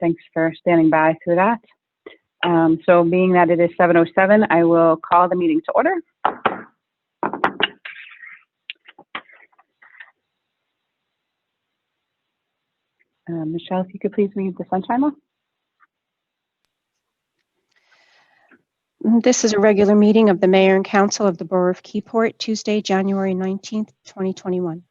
Thanks for standing by through that. So being that it is 7:07, I will call the meeting to order. Michelle, if you could please read the sunshine law. This is a regular meeting of the Mayor and Council of the Borough of Keyport, Tuesday, January 19th, 2021.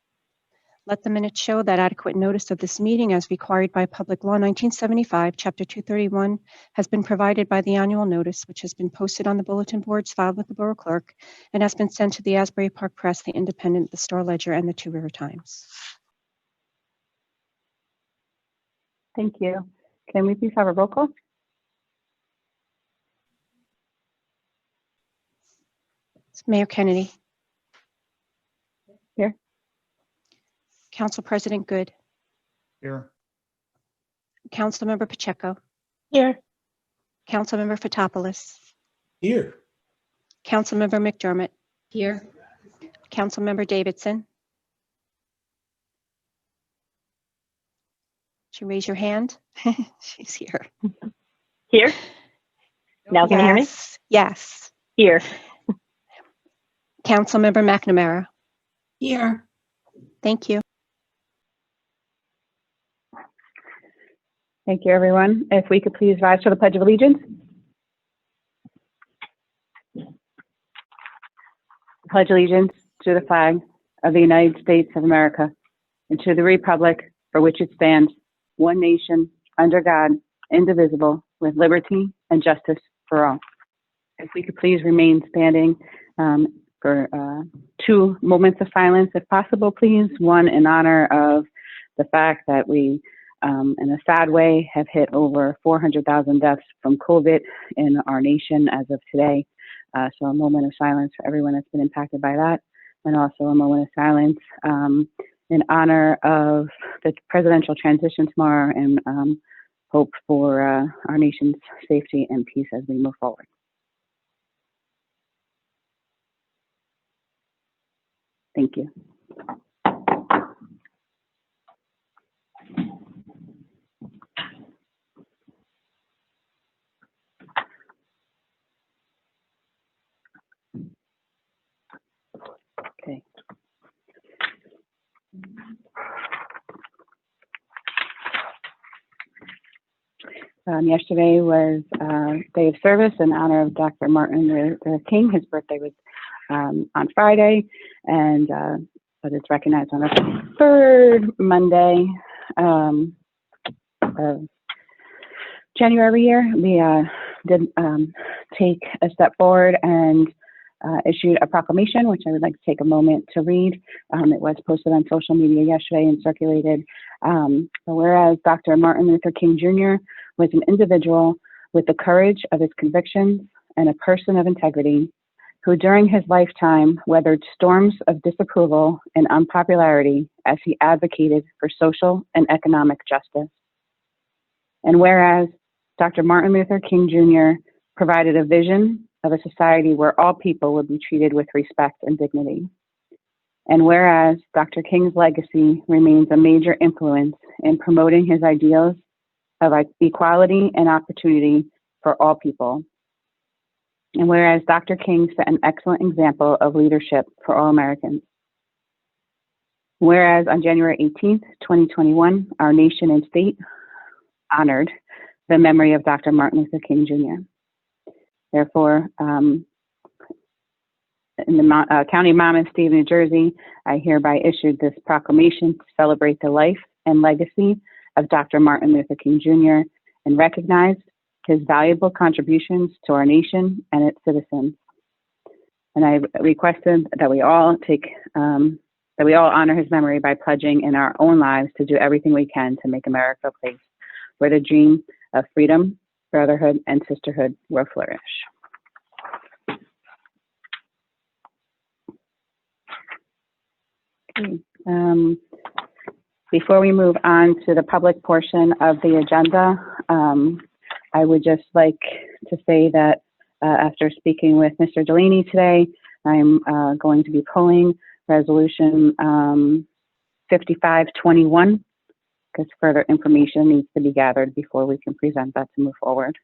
Let the minutes show that adequate notice of this meeting as required by Public Law 1975, Chapter 231, has been provided by the annual notice, which has been posted on the bulletin boards filed with the Borough Clerk and has been sent to the Asbury Park Press, the Independent, the Star Ledger, and the Two River Times. Thank you. Can we please have a roll call? Mayor Kennedy. Here. Council President Good. Here. Councilmember Pacheco. Here. Councilmember Fotopoulos. Here. Councilmember McDermott. Here. Councilmember Davidson. Should you raise your hand? She's here. Here. Now can you hear me? Yes. Here. Councilmember McNamara. Here. Thank you. Thank you, everyone. If we could please rise for the Pledge of Allegiance. Pledge allegiance to the flag of the United States of America and to the republic for which it stands, one nation, under God, indivisible, with liberty and justice for all. If we could please remain standing for 2 moments of silence, if possible, please. One in honor of the fact that we, in a sad way, have hit over 400,000 deaths from COVID in our nation as of today. So a moment of silence for everyone that's been impacted by that, and also a moment of silence in honor of the presidential transition tomorrow, and hope for our nation's safety and peace as we move forward. Thank you. Okay. Yesterday was Day of Service in honor of Dr. Martin Luther King. His birthday was on Friday, and but it's recognized on the 3rd Monday of January every year. We did take a step forward and issued a proclamation, which I would like to take a moment to read. It was posted on social media yesterday and circulated. Whereas Dr. Martin Luther King Jr. was an individual with the courage of his convictions and a person of integrity who during his lifetime weathered storms of disapproval and unpopularity as he advocated for social and economic justice. And whereas Dr. Martin Luther King Jr. provided a vision of a society where all people would be treated with respect and dignity. And whereas Dr. King's legacy remains a major influence in promoting his ideals of equality and opportunity for all people. And whereas Dr. King set an excellent example of leadership for all Americans. Whereas on January 18th, 2021, our nation and state honored the memory of Dr. Martin Luther King Jr. Therefore, in the County of Monmouth, State of New Jersey, I hereby issued this proclamation to celebrate the life and legacy of Dr. Martin Luther King Jr. and recognize his valuable contributions to our nation and its citizens. And I requested that we all honor his memory by pledging in our own lives to do everything we can to make America a place where the dream of freedom, brotherhood, and sisterhood will flourish. Okay. Before we move on to the public portion of the agenda, I would just like to say that after speaking with Mr. Delaney today, I'm going to be pulling Resolution 5521 because further information needs to be gathered before we can present that to move forward.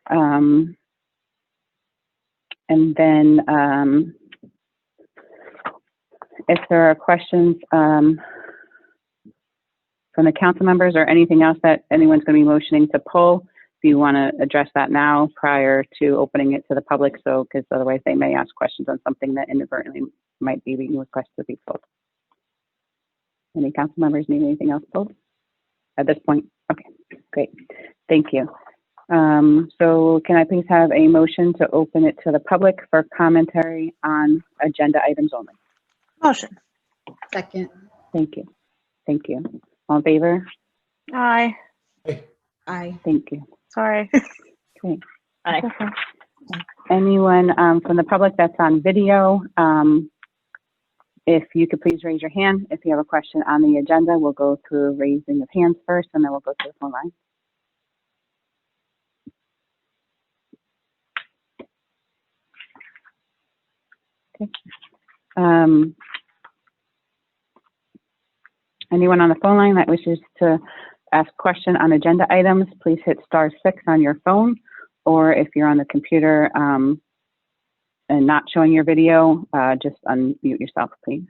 And then if there are questions from the council members or anything else that anyone's going to be motioning to pull, if you want to address that now prior to opening it to the public, so because otherwise they may ask questions on something that inadvertently might be being requested to be pulled. Any council members need anything else pulled at this point? Okay, great. Thank you. So can I please have a motion to open it to the public for commentary on agenda items only? Motion. Second. Thank you. Thank you. All in favor? Aye. Aye. Thank you. Sorry. Great. Aye. Anyone from the public that's on video, if you could please raise your hand. If you have a question on the agenda, we'll go through raising of hands first, and then we'll go to the phone line. Okay. Anyone on the phone line that wishes to ask a question on agenda items, please hit *6 on your phone, or if you're on the computer and not showing your video, just unmute yourself, please.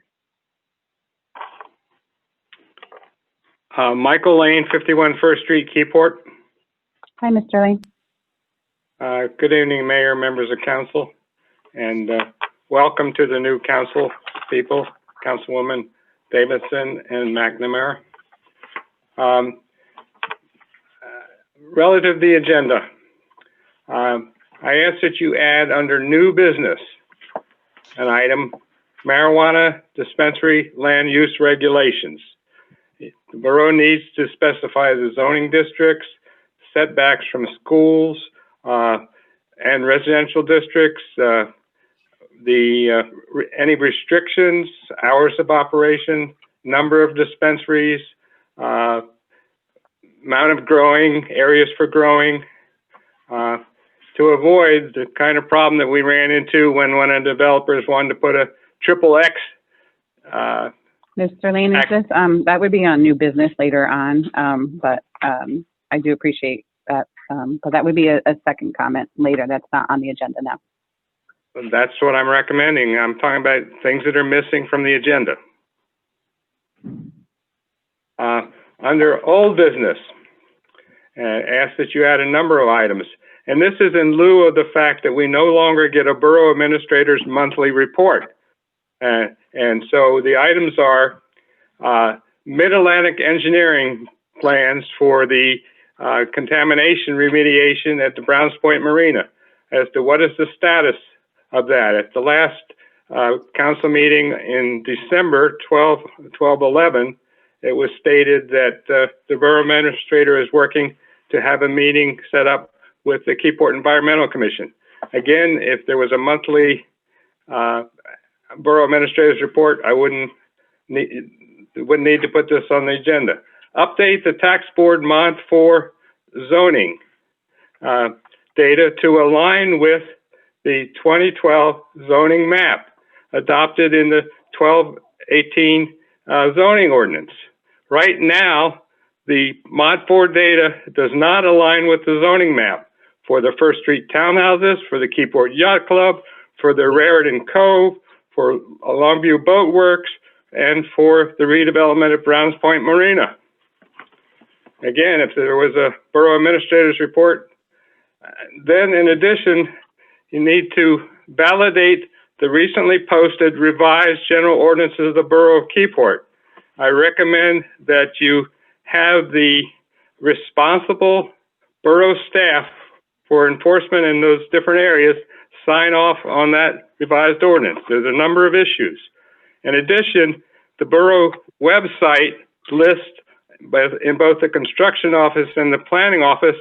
Michael Lane, 51 First Street, Keyport. Hi, Mr. Lane. Good evening, Mayor, members of council, and welcome to the new council people, Councilwoman Davidson and McNamara. Relative to the agenda, I ask that you add under new business an item, marijuana dispensary land use regulations. The borough needs to specify the zoning districts, setbacks from schools and residential districts, any restrictions, hours of operation, number of dispensaries, amount of growing, areas for growing, to avoid the kind of problem that we ran into when one of the developers wanted to put a XXX. Mr. Lane, is this, that would be on new business later on, but I do appreciate that. But that would be a second comment later. That's not on the agenda now. That's what I'm recommending. I'm talking about things that are missing from the agenda. Under old business, ask that you add a number of items. And this is in lieu of the fact that we no longer get a borough administrator's monthly report. And so the items are Mid-Atlantic engineering plans for the contamination remediation at the Browns Point Marina, as to what is the status of that. At the last council meeting in December 12/11, it was stated that the borough administrator is working to have a meeting set up with the Keyport Environmental Commission. Again, if there was a monthly borough administrator's report, I wouldn't need to put this on the agenda. Update the tax board mod 4 zoning data to align with the 2012 zoning map adopted in the 1218 zoning ordinance. Right now, the mod 4 data does not align with the zoning map for the First Street townhouses, for the Keyport Yacht Club, for the Raritan Cove, for Longview Boat Works, and for the redevelopment of Browns Point Marina. Again, if there was a borough administrator's report, then in addition, you need to validate the recently posted revised general ordinances of the borough of Keyport. I recommend that you have the responsible borough staff for enforcement in those different areas sign off on that revised ordinance. There's a number of issues. In addition, the borough website lists in both the construction office and the planning office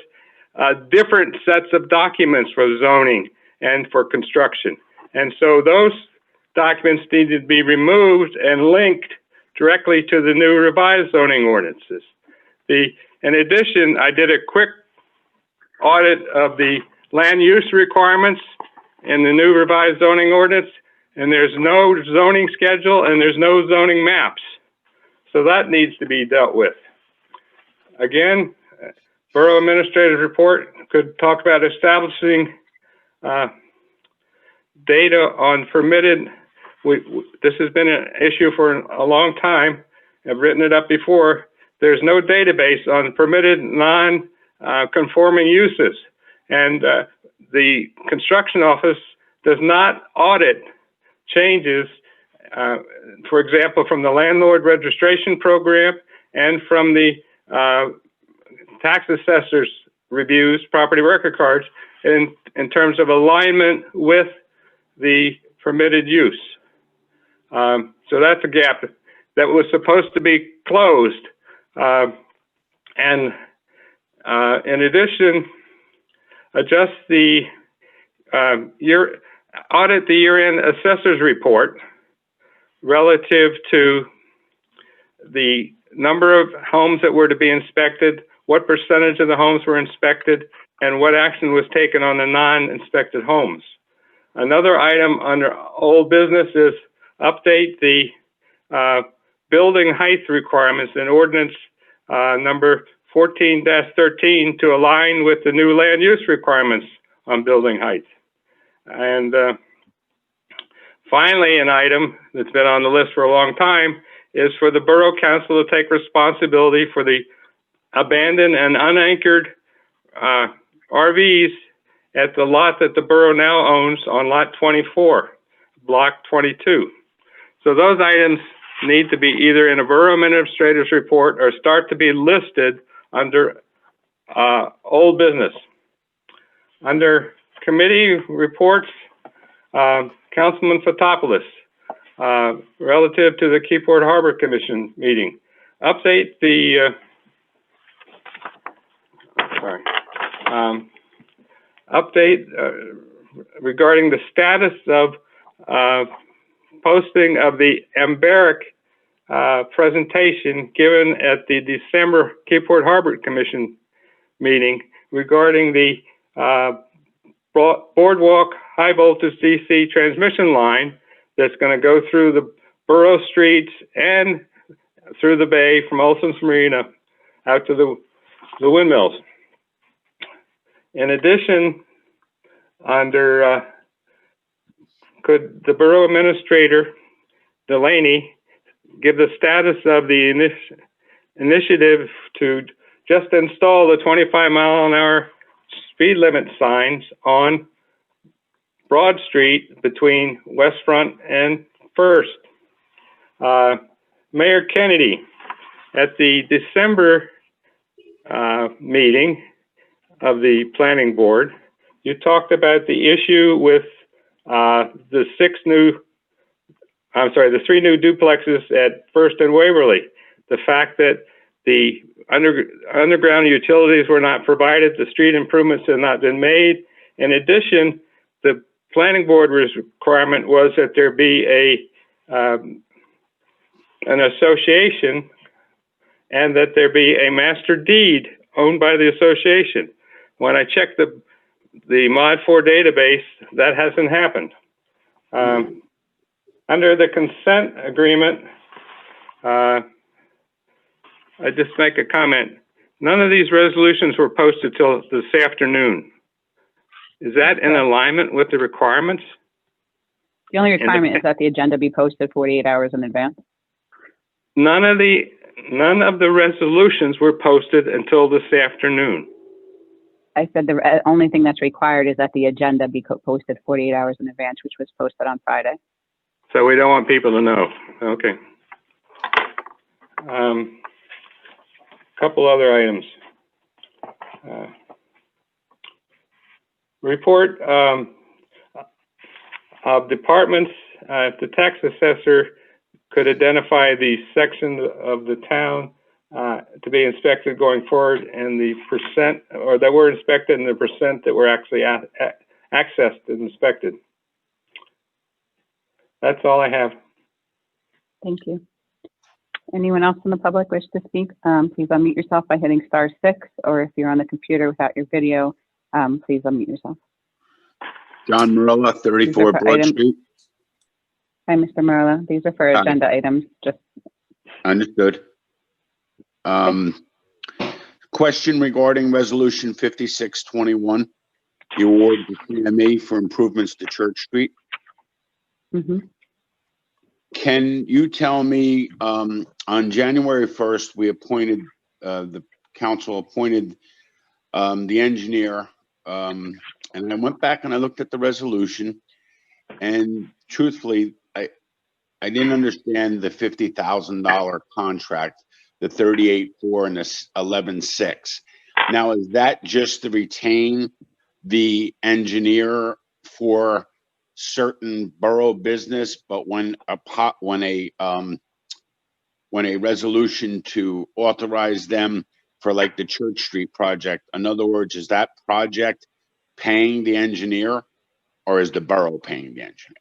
different sets of documents for zoning and for construction. And so those documents need to be removed and linked directly to the new revised zoning ordinances. In addition, I did a quick audit of the land use requirements in the new revised zoning ordinance, and there's no zoning schedule and there's no zoning maps. So that needs to be dealt with. Again, Borough Administrator's report could talk about establishing data on permitted. This has been an issue for a long time. I've written it up before. There's no database on permitted non-conforming uses. And the construction office does not audit changes, for example, from the landlord registration program and from the tax assessor's reviews, property record cards, in terms of alignment with the permitted use. So that's a gap that was supposed to be closed. And in addition, adjust the audit the year-end assessor's report relative to the number of homes that were to be inspected, what percentage of the homes were inspected, and what action was taken on the non-inspected homes. Another item under old business is update the building height requirements in ordinance number 14-13 to align with the new land use requirements on building height. And finally, an item that's been on the list for a long time is for the Borough Council to take responsibility for the abandoned and unanchored RVs at the lot that the borough now owns on lot 24, block 22. So those items need to be either in a Borough Administrator's report or start to be listed under old business. Under committee reports, Councilman Fotopoulos, relative to the Keyport Harbor Commission meeting, update the regarding the status of posting of the Embarrack presentation given at the December Keyport Harbor Commission meeting regarding the boardwalk high voltage DC transmission line that's going to go through the borough streets and through the bay from Olson's Marina out to the windmills. In addition, under could the Borough Administrator, Delaney, give the status of the initiative to just install the 25-mile-an-hour speed limit signs on Broad Street between West Front and First. Mayor Kennedy, at the December meeting of the Planning Board, you talked about the issue with the three new duplexes at First and Waverly. The fact that the underground utilities were not provided, the street improvements had not been made. In addition, the Planning Board requirement was that there be an association and that there be a master deed owned by the association. When I checked the Mod 4 database, that hasn't happened. Under the consent agreement, I just make a comment. None of these resolutions were posted till this afternoon. Is that in alignment with the requirements? The only requirement is that the agenda be posted 48 hours in advance. None of the resolutions were posted until this afternoon. I said the only thing that's required is that the agenda be posted 48 hours in advance, which was posted on Friday. So we don't want people to know. Okay. Couple other items. Report of departments. If the tax assessor could identify the sections of the town to be inspected going forward, and the percent, or that were inspected, and the percent that were actually accessed and inspected. That's all I have. Thank you. Anyone else in the public wish to speak? Please unmute yourself by hitting *6, or if you're on the computer without your video, please unmute yourself. John Marilla, 34 Broad Street. Hi, Mr. Marilla. These are for agenda items. Just understood. Question regarding Resolution 5621, the award to CME for improvements to Church Street. Mhm. Can you tell me, on January 1st, we appointed, the council appointed the engineer, and I went back and I looked at the resolution, and truthfully, I didn't understand the $50,000 contract, the 38.4 and the 11.6. Now, is that just to retain the engineer for certain borough business, but when a resolution to authorize them for like the Church Street project, in other words, is that project paying the engineer or is the borough paying the engineer?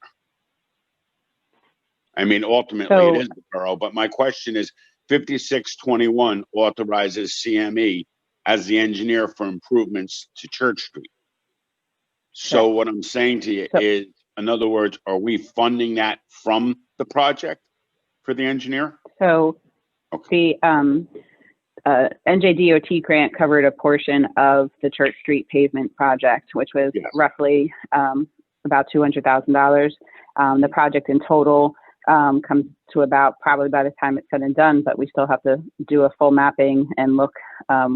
I mean, ultimately So- it is the borough, but my question is 5621 authorizes CME as the engineer for improvements to Church Street. So what I'm saying to you So- is, in other words, are we funding that from the project for the engineer? So Okay. the NJDOT grant covered a portion of the Church Street pavement project, which was Yes. roughly about $200,000. The project in total comes to about, probably by the time it's said and done, but we still have to do a full mapping and look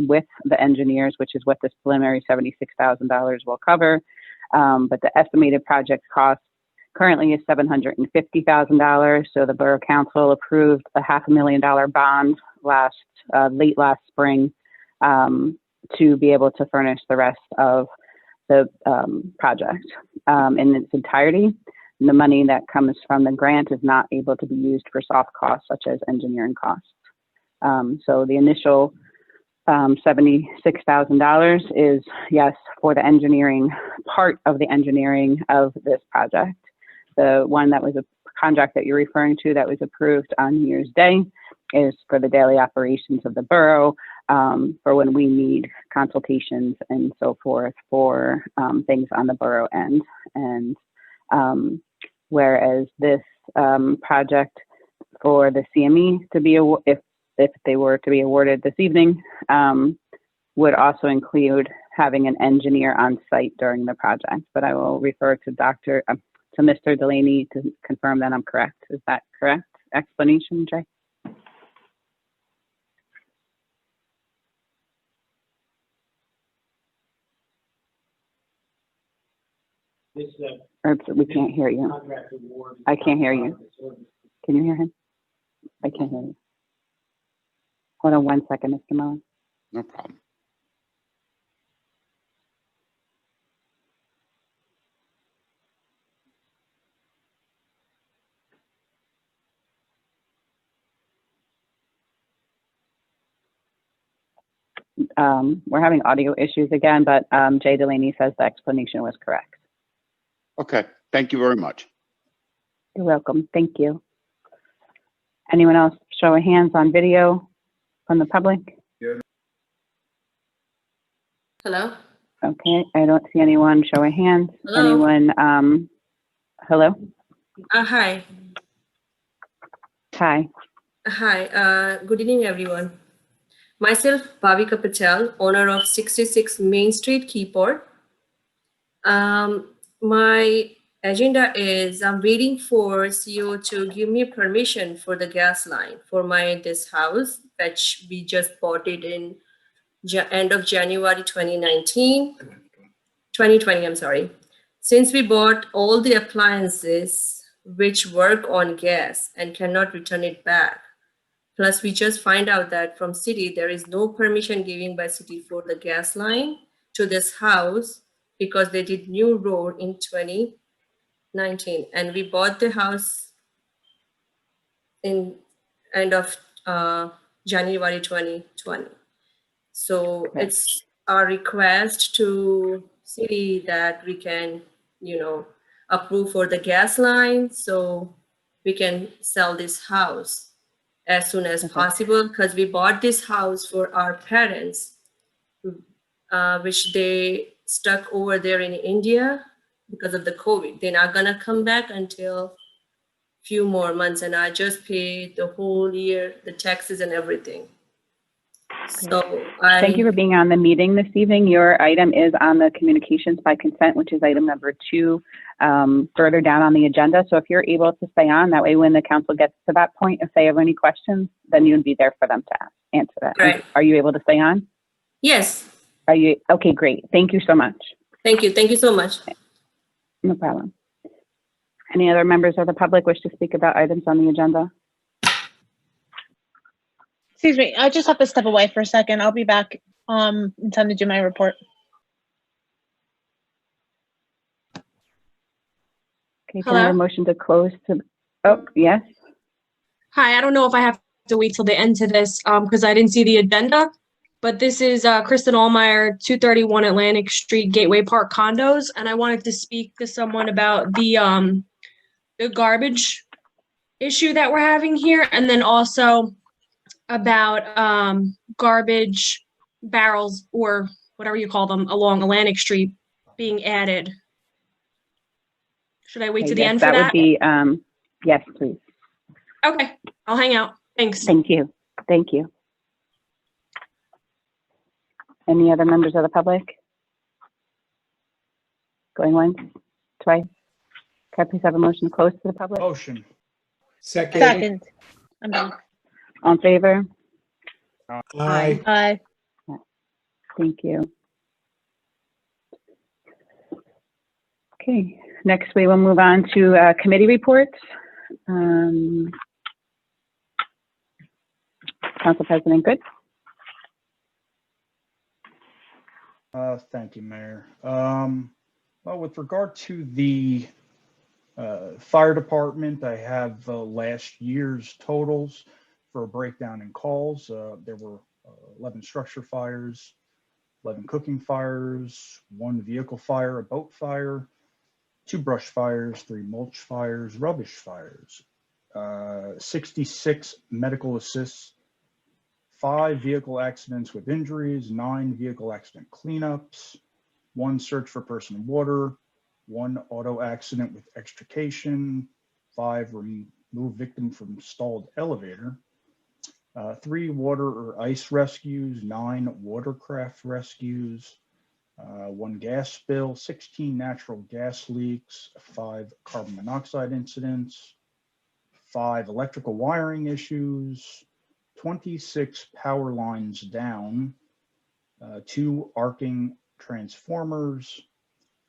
with the engineers, which is what this preliminary $76,000 will cover. But the estimated project cost currently is $750,000. So the Borough Council approved a $500,000 bond late last spring to be able to furnish the rest of the project in its entirety. And the money that comes from the grant is not able to be used for soft costs such as engineering costs. So the initial $76,000 is, yes, for the engineering part of the engineering of this project. The one that was a contract that you're referring to that was approved on New Year's Day is for the daily operations of the borough, for when we need consultations and so forth for things on the borough end. And whereas this project for the CME to be, if they were to be awarded this evening, would also include having an engineer on site during the project. But I will refer to Mr. Delaney to confirm that I'm correct. Is that correct explanation, Jay? Or we can't hear you. I can't hear you. Can you hear him? I can't hear you. Hold on one second, Mr. Mullen. No problem. We're having audio issues again, but Jay Delaney says the explanation was correct. Okay, thank you very much. You're welcome. Thank you. Anyone else show of hands on video from the public? Hello? Okay, I don't see anyone show of hands. Hello? Anyone, hello? Hi. Hi. Hi. Good evening, everyone. Myself, Bhavika Patel, owner of 66 Main Street, Keyport. My agenda is I'm waiting for CEO to give me permission for the gas line for this house, which we just bought it in end of January 2020, I'm sorry. Since we bought all the appliances which work on gas and cannot return it back, plus we just find out that from city, there is no permission given by city for the gas line to this house because they did new road in 2019. And we bought the house in end of January 2020. So Okay. it's our request to city that we can, approve for the gas line so we can sell this house as soon as possible, because we bought this house for our parents, which they stuck over there in India because of the COVID. They're not gonna come back until few more months, and I just paid the whole year, the taxes and everything. So Thank you for being on the meeting this evening. Your item is on the communications by consent, which is item number 2, further down on the agenda. So if you're able to stay on, that way when the council gets to that point, if they have any questions, then you'd be there for them to answer that. Right. Are you able to stay on? Yes, Are you? Okay, great. Thank you so much. thank you. Thank you so much. No problem. Any other members of the public wish to speak about items on the agenda? Excuse me, I just have to step away for a second. I'll be back in time to do my report. Okay, can I have a Hello? motion to close to, oh, yes? Hi, I don't know if I have to wait till the end to this because I didn't see the agenda, but this is Kristen Allmeyer, 231 Atlantic Street, Gateway Park condos, and I wanted to speak to someone about the garbage issue that we're having here, and then also about garbage barrels or whatever you call them along Atlantic Street being added. Should I wait Okay, to the yes, end for that would that? be, yes, please. Okay, I'll hang out. Thanks. Thank you. Thank you. Any other members of the public? Going once, twice? Can I please have a motion to close to the public? Motion. Second. I'm done. All in favor? Aye. Aye. Thank you. Okay, next we will move on to committee reports. Council President Good. Thank you, Mayor. Well, with regard to the fire department, I have last year's totals for a breakdown in calls. There were 11 structure fires, 11 cooking fires, 1 vehicle fire, a boat fire, 2 brush fires, 3 mulch fires, rubbish fires, 66 medical assists, 5 vehicle accidents with injuries, 9 vehicle accident cleanups, 1 search for person in water, 1 auto accident with extrication, 5 remove victim from stalled elevator, 3 water or ice rescues, 9 watercraft rescues, 1 gas spill, 16 natural gas leaks, 5 carbon monoxide incidents, 5 electrical wiring issues, 26 power lines down, 2 arcing transformers,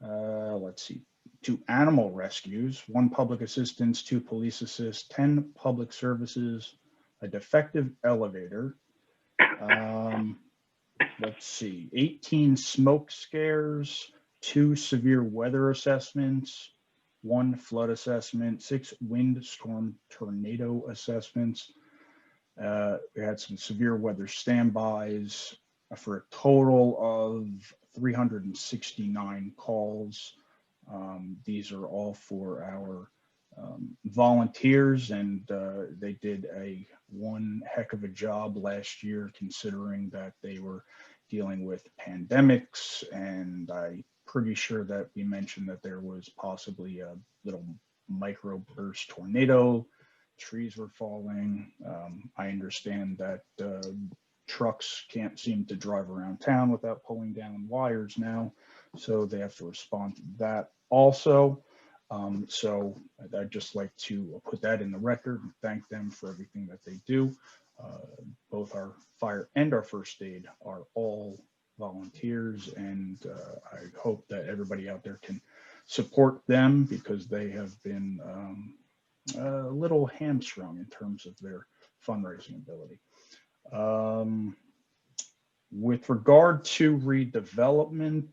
let's see, 2 animal rescues, 1 public assistance, 2 police assist, 10 public services, a defective elevator, let's see, 18 smoke scares, 2 severe weather assessments, 1 flood assessment, 6 windstorm tornado assessments. We had some severe weather standbys for a total of 369 calls. These are all for our volunteers, and they did one heck of a job last year, considering that they were dealing with pandemics. And I'm pretty sure that we mentioned that there was possibly a little microburst tornado. Trees were falling. I understand that trucks can't seem to drive around town without pulling down wires now, so they have to respond to that also. So I'd just like to put that in the record and thank them for everything that they do. Both our fire and our first aid are all volunteers, and I hope that everybody out there can support them, because they have been a little hamstrung in terms of their fundraising ability. With regard to redevelopment,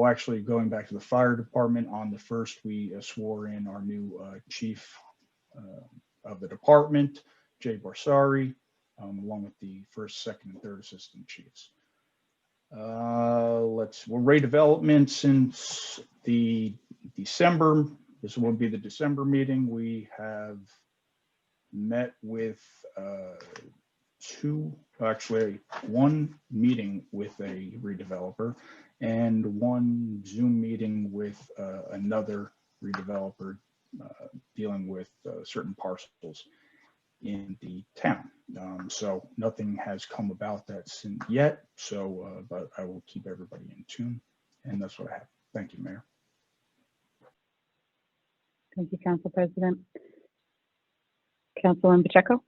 actually going back to the fire department, on the 1st, we swore in our new chief of the department, Jay Barsari, along with the 1st, 2nd, and 3rd assistant chiefs. Redevelopment, since the December, this will be the December meeting, we have met with 1 meeting with a redeveloper and 1 Zoom meeting with another redeveloper dealing with certain parcels. in the town. So nothing has come about that yet. So, but I will keep everybody in tune, and that's what I have. Thank you, Mayor. Thank you, Council President. Councilman Pacheco?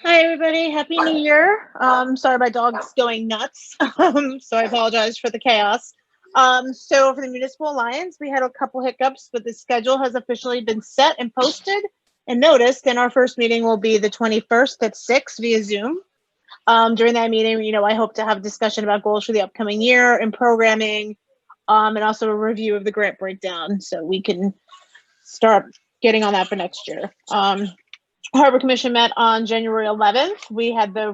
Hi, everybody. Happy New Year. Sorry, my dog's going nuts. So I apologize for the chaos. So for the Municipal Alliance, we had a couple hiccups, but the schedule has officially been set and posted and noticed. And our first meeting will be the 21st at 6 via Zoom. During that meeting, you know, I hope to have a discussion about goals for the upcoming year and programming, and also a review of the grant breakdown so we can start getting on that for next year. Harbor Commission met on January 11th. We had the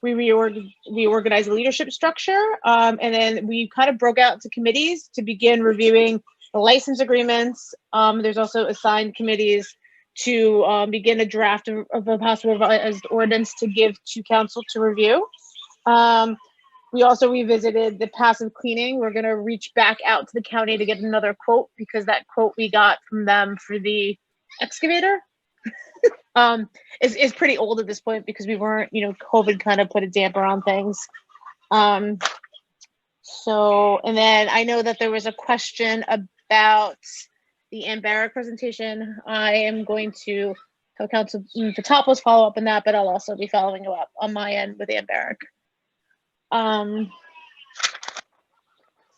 reorganized leadership structure, and then we kind of broke out into committees to begin reviewing the license agreements. There's also assigned committees to begin a draft of a possible revised ordinance to give to council to review. We also revisited the passive cleaning. We're going to reach back out to the county to get another quote because that quote we got from them for the excavator is pretty old at this point because we weren't, you know, COVID kind of put a damper on things. So, and then I know that there was a question about the Ambaric presentation. I am going to have Council Fatopoulos follow up on that, but I'll also be following up on my end with Ambaric.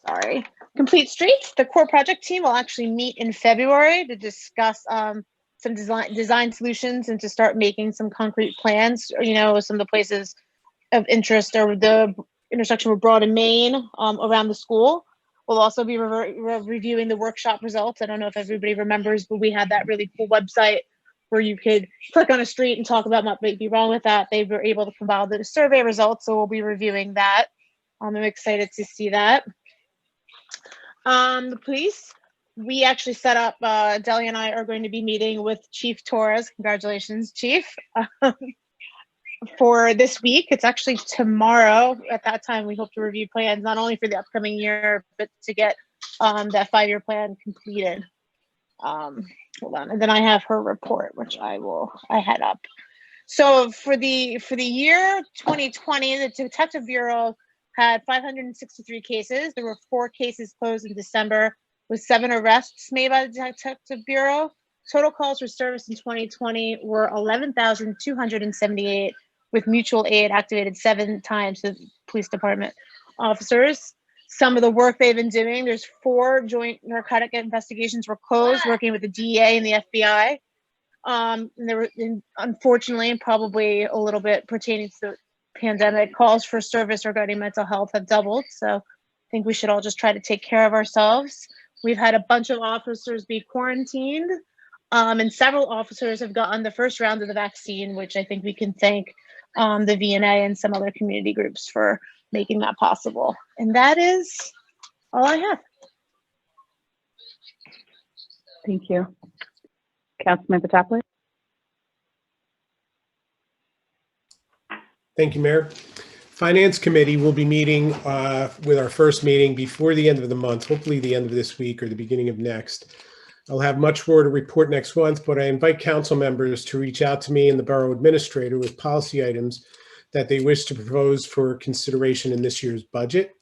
Sorry. Complete Streets, the core project team will actually meet in February to discuss some design solutions and to start making some concrete plans. You know, some of the places of interest are the intersection with Broad and Main around the school. We'll also be reviewing the workshop results. I don't know if everybody remembers, but we had that really cool website where you could click on a street and talk about what might be wrong with that. They were able to compile the survey results, so we'll be reviewing that. I'm excited to see that. The police, we actually set up, Delia and I are going to be meeting with Chief Torres. Congratulations, Chief. For this week. It's actually tomorrow. At that time, we hope to review plans, not only for the upcoming year, but to get that 5-year plan completed. Hold on. And then I have her report, which I had up. So for the year 2020, the Detective Bureau had 563 cases. There were 4 cases closed in December with 7 arrests made by the Detective Bureau. Total calls for service in 2020 were 11,278, with mutual aid activated 7 times to police department officers. Some of the work they've been doing, there's 4 joint narcotic investigations were closed, working with the DEA and the FBI. And there were, unfortunately, and probably a little bit pertaining to the pandemic, calls for service regarding mental health have doubled. So I think we should all just try to take care of ourselves. We've had a bunch of officers be quarantined, and several officers have gotten the first round of the vaccine, which I think we can thank the VNA and some other community groups for making that possible. And that is all I have. Thank you. Councilman Patapoli? Thank you, Mayor. Finance Committee will be meeting with our first meeting before the end of the month, hopefully the end of this week or the beginning of next. I'll have much more to report next month, but I invite council members to reach out to me and the borough administrator with policy items that they wish to propose for consideration in this year's budget.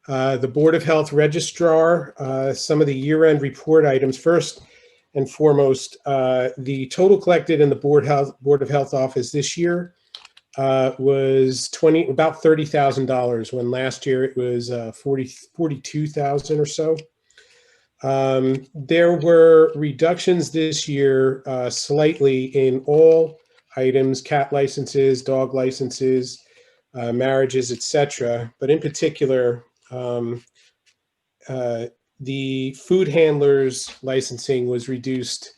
The Board of Health registrar, some of the year-end report items. First and foremost, the total collected in the Board of Health office this year was about $30,000, when last year it was 42,000 or so. There were reductions this year slightly in all items: cat licenses, dog licenses, marriages, etc. But in particular, the food handlers licensing was reduced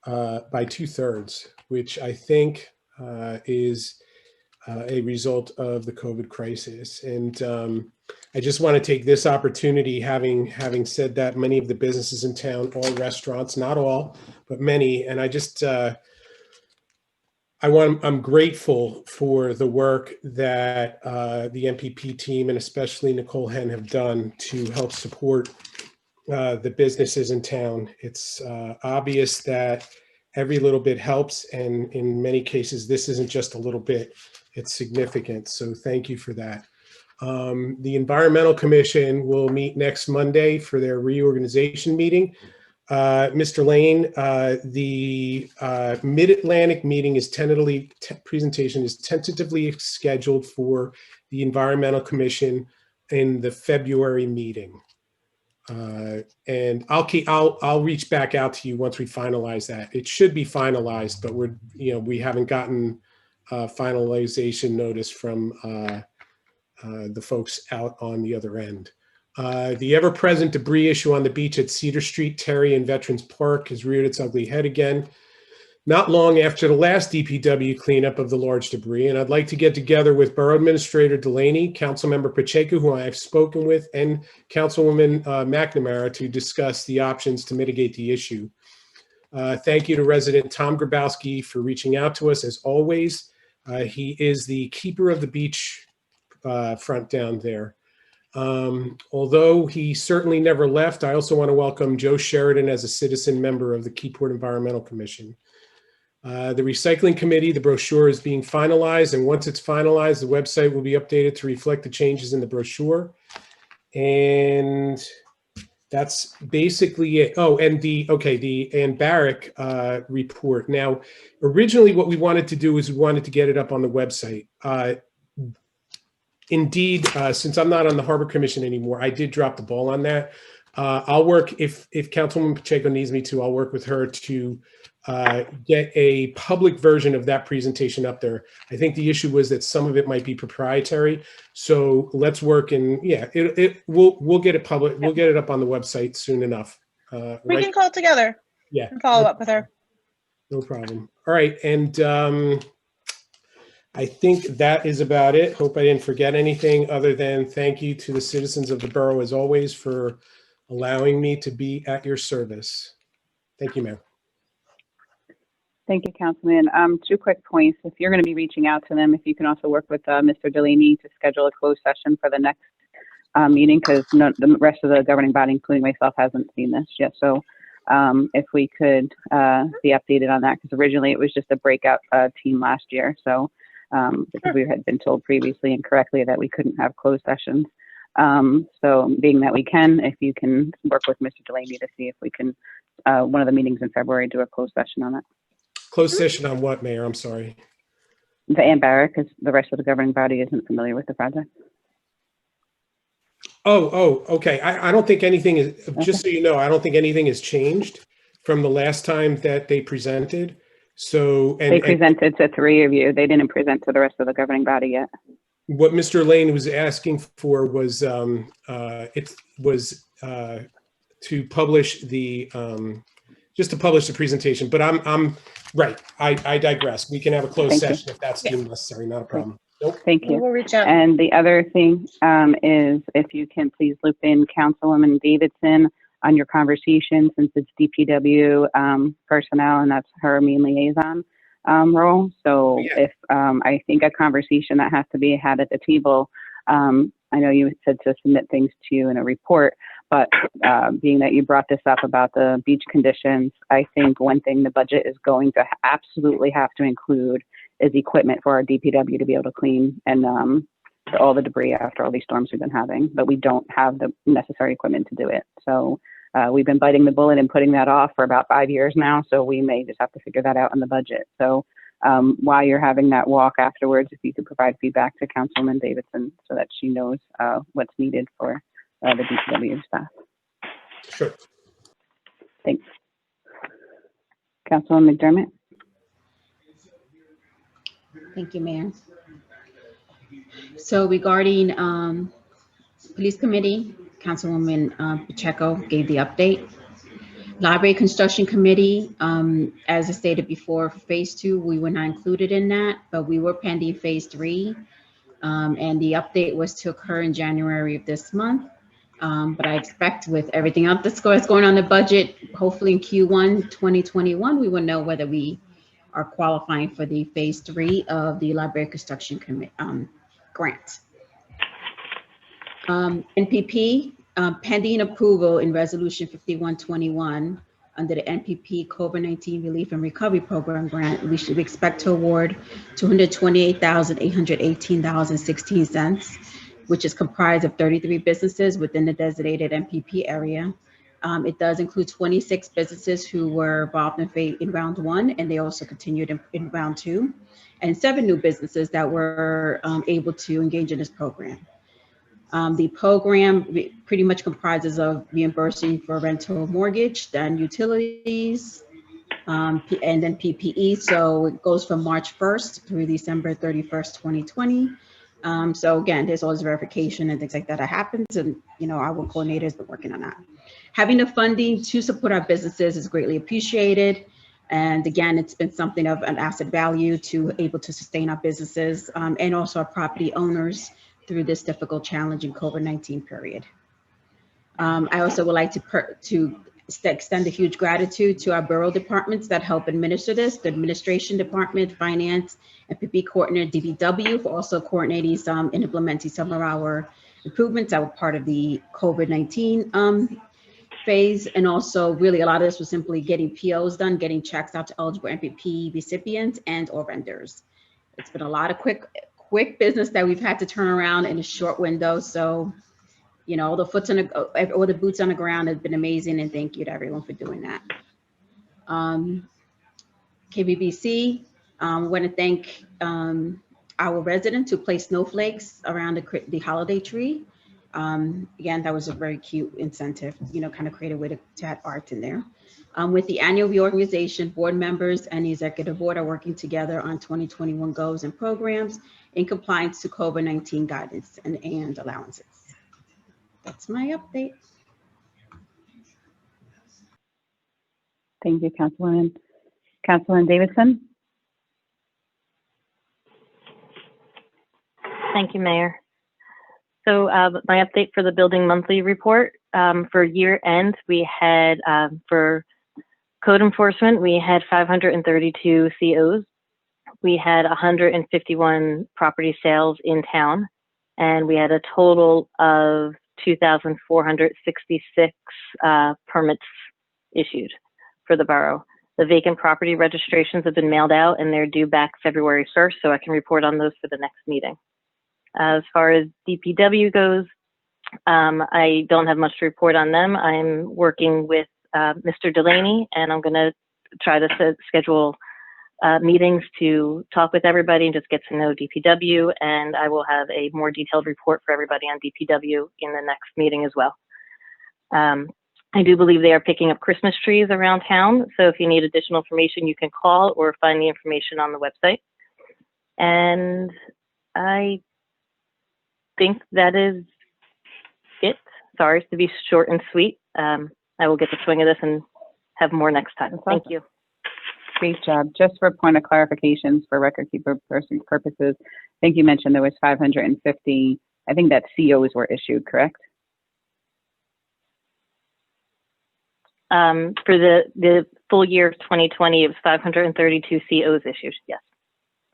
by 2/3, which I think is a result of the COVID crisis. And I just want to take this opportunity, having said that, many of the businesses in town, all restaurants, not all, but many, and I just I'm grateful for the work that the MPP team and especially Nicole Henn have done to help support the businesses in town. It's obvious that every little bit helps. And in many cases, this isn't just a little bit, it's significant. So thank you for that. The Environmental Commission will meet next Monday for their reorganization meeting. Mr. Lane, the Mid-Atlantic meeting is presentation is tentatively scheduled for the Environmental Commission in the February meeting. And I'll reach back out to you once we finalize that. It should be finalized, but we haven't gotten finalization notice from the folks out on the other end. The ever-present debris issue on the beach at Cedar Street, Terry, and Veterans Park has reared its ugly head again, not long after the last DPW cleanup of the large debris. And I'd like to get together with Borough Administrator Delaney, Councilmember Pacheco, who I have spoken with, and Councilwoman McNamara to discuss the options to mitigate the issue. Thank you to resident Tom Grabowski for reaching out to us as always. He is the keeper of the beach front down there. Although he certainly never left, I also want to welcome Joe Sheridan as a citizen member of the Keyport Environmental Commission. The recycling committee, the brochure is being finalized, and once it's finalized, the website will be updated to reflect the changes in the brochure. And that's basically it. Oh, and the Barrick report. Now, originally what we wanted to do is we wanted to get it up on the website. Indeed, since I'm not on the Harbor Commission anymore, I did drop the ball on that. I'll work, if Councilwoman Pacheco needs me to, I'll work with her to get a public version of that presentation up there. I think the issue was that some of it might be proprietary. So let's work, and yeah, we'll get it public. We'll get it up on the website soon enough. We can call together. Yeah. And follow up with her. No problem. All right. And I think that is about it. Hope I didn't forget anything other than thank you to the citizens of the borough as always for allowing me to be at your service. Thank you, Mayor. Thank you, Councilman. 2 quick points. If you're going to be reaching out to them, if you can also work with Mr. Delaney to schedule a closed session for the next meeting, because the rest of the governing body, including myself, hasn't seen this yet. So if we could be updated on that, because originally it was just a breakout team last year. So because we had been told previously incorrectly that we couldn't have closed sessions. So being that we can, if you can work with Mr. Delaney to see if we can, one of the meetings in February, do a closed session on it. Closed session on what, Mayor? I'm sorry. The Barrick, because the rest of the governing body isn't familiar with the project. Oh, okay. I don't think anything is, just so you know, I don't think anything has changed from the last time that they presented. So, they presented to 3 of you. They didn't present to the rest of the governing body yet. What Mr. Lane was asking for was to publish the just to publish the presentation. But I'm right. I digress. We can have a closed session if that's deemed necessary. Not a problem. Nope. Thank you. We'll reach out. And the other thing is if you can please loop in Councilwoman Davidson on your conversation, since it's DPW personnel and that's her main liaison role. So if I think a conversation that has to be had at the table, I know you said to submit things to you in a report, but being that you brought this up about the beach conditions, I think one thing the budget is going to absolutely have to include is equipment for our DPW to be able to clean and all the debris after all these storms we've been having, but we don't have the necessary equipment to do it. So we've been biting the bullet and putting that off for about 5 years now. So we may just have to figure that out in the budget. So while you're having that walk afterwards, if you could provide feedback to Councilwoman Davidson so that she knows what's needed for the DPW staff. Sure. Thanks. Councilwoman McDermott. Thank you, Mayor. So regarding Police Committee, Councilwoman Pacheco gave the update. Library Construction Committee, as I stated before, Phase 2, we were not included in that, but we were pending Phase 3. And the update was to occur in January of this month. But I expect with everything else that's going on in the budget, hopefully in Q1 2021, we will know whether we are qualifying for the Phase 3 of the Library Construction grant. NPP, pending approval in Resolution 5121, under the NPP COVID-19 Relief and Recovery Program grant. We expect to award $228,818.16, which is comprised of 33 businesses within the designated NPP area. It does include 26 businesses who were involved in round one, and they also continued in round two, and 7 new businesses that were able to engage in this program. The program pretty much comprises of reimbursing for rental mortgage, then utilities, and then PPE. So it goes from March 1st through December 31st, 2020. So again, there's always verification and things like that happens, and our coordinator has been working on that. Having the funding to support our businesses is greatly appreciated. And again, it's been something of an asset value to able to sustain our businesses and also our property owners through this difficult, challenging COVID-19 period. I also would like to extend a huge gratitude to our borough departments that help administer this, the administration department, finance, and NPP coordinator DPW for also coordinating some and implementing some of our improvements that were part of the COVID-19 phase. And also really a lot of this was simply getting POs done, getting checks out to eligible NPP recipients and or vendors. It's been a lot of quick business that we've had to turn around in a short window. So, all the boots on the ground has been amazing, and thank you to everyone for doing that. KBBC, want to thank our residents who placed snowflakes around the holiday tree. Again, that was a very cute incentive, kind of creative way to add art in there. With the annual reorganization, board members and the executive board are working together on 2021 goals and programs in compliance to COVID-19 guidance and allowances. That's my update. Thank you, Councilwoman. Councilwoman Davidson. Thank you, Mayor. So my update for the building monthly report for year end, we had for code enforcement, we had 532 COs. We had 151 property sales in town, and we had a total of 2,466 permits issued for the borough. The vacant property registrations have been mailed out, and they're due back February 1st, so I can report on those for the next meeting. As far as DPW goes, I don't have much to report on them. I'm working with Mr. Delaney, and I'm going to try to schedule meetings to talk with everybody and just get to know DPW, and I will have a more detailed report for everybody on DPW in the next meeting as well. I do believe they are picking up Christmas trees around town, so if you need additional information, you can call or find the information on the website. And I think that is it. Sorry to be short and sweet. I will get the swing of this and have more next time. Thank you. Great job. Just for point of clarifications for record keeper purposes, I think you mentioned there was 550, I think that COs were issued, correct? For the full year of 2020, it was 532 COs issued, yes.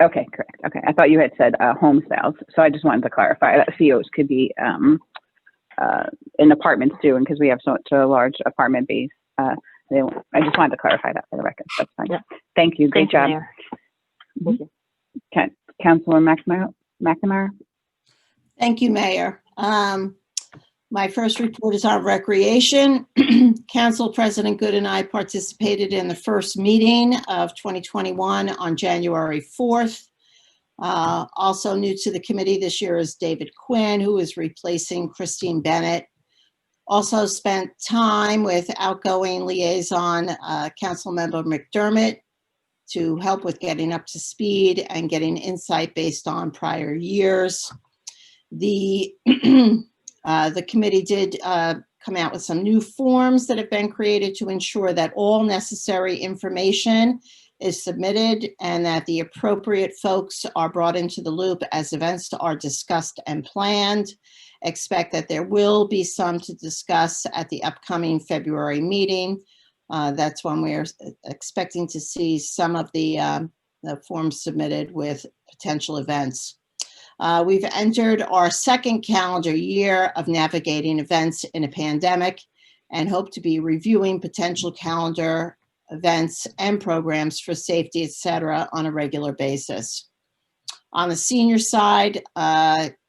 Okay, correct. Okay, I thought you had said home sales, so I just wanted to clarify that COs could be in apartments too, and because we have such a large apartment base, I just wanted to clarify that for the record. That's fine. Yep. Thank you. Great job. Thank you. Councilor McNamara. Thank you, Mayor. My first report is on recreation. Council President Good and I participated in the first meeting of 2021 on January 4th. Also new to the committee this year is David Quinn, who is replacing Christine Bennett. Also spent time with outgoing liaison Councilmember McDermott to help with getting up to speed and getting insight based on prior years. The committee did come out with some new forms that have been created to ensure that all necessary information is submitted and that the appropriate folks are brought into the loop as events are discussed and planned. Expect that there will be some to discuss at the upcoming February meeting. That's when we are expecting to see some of the forms submitted with potential events. We've entered our second calendar year of navigating events in a pandemic. and hope to be reviewing potential calendar events and programs for safety, etc., on a regular basis. On the senior side,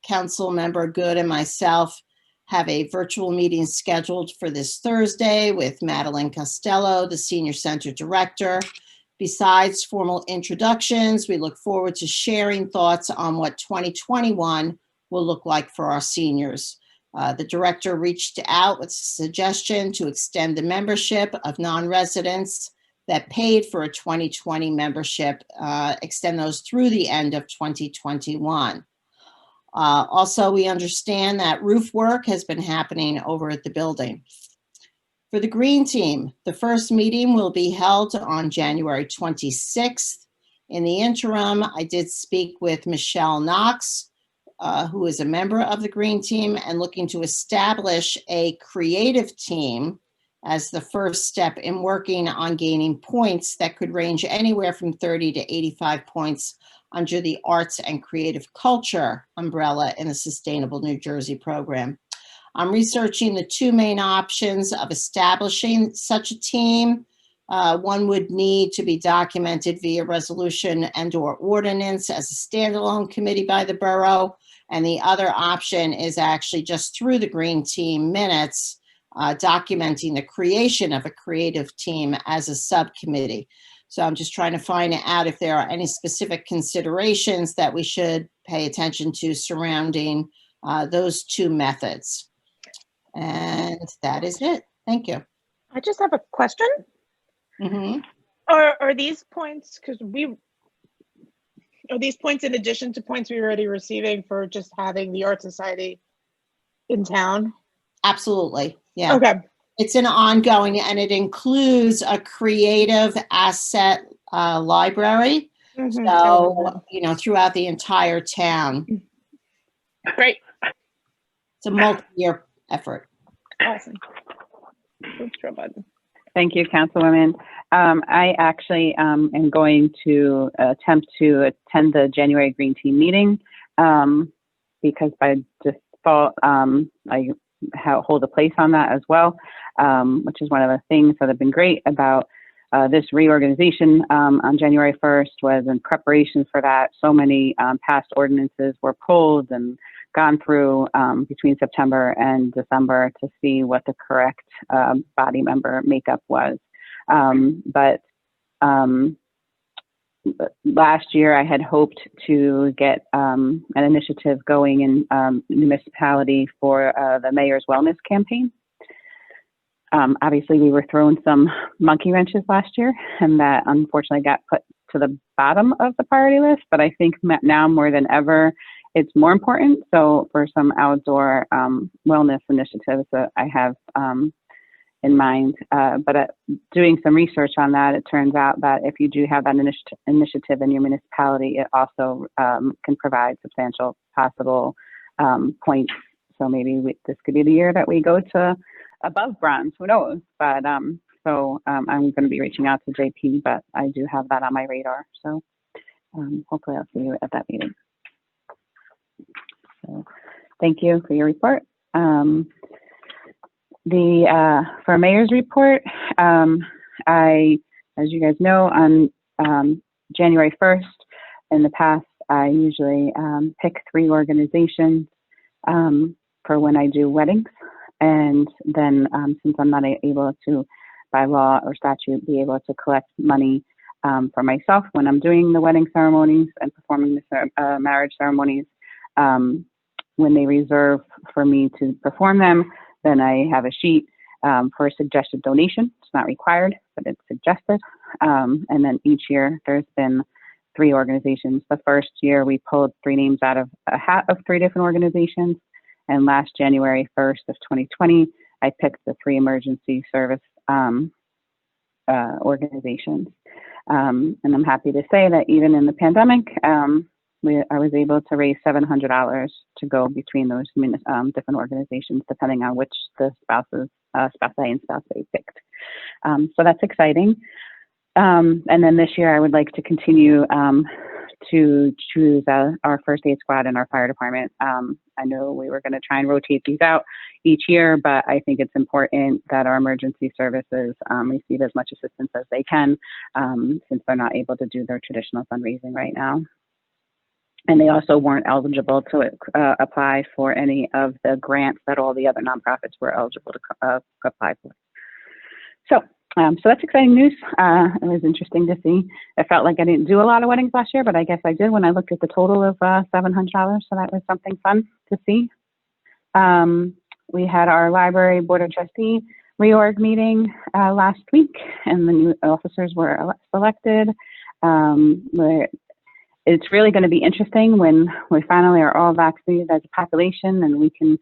Council Member Good and myself have a virtual meeting scheduled for this Thursday with Madeline Costello, the Senior Center Director. Besides formal introductions, we look forward to sharing thoughts on what 2021 will look like for our seniors. The director reached out with a suggestion to extend the membership of non-residents that paid for a 2020 membership, extend those through the end of 2021. Also, we understand that roof work has been happening over at the building. For the Green Team, the first meeting will be held on January 26th. In the interim, I did speak with Michelle Knox, who is a member of the Green Team and looking to establish a creative team as the first step in working on gaining points that could range anywhere from 30 to 85 points under the Arts and Creative Culture umbrella in the Sustainable New Jersey program. I'm researching the two main options of establishing such a team. One would need to be documented via resolution and/or ordinance as a standalone committee by the borough. And the other option is actually just through the Green Team minutes, documenting the creation of a creative team as a subcommittee. So I'm just trying to find out if there are any specific considerations that we should pay attention to surrounding those two methods. And that is it. Thank you. I just have a question. Mm-hmm. Are these points, are these points in addition to points we're already receiving for just having the Art Society in town? Absolutely. Yeah. Okay. It's an ongoing, and it includes a creative asset library. Mhm. So, throughout the entire town. Great. It's a multi-year effort. Awesome. Oops, Joe Biden. Thank you, Councilwoman. I actually am going to attempt to attend the January Green Team meeting because by default, I hold a place on that as well, which is one of the things that have been great about this reorganization on January 1st was in preparation for that. So many past ordinances were pulled and gone through between September and December to see what the correct body member makeup was. But last year I had hoped to get an initiative going in municipality for the mayor's wellness campaign. Obviously we were thrown some monkey wrenches last year, and that unfortunately got put to the bottom of the priority list, but I think now more than ever it's more important. So for some outdoor wellness initiatives that I have in mind, but doing some research on that, it turns out that if you do have that initiative in your municipality, it also can provide substantial possible points. So maybe this could be the year that we go to above bronze, who knows? But I'm going to be reaching out to JP, but I do have that on my radar. So hopefully I'll see you at that meeting. So thank you for your report. For mayor's report, as you guys know, on January 1st, in the past, I usually pick 3 organizations for when I do weddings. And then since I'm not able to, by law or statute, be able to collect money for myself when I'm doing the wedding ceremonies and performing the marriage ceremonies, when they reserve for me to perform them, then I have a sheet for a suggested donation. It's not required, but it's suggested. And then each year there's been 3 organizations. The first year we pulled 3 names out of a hat of 3 different organizations. And last January 1st of 2020, I picked the 3 emergency service organizations. And I'm happy to say that even in the pandemic, I was able to raise $700 to go between those different organizations, depending on which the spouse A and spouse A picked. So that's exciting. And then this year, I would like to continue to choose our first aid squad and our fire department. I know we were going to try and rotate these out each year, but I think it's important that our emergency services receive as much assistance as they can, since they're not able to do their traditional fundraising right now. And they also weren't eligible to apply for any of the grants that all the other nonprofits were eligible to apply for. So that's exciting news. It was interesting to see. It felt like I didn't do a lot of weddings last year, but I guess I did when I looked at the total of $700. So that was something fun to see. We had our library board of trustee reorg meeting last week, and the new officers were selected. It's really going to be interesting when we finally are all vaccinated as a population, and we can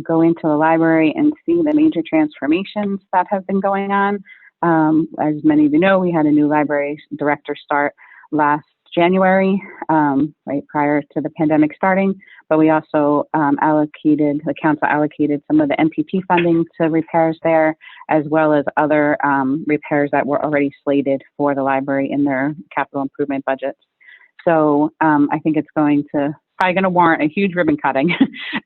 go into the library and see the major transformations that have been going on. As many of you know, we had a new library director start last January, right prior to the pandemic starting, but we also the council allocated some of the MPP funding to repairs there, as well as other repairs that were already slated for the library in their capital improvement budgets. So I think it's probably going to warrant a huge ribbon cutting.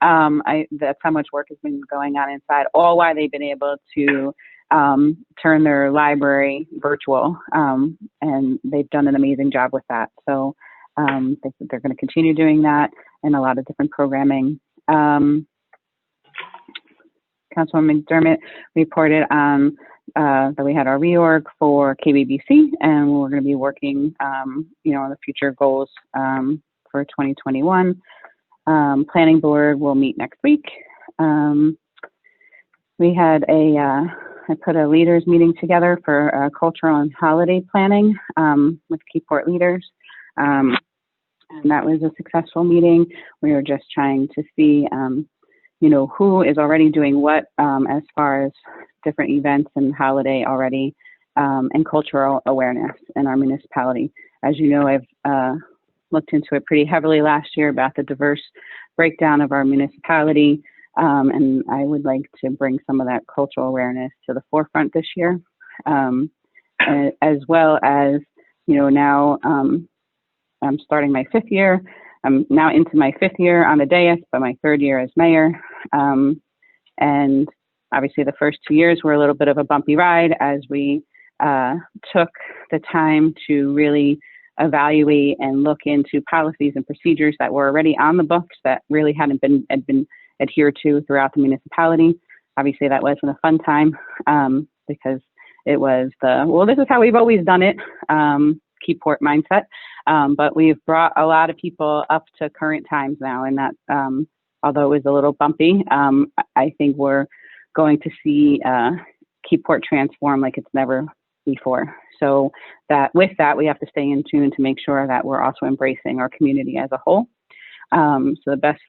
That's how much work has been going on inside, all while they've been able to turn their library virtual, and they've done an amazing job with that. So I think that they're going to continue doing that and a lot of different programming. Councilwoman McDermott reported on that we had our reorg for KBBC, and we're going to be working, on the future goals for 2021. Planning board will meet next week. We had I put a leaders meeting together for cultural and holiday planning with Keyport leaders. And that was a successful meeting. We were just trying to see, who is already doing what as far as different events and holiday already, and cultural awareness in our municipality. As you know, I've looked into it pretty heavily last year about the diverse breakdown of our municipality. And I would like to bring some of that cultural awareness to the forefront this year, as well as, now I'm starting my 5th year. I'm now into my 5th year on the dais, but my 3rd year as mayor. And obviously the first 2 years were a little bit of a bumpy ride as we took the time to really evaluate and look into policies and procedures that were already on the books that really had been adhered to throughout the municipality. Obviously that wasn't a fun time because it was this is how we've always done it, Keyport mindset. But we've brought a lot of people up to current times now, and that, although it was a little bumpy, I think we're going to see Keyport transform like it's never before. So with that, we have to stay in tune to make sure that we're also embracing our community as a whole. So the best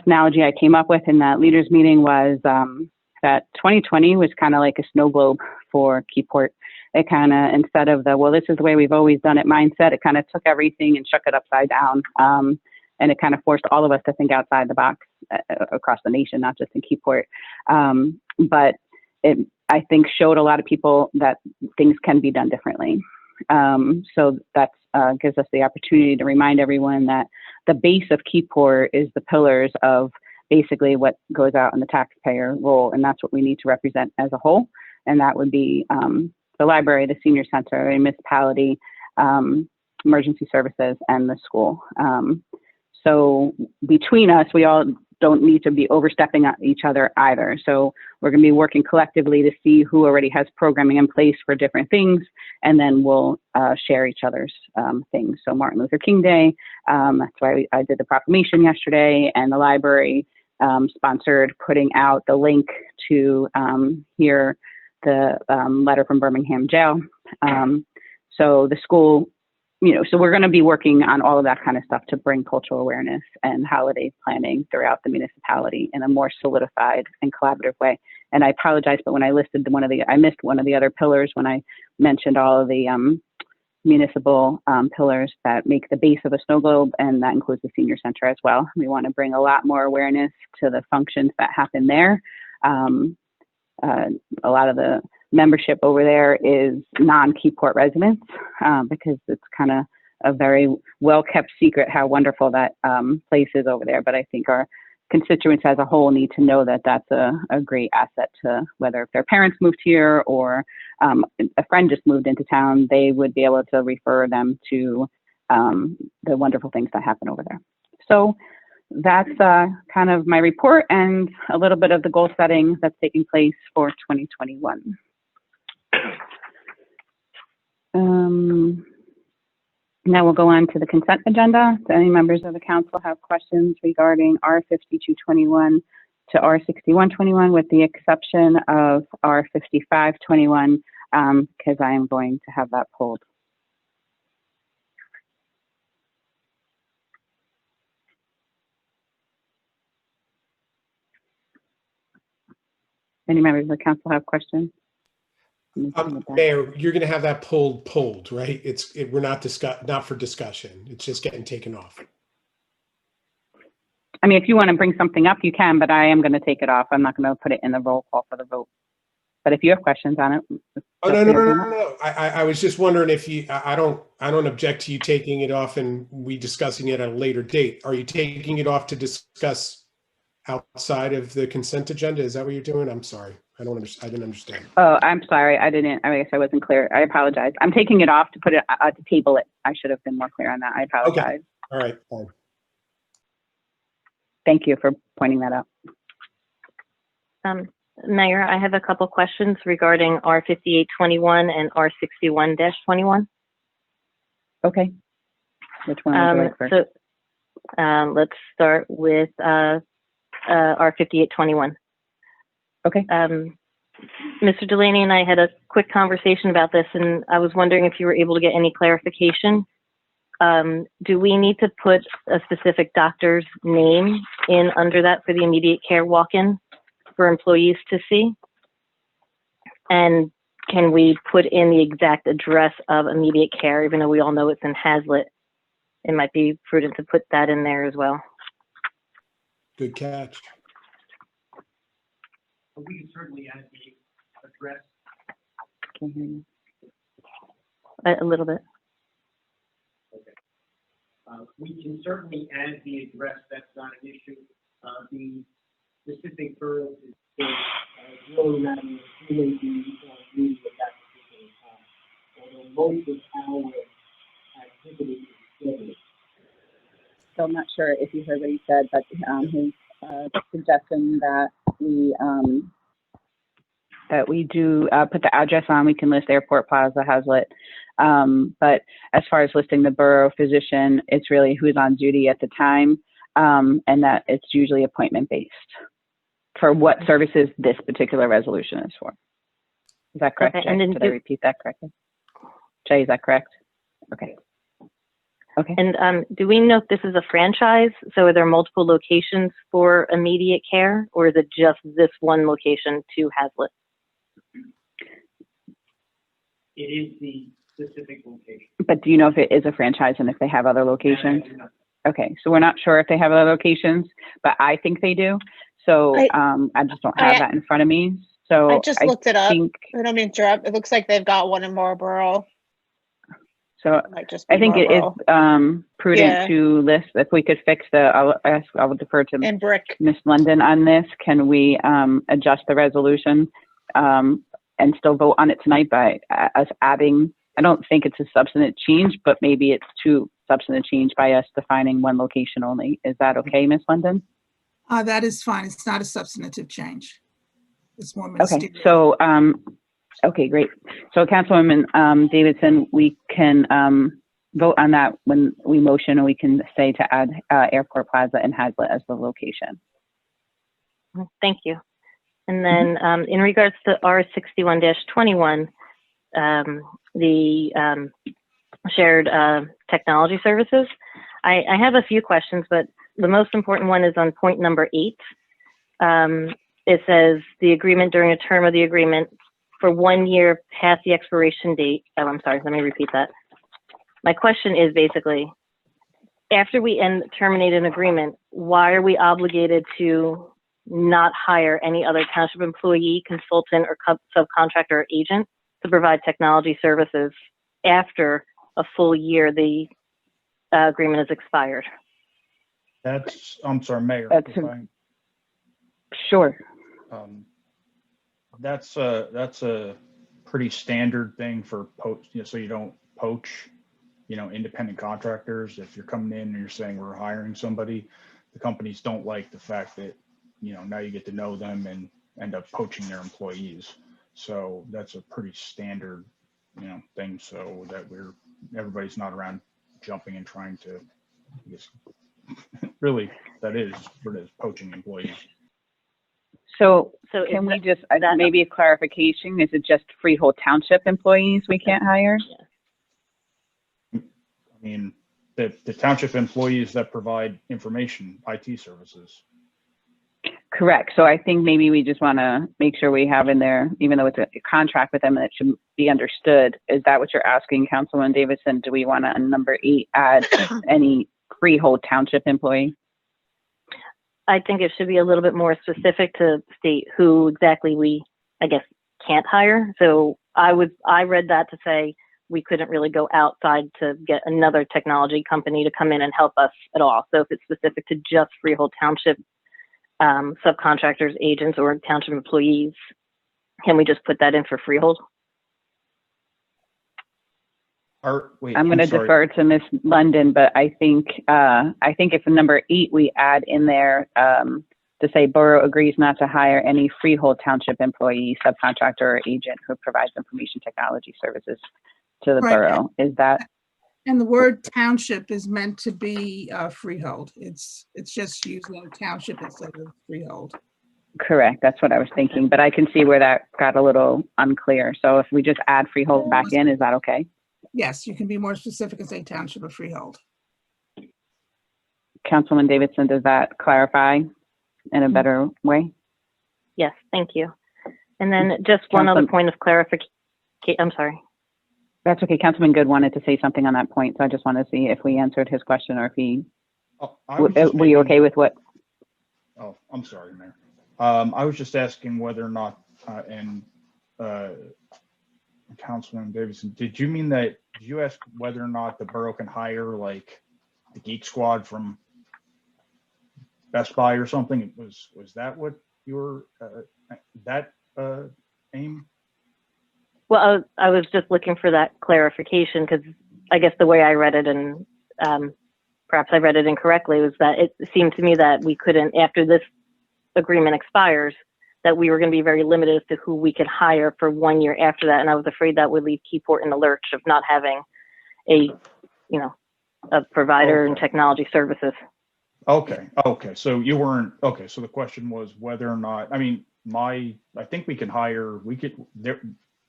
analogy I came up with in that leaders meeting was that 2020 was kind of like a snow globe for Keyport. It kind of, instead of this is the way we've always done it mindset, it kind of took everything and shook it upside down. And it kind of forced all of us to think outside the box across the nation, not just in Keyport. But it, I think, showed a lot of people that things can be done differently. So that gives us the opportunity to remind everyone that the base of Keyport is the pillars of basically what goes out in the taxpayer role, and that's what we need to represent as a whole. And that would be the library, the senior center, the municipality, emergency services, and the school. So between us, we all don't need to be overstepping at each other either. So we're going to be working collectively to see who already has programming in place for different things, and then we'll share each other's things. So Martin Luther King Day, that's why I did the proclamation yesterday, and the library sponsored putting out the link to hear the letter from Birmingham jail. So the school, so we're going to be working on all of that kind of stuff to bring cultural awareness and holiday planning throughout the municipality in a more solidified and collaborative way. And I apologize, but when I listed I missed one of the other pillars when I mentioned all of the municipal pillars that make the base of a snow globe, and that includes the senior center as well. We want to bring a lot more awareness to the functions that happen there. A lot of the membership over there is non-Keyport residents, because it's kind of a very well-kept secret how wonderful that place is over there. But I think our constituents as a whole need to know that that's a great asset to, whether if their parents moved here or a friend just moved into town, they would be able to refer them to the wonderful things that happen over there. So that's kind of my report and a little bit of the goal setting that's taking place for 2021. Now we'll go on to the consent agenda. Do any members of the council have questions regarding R5221 to R6121, with the exception of R5521, because I am going to have that pulled. Any members of the council have questions? Mayor, you're going to have that pulled, right? We're not for discussion. It's just getting taken off. I mean, if you want to bring something up, you can, but I am going to take it off. I'm not going to put it in the roll call for the vote. But if you have questions on it. Oh, no. I was just wondering if I don't object to you taking it off and we discussing it at a later date. Are you taking it off to discuss outside of the consent agenda? Is that what you're doing? I'm sorry. I didn't understand. Oh, I'm sorry. I guess I wasn't clear. I apologize. I'm taking it off to put it to table it. I should have been more clear on that. I apologize. Okay. All right. Fine. Thank you for pointing that out. Mayor, I have a couple questions regarding R5821 and R61-21. Okay. Which one would you like first? So let's start with R5821. Okay. Mr. Delaney and I had a quick conversation about this, and I was wondering if you were able to get any clarification. Do we need to put a specific doctor's name in under that for the immediate care walk-in for employees to see? And can we put in the exact address of immediate care, even though we all know it's in Hazlet? It might be prudent to put that in there as well. Good catch. We can certainly add the address. Can hear you. A little bit. Okay. We can certainly add the address. That's not an issue. The specific borough is really not including the meeting at that particular time. Although most of our activity is scheduled. So I'm not sure if you heard what he said, but his suggestion that we do put the address on. We can list Airport Plaza, Hazlet, but as far as listing the borough physician, it's really who's on duty at the time, and that it's usually appointment based for what services this particular resolution is for. Is that correct, Okay, Jay? Did I repeat that correctly? Jay, is that correct? Okay. Okay. And do we know if this is a franchise? So are there multiple locations for immediate care, or is it just this one location to Hazlet? It is the specific location. But do you know if it is a franchise and if they have other locations? Okay, so we're not sure if they have other locations, but I think they do. So I just don't have that in front of me. So I just looked it up. I don't mean to interrupt. It looks like they've got one in Marlboro. So Might just be I think it is Marlboro. prudent to list, if we could fix I will defer to And Brick. Ms. London on this. Can we adjust the resolution and still vote on it tonight by us adding, I don't think it's a substantive change, but maybe it's too substantive change by us defining one location only. Is that okay, Ms. London? That is fine. It's not a substantive change. It's more ministerial. Okay, so, okay, great. So Councilwoman Davidson, we can vote on that when we motion, and we can say to add Airport Plaza and Hazlet as the location. Thank you. And then in regards to R61-21, the shared technology services, I have a few questions, but the most important one is on point number 8. It says the agreement during a term of the agreement for 1 year past the expiration date. Oh, I'm sorry, let me repeat that. My question is basically, after we terminate an agreement, why are we obligated to not hire any other township employee, consultant, or subcontractor or agent to provide technology services after a full year the agreement is expired. That's, I'm sorry, Mayor. That's if I- Sure. That's a pretty standard thing for so you don't poach, independent contractors. If you're coming in and you're saying we're hiring somebody, the companies don't like the fact that, now you get to know them and end up poaching their employees. So that's a pretty standard, thing, so that everybody's not around jumping and trying to, I guess, really, that is what it is, poaching employees. So So can is we just, maybe a clarification, is it just Freehold Township employees we can't hire? I mean, the township employees that provide information, IT services. Correct. So I think maybe we just want to make sure we have in there, even though it's a contract with them, and it should be understood. Is that what you're asking, Councilwoman Davidson? Do we want to, on number 8, add any Freehold Township employee? I think it should be a little bit more specific to state who exactly we, I guess, can't hire. So I read that to say we couldn't really go outside to get another technology company to come in and help us at all. So if it's specific to just Freehold Township subcontractors, agents, or township employees, can we just put that in for Freehold? I'm going to defer to Ms. London, but I think if number 8 we add in there to say borough agrees not to hire any Freehold Township employee, subcontractor, or agent who provides information technology services to the Right. borough. Is that? And the word township is meant to be freehold. It's just using township instead of freehold. Correct. That's what I was thinking, but I can see where that got a little unclear. So if we just add Freehold back in, is that okay? Yes, you can be more specific and say township or freehold. Councilman Davidson, does that clarify in a better way? Yes, thank you. And then just one other point of clarification. I'm sorry. That's okay. Councilman Good wanted to say something on that point, so I just want to see if we answered his question or if he, were you okay with what? Oh, I'm sorry, Mayor. I was just asking whether or not, Councilman Davidson, did you ask whether or not the borough can hire like the Geek Squad from Best Buy or something? Was that what your aim? Well, I was just looking for that clarification because I guess the way I read it, and perhaps I read it incorrectly, was that it seemed to me that we couldn't, after this agreement expires, that we were going to be very limited as to who we could hire for 1 year after that. And I was afraid that would leave Keyport in the lurch of not having a provider and technology services. Okay. So you weren't, okay. So the question was whether or not, I mean, I think we can hire,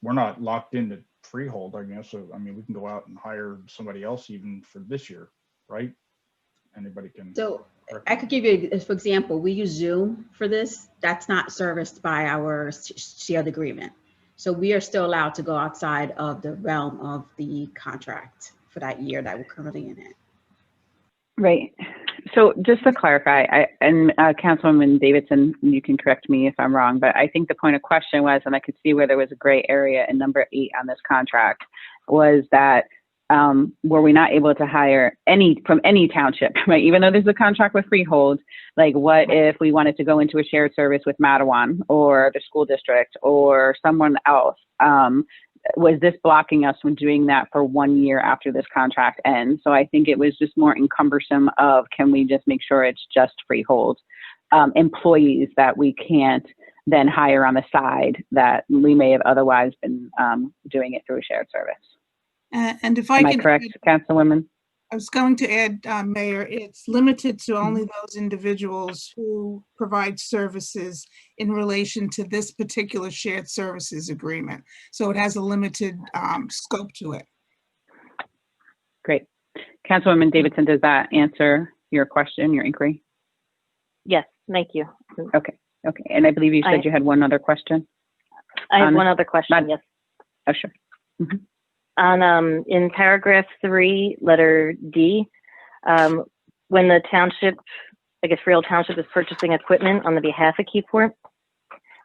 we're not locked into Freehold, I guess. So, I mean, we can go out and hire somebody else even for this year, right? Anybody can. So I could give you, for example, we use Zoom for this. That's not serviced by our shared agreement. So we are still allowed to go outside of the realm of the contract for that year that we're currently in it. Right. So just to clarify, Councilwoman Davidson, you can correct me if I'm wrong, but I think the point of question was, and I could see where there was a gray area in number 8 on this contract, was that were we not able to hire from any township, right? Even though there's a contract with Freehold, like what if we wanted to go into a shared service with Matawan or the school district or someone else? Was this blocking us from doing that for 1 year after this contract ends? So I think it was just more encumbersome of, can we just make sure it's just Freehold employees that we can't then hire on the side that we may have otherwise been doing it through a shared service? And if I Am I can correct, Councilwoman? I was going to add, Mayor, it's limited to only those individuals who provide services in relation to this particular shared services agreement. So it has a limited scope to it. Great. Councilwoman Davidson, does that answer your question, your inquiry? Yes, thank you. Okay. And I believe you said you had one other question? I have one other question, yes. Oh, sure. Mm-hmm. In paragraph 3, letter D, when the township because Freehold Township is purchasing equipment on the behalf of Keyport.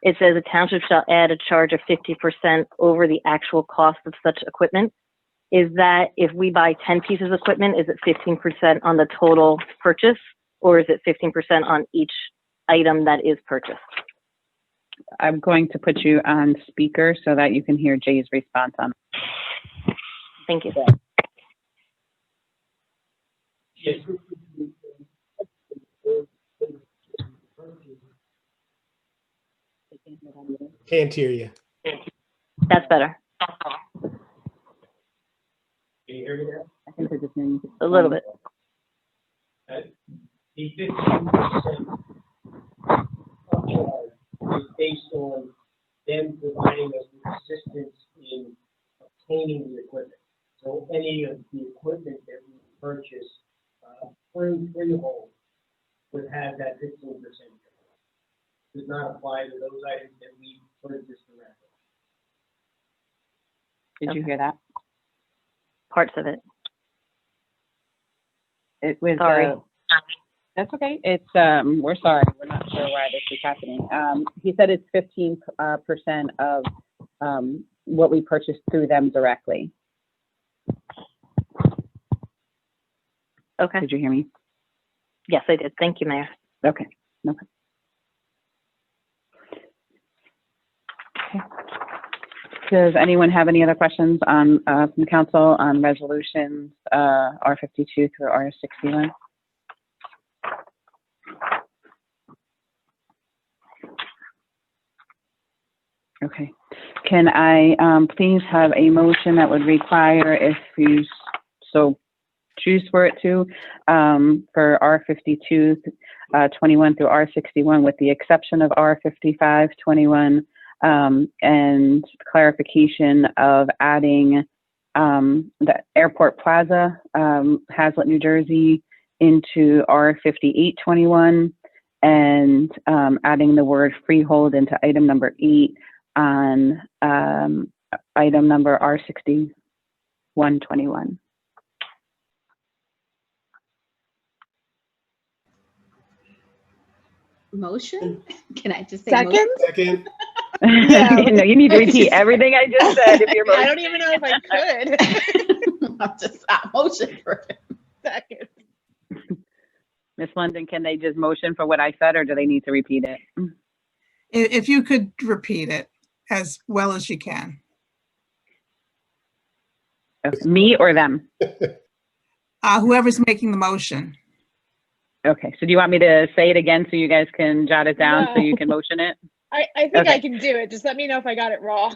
It says the township shall add a charge of 50% over the actual cost of such equipment. Is that if we buy 10 pieces of equipment, is it 15% on the total purchase, or is it 15% on each item that is purchased? I'm going to put you on speaker so that you can hear Jay's response on. Thank you. Yes. Can't hear you. That's better. Can you hear me now? I think they're just hearing you. A little bit. The 15% upcharge is based on them providing us with assistance in obtaining the equipment. So any of the equipment that we purchase through Freehold would have that 15%. Does not apply to those items that we purchase directly. Did you hear that? Parts of it. It was, Sorry. that's okay. It's, we're sorry. We're not sure why this is happening. He said it's 15% of, what we purchased through them directly. Okay. Did you hear me? Yes, I did. Thank you, Mayor. Okay. Okay. Does anyone have any other questions on, from council on resolutions, R52 through R61? Okay. Can I please have a motion that would require, if you so choose for it to, for R52, 21 through R61, with the exception of R55, 21, and clarification of adding the Airport Plaza, Hazlet, New Jersey, into R58, 21, and adding the word freehold into item number 8 on item number R61, 21. Motion? Can I just say Second? motion? Second. Yeah. No, you need to repeat everything I just said. If you're I don't even know if I could. I'm just motion for it. Second. Miss London, can they just motion for what I said, or do they need to repeat it? If you could repeat it as well as you can. Okay. Me or them? Whoever's making the motion. Okay, so do you want me to say it again so you guys can jot it down so you can motion it? I think Okay. I can do it. Just let me know if I got it wrong.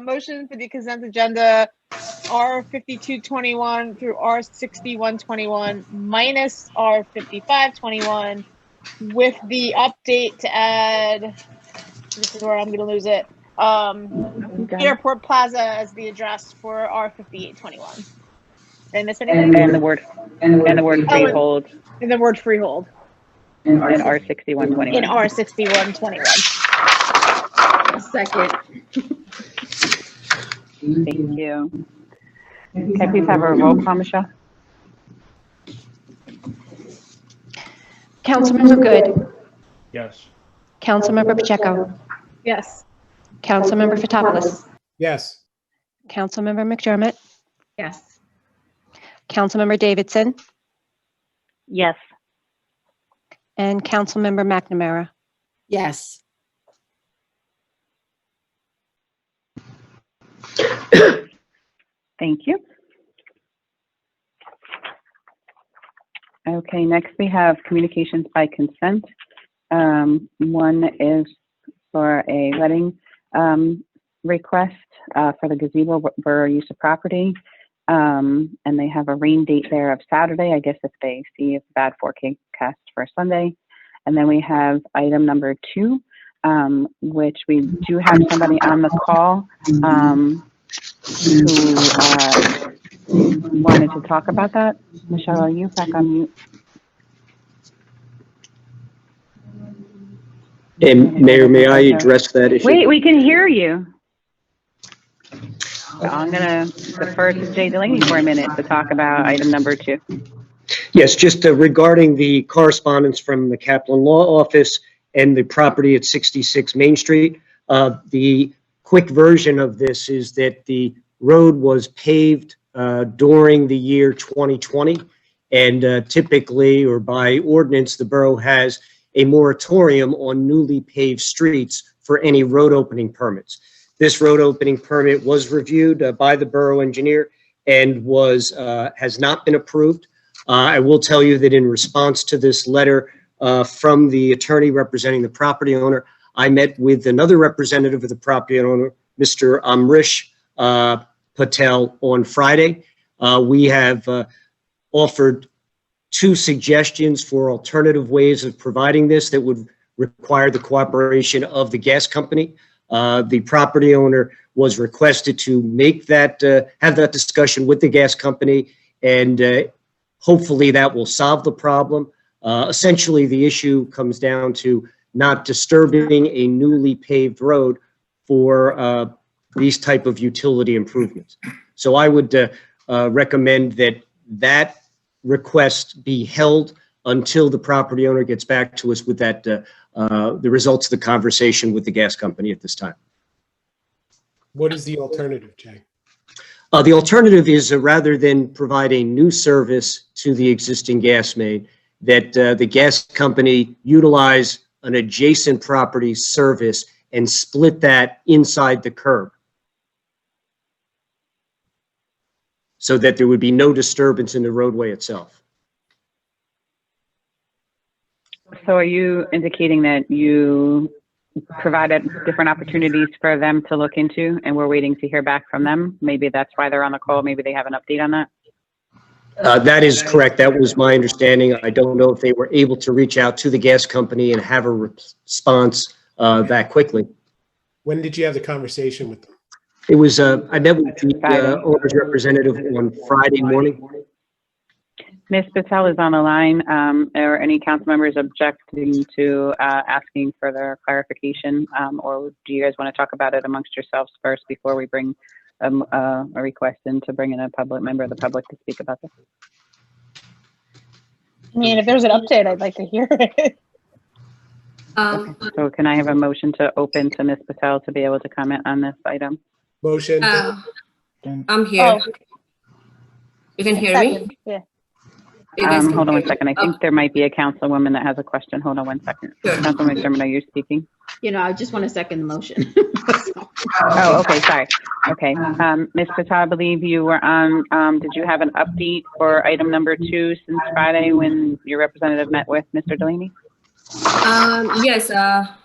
Motion for the consent agenda R5221 through R6121 minus R5521 with the update to add, this is where I'm gonna lose it, Airport Plaza as the address for R5821. Did I miss anything? And the word freehold And the word freehold in R6121. in R6121. Second. Thank you. Can I please have a roll call, Michelle? Councilmember Good. Yes. Councilmember Pacheco. Yes. Councilmember Fotopoulos. Yes. Councilmember McDermott. Yes. Councilmember Davidson. Yes. And Councilmember McNamara. Yes. Thank you. Okay, next we have communications by consent. One is for a wedding request for the gazebo for use of property. And they have a rain date there of Saturday, I guess if they see a bad forecast for Sunday. And then we have item number 2, which we do have somebody on the call who wanted to talk about that. Michelle, are you back on mute? And Mayor, may I address that issue? Wait, we can hear you. So I'm going to defer to Jay Delaney for a minute to talk about item number 2. Yes, just regarding the correspondence from the Kaplan Law Office and the property at 66 Main Street. The quick version of this is that the road was paved during the year 2020. And typically, or by ordinance, the borough has a moratorium on newly paved streets for any road opening permits. This road opening permit was reviewed by the borough engineer and has not been approved. I will tell you that in response to this letter from the attorney representing the property owner, I met with another representative of the property owner, Mr. Amrish Patel, on Friday. We have offered 2 suggestions for alternative ways of providing this that would require the cooperation of the gas company. The property owner was requested to make that, have that discussion with the gas company, and hopefully that will solve the problem. Essentially, the issue comes down to not disturbing a newly paved road for these type of utility improvements. So I would recommend that request be held until the property owner gets back to us with that, the results of the conversation with the gas company at this time. What is the alternative, Jay? The alternative is rather than provide a new service to the existing gas main, that the gas company utilize an adjacent property service and split that inside the curb, so that there would be no disturbance in the roadway itself. So are you indicating that you provided different opportunities for them to look into and we're waiting to hear back from them? Maybe that's why they're on the call. Maybe they have an update on that? That is correct. That was my understanding. I don't know if they were able to reach out to the gas company and have a response that quickly. When did you have the conversation with them? It was, I met with the owner's representative on Friday morning. Ms. Patel is on the line. Are any council members objecting to asking further clarification? Or do you guys want to talk about it amongst yourselves first before we bring a request in to bring in a public member of the public to speak about this? I mean, if there's an update, I'd like to hear it. Okay. So can I have a motion to open to Ms. Patel to be able to comment on this item? Motion. I'm here. Oh. You can hear me? Yeah. Hold on one second. I think there might be a councilwoman that has a question. Hold on one second. Sure. Councilwoman Sherman, are you speaking? I just want to second the motion. Oh, okay, sorry. Okay, Ms. Patel, I believe you were on, did you have an update for item number 2 since Friday when your representative met with Mr. Delaney? Yes,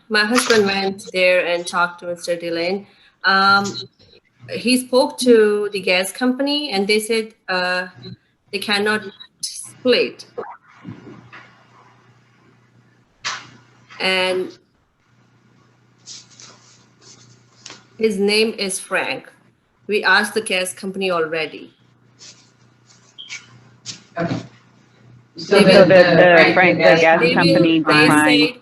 my husband went there and talked to Mr. Delaney. He spoke to the gas company and they said they cannot split. And his name is Frank. We asked the gas company already. So the gas company declined.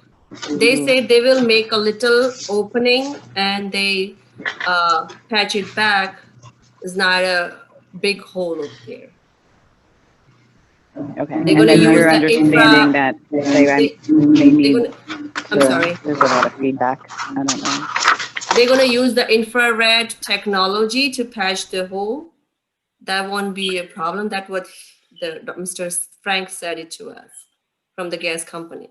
They say they will make a little opening and they patch it back. It's not a big hole up there. Okay, They're and gonna then use you're the understanding that they need. I'm sorry. There's a lot of feedback. I don't know. They're gonna use the infrared technology to patch the hole. That won't be a problem. That's what Mr. Frank said it to us from the gas company.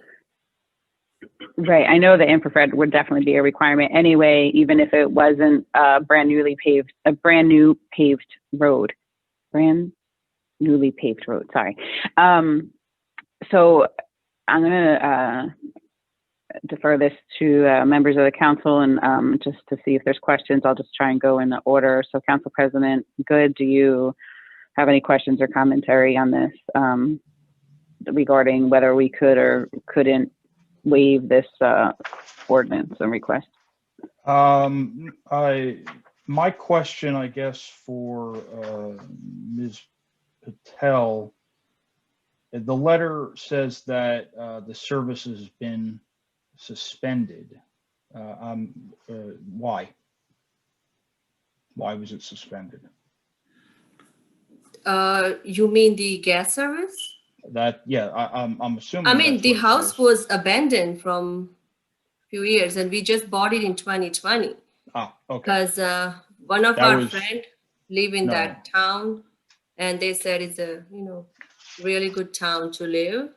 Right, I know the infrared would definitely be a requirement anyway, even if it wasn't a brand new paved road. Sorry. So I'm gonna defer this to members of the council and just to see if there's questions. I'll just try and go in the order. So Council President Good, do you have any questions or commentary on this regarding whether we could or couldn't waive this ordinance and request? My question, I guess, for Ms. Patel, the letter says that the service has been suspended. Why? Why was it suspended? You mean the gas service? That, yeah, I'm assuming. I mean, that's the what it house says. was abandoned from few years and we just bought it in 2020 Ah, okay. because one of That our was- friend live in No. that town and they said it's a, really good town to live.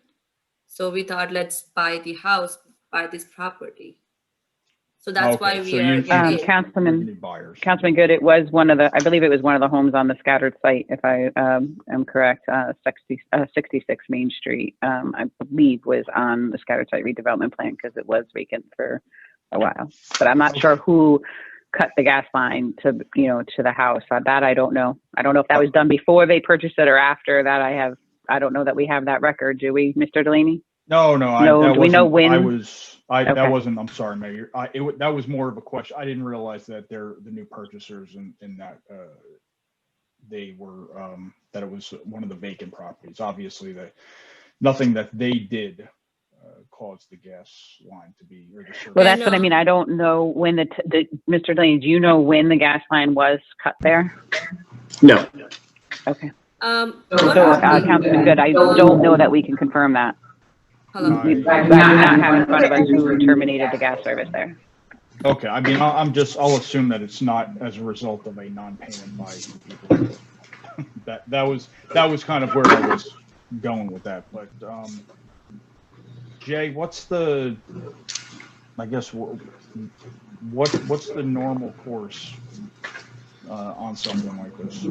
So we thought, let's buy the house, buy this property. So that's why Okay, we so are you- getting. Councilman Buyers. Good, it was one of the, I believe it was one of the homes on the scattered site, if I am correct, 66 Main Street, I believe was on the scattered site redevelopment plan because it was vacant for a while. But I'm not sure who cut the gas line to, to the house. That I don't know. I don't know if that was done before they purchased it or after that. I don't know that we have that record. Do we, Mr. Delaney? No, No, do we know when? That Okay. wasn't, I'm sorry, Mayor. That was more of a question. I didn't realize that they're the new purchasers and that they were, that it was one of the vacant properties. Obviously, nothing that they did caused the gas line to be, or the service. Well, that's what I mean. I don't know when Mr. Delaney, do you know when the gas line was cut there? No. Okay. One So, of the- Councilman Good, I don't know that we can confirm that. Hello. I do not have in front of us who terminated the gas service there. Okay, I mean, I'll assume that it's not as a result of a non-payment by people. that was kind of where I was going with that, but, Jay, what's the normal course on something like this?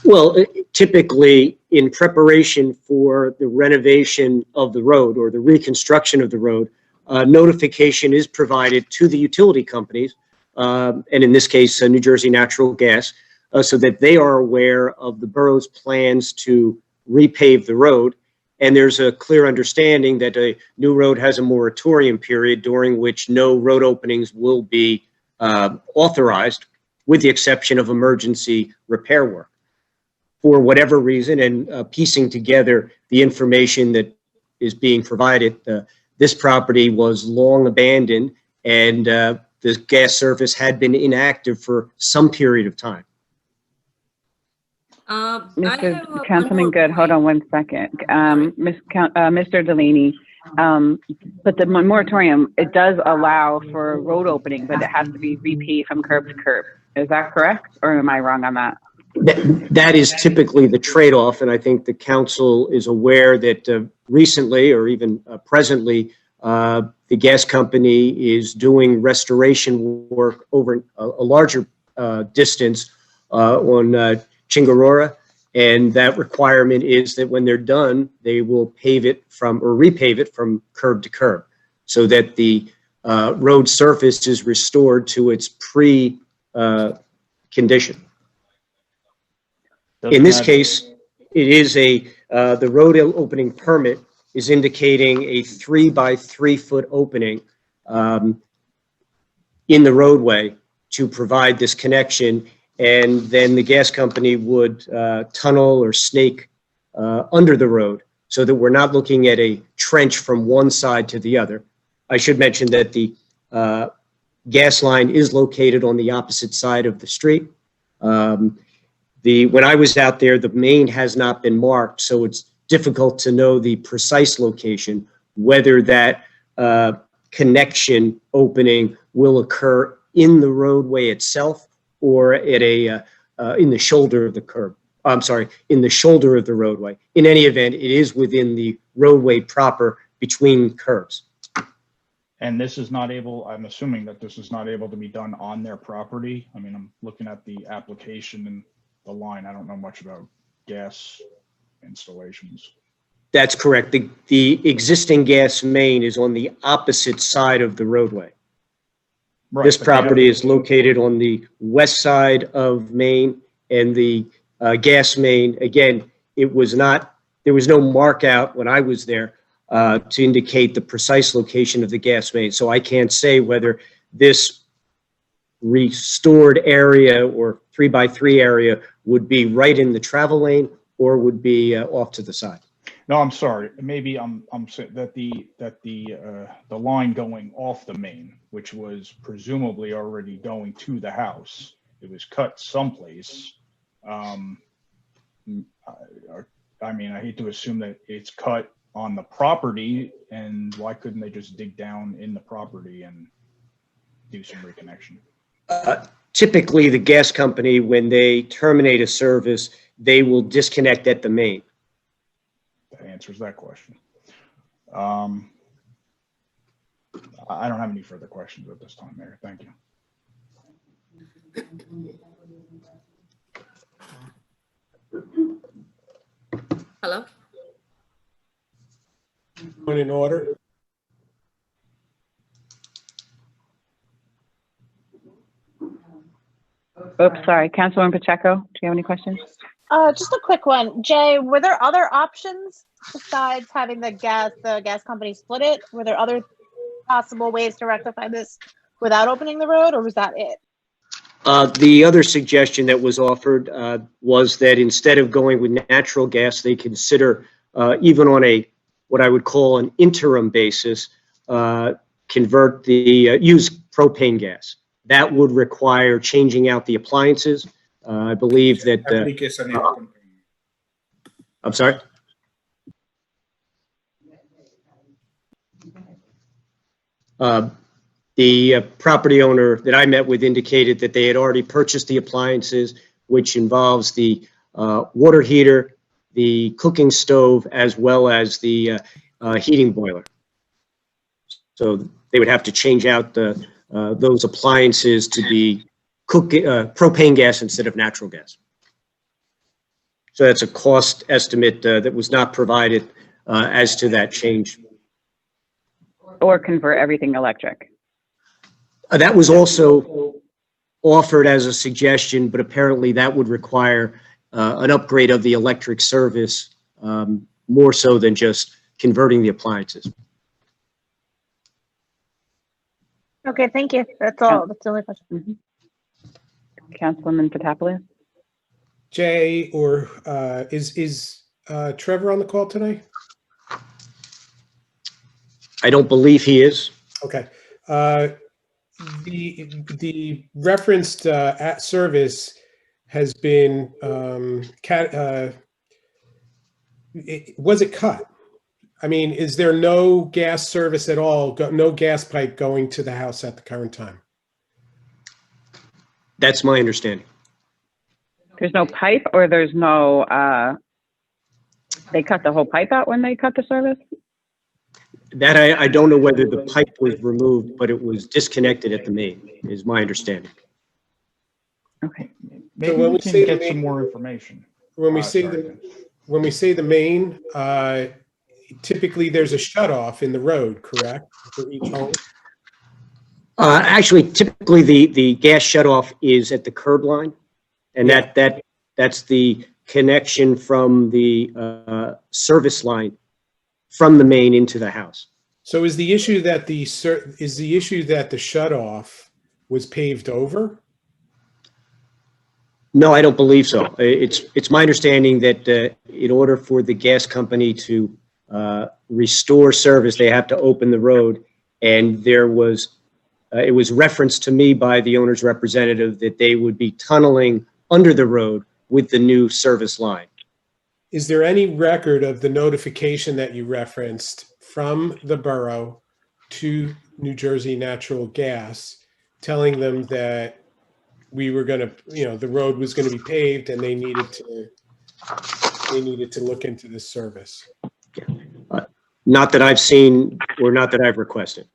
Well, typically, in preparation for the renovation of the road or the reconstruction of the road, notification is provided to the utility companies, and in this case, New Jersey Natural Gas, so that they are aware of the borough's plans to repave the road. And there's a clear understanding that a new road has a moratorium period during which no road openings will be authorized, with the exception of emergency repair work. For whatever reason, and piecing together the information that is being provided, this property was long abandoned and the gas service had been inactive for some period of time. Councilman Good, hold on one second. Mr. Delaney, but the moratorium, it does allow for road opening, but it has to be repaved from curb to curb. Is that correct? Or am I wrong on that? That is typically the trade-off, and I think the council is aware that recently, or even presently, the gas company is doing restoration work over a larger distance on Chingarora, and that requirement is that when they're done, they will pave it from, or repave it from curb to curb, so that the road surface is restored to its pre-condition. In this case, it is the road opening permit is indicating a 3-by-3 foot opening in the roadway to provide this connection. And then the gas company would tunnel or snake under the road so that we're not looking at a trench from one side to the other. I should mention that the gas line is located on the opposite side of the street. When I was out there, the main has not been marked, so it's difficult to know the precise location, whether that connection opening will occur in the roadway itself or at in the shoulder of the curb. I'm sorry, in the shoulder of the roadway. In any event, it is within the roadway proper between curbs. And this is not able, I'm assuming that this is not able to be done on their property. I mean, I'm looking at the application and the line. I don't know much about gas installations. That's correct. The existing gas main is on the opposite side of the roadway. Right, This but property is located on the west side of Main, and the gas main, again, there was no mark out when I was there to indicate the precise location of the gas main. So I can't say whether this restored area or 3-by-3 area would be right in the travel lane or would be off to the side. No, I'm sorry. Maybe I'm saying that the line going off the main, which was presumably already going to the house, it was cut someplace. I mean, I hate to assume that it's cut on the property, and why couldn't they just dig down in the property and do some reconnection? Typically, the gas company, when they terminate a service, they will disconnect at the main. That answers that question. I don't have any further questions at this time, Mayor. Thank you. Hello? Point in order. Oops, sorry. Councilwoman Pacheco, do you have any questions? Just a quick one. Jay, were there other options besides having the gas company split it? Were there other possible ways to rectify this without opening the road, or was that it? The other suggestion that was offered was that instead of going with natural gas, they consider, even on a what I would call an interim basis, convert the use propane gas. That would require changing out the appliances. I believe that. I'm sorry. The property owner that I met with indicated that they had already purchased the appliances, which involves the water heater, the cooking stove, as well as the heating boiler. So they would have to change out those appliances to be propane gas instead of natural gas. So that's a cost estimate that was not provided as to that change. Or convert everything electric? That was also offered as a suggestion, but apparently that would require an upgrade of the electric service more so than just converting the appliances. Okay, thank you. That's all. That's the only question. Councilwoman Patapoulis? Jay, or is Trevor on the call today? I don't believe he is. Okay. The referenced at service has been was it cut? I mean, is there no gas service at all? No gas pipe going to the house at the current time? That's my understanding. There's no pipe, or there's no, they cut the whole pipe out when they cut the service? That I don't know whether the pipe was removed, but it was disconnected at the main, is my understanding. Okay. Maybe when we we can say the get main- some more information. When we say Sorry. the main, typically there's a shut off in the road, correct, for each home? Actually, typically the gas shutoff is at the curb line, and that's the connection from the service line from the main into the house. So is the issue that the shut off was paved over? No, I don't believe so. It's my understanding that in order for the gas company to restore service, they have to open the road, and there was it was referenced to me by the owner's representative that they would be tunneling under the road with the new service line. Is there any record of the notification that you referenced from the borough to New Jersey Natural Gas telling them that we were going to, the road was going to be paved and they needed to look into this service? Not that I've seen or not that I've requested.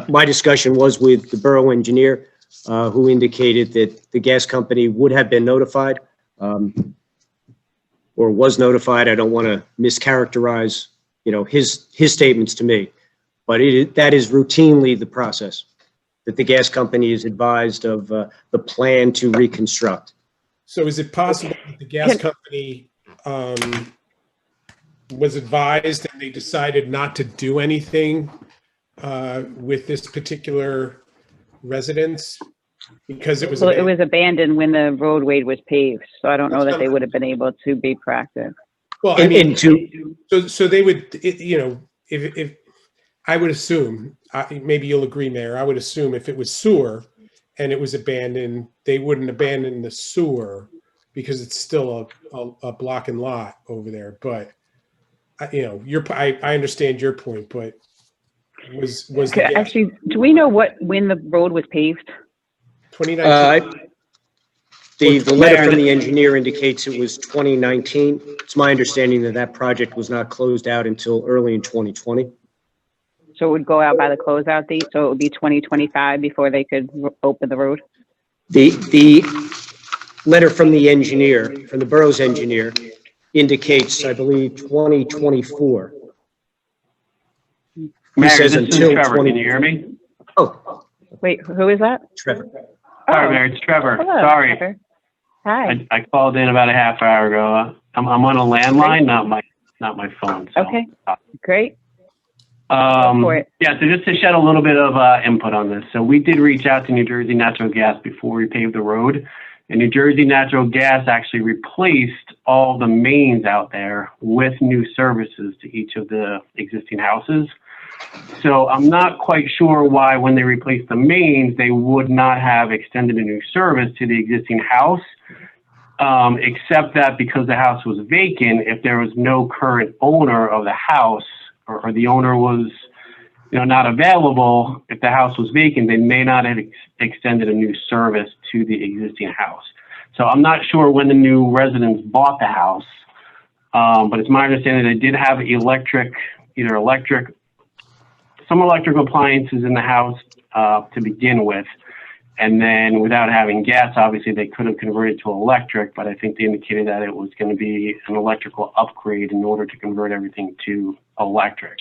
My discussion was with the borough engineer who indicated that the gas company would have been notified or was notified. I don't want to mischaracterize, his statements to me, but that is routinely the process, that the gas company is advised of the plan to reconstruct. So is it possible that the gas company was advised and they decided not to do anything with this particular residence because it was Well, it was abandoned when the roadway was paved, so I don't know that they would have been able to be proactive. Well, I mean, so they would, if I would assume, maybe you'll agree, Mayor, I would assume if it was sewer and it was abandoned, they wouldn't abandon the sewer because it's still a block and lot over there. But you know, I understand your point, but was the gas Actually, do we know when the road was paved? 2019? The letter from the engineer indicates it was 2019. It's my understanding that that project was not closed out until early in 2020. So it would go out by the closeout date, so it would be 2025 before they could open the road? The letter from the engineer, from the borough's engineer, indicates, I believe, 2024. Mayor, says this is until Trevor. 20 Can you hear me? Oh, Wait, who is that? Trevor. Sorry, Mayor, it's Trevor. Hello, Sorry. Trevor. Hi. I called in about a half hour ago. I'm on a landline, not my phone. So. Okay, great. Yeah, so just to shed a little bit of input on this. So we did reach out to New Jersey Natural Gas before we paved the road. And New Jersey Natural Gas actually replaced all the mains out there with new services to each of the existing houses. So I'm not quite sure why when they replaced the mains, they would not have extended a new service to the existing house, except that because the house was vacant, if there was no current owner of the house or the owner was not available, if the house was vacant, they may not have extended a new service to the existing house. So I'm not sure when the new residents bought the house, but it's my understanding they did have some electrical appliances in the house to begin with. And then without having gas, obviously they could have converted to electric, but I think they indicated that it was going to be an electrical upgrade in order to convert everything to electric.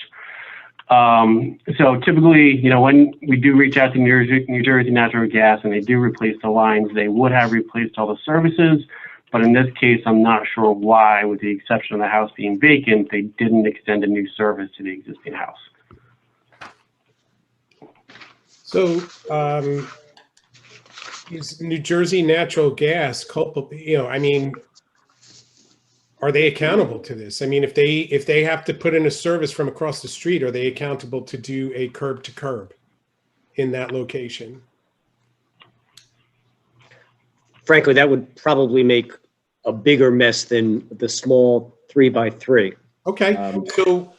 So typically, when we do reach out to New Jersey Natural Gas and they do replace the lines, they would have replaced all the services. But in this case, I'm not sure why, with the exception of the house being vacant, they didn't extend a new service to the existing house. So, is New Jersey Natural Gas culpable? Are they accountable to this? I mean, if they have to put in a service from across the street, are they accountable to do a curb to curb in that location? Frankly, that would probably make a bigger mess than the small 3x3. Okay, so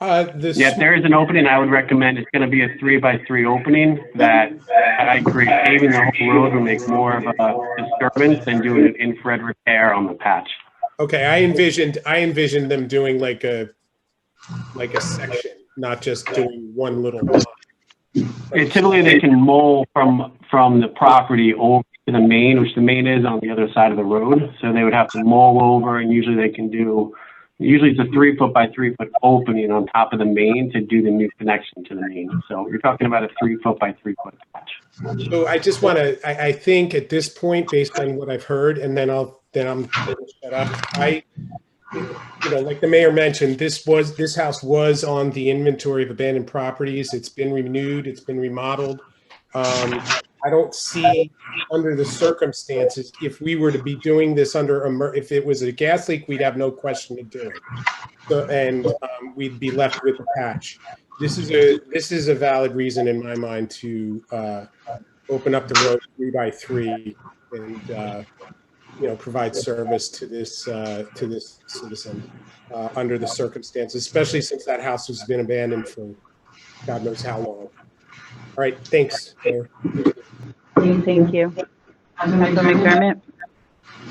if there is an opening, I would recommend it's going to be a 3x3 opening that I agree, paving the whole road would make more of a disturbance than doing an infrared repair on the patch. Okay, I envisioned them doing like a section, not just doing one little line. Typically, they can mow from the property over to the main, which the main is on the other side of the road. So they would have to mow over, and usually they can do. Usually it's a 3 foot by 3 foot opening on top of the main to do the new connection to the main. So you're talking about a 3 foot by 3 foot patch. So I just want to. I think at this point, based on what I've heard, and then I'm going to shut up. Like the mayor mentioned, this house was on the inventory of abandoned properties. It's been renewed. It's been remodeled. I don't see, under the circumstances, if we were to be doing this if it was a gas leak, we'd have no question to do it. So, and we'd be left with a patch. This is a valid reason in my mind to open up the road 3x3 and provide service to this citizen under the circumstances, especially since that house has been abandoned for God knows how long. All right, thanks. Thank you. Councilor McDermott?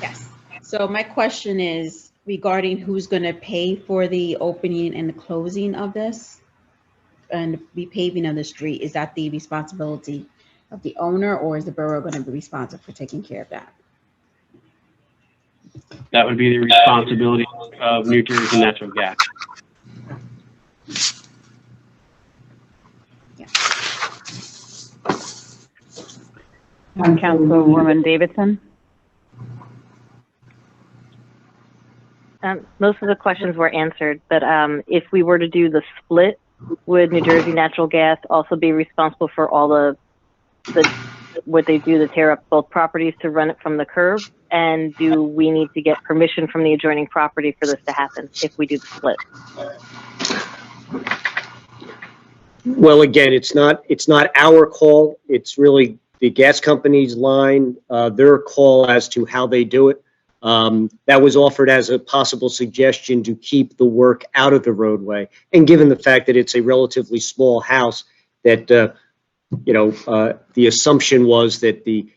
Yes. So my question is regarding who's going to pay for the opening and the closing of this and repaving of the street. Is that the responsibility of the owner, or is the borough going to be responsible for taking care of that? That would be the responsibility of New Jersey Natural Gas. Councilwoman Davidson? Most of the questions were answered, but if we were to do the split, would New Jersey Natural Gas also be responsible for all the what they do to tear up both properties to run it from the curb? And do we need to get permission from the adjoining property for this to happen if we do the split? Well, again, it's not our call. It's really the gas company's line, their call as to how they do it. That was offered as a possible suggestion to keep the work out of the roadway. And given the fact that it's a relatively small house, that, the assumption was that the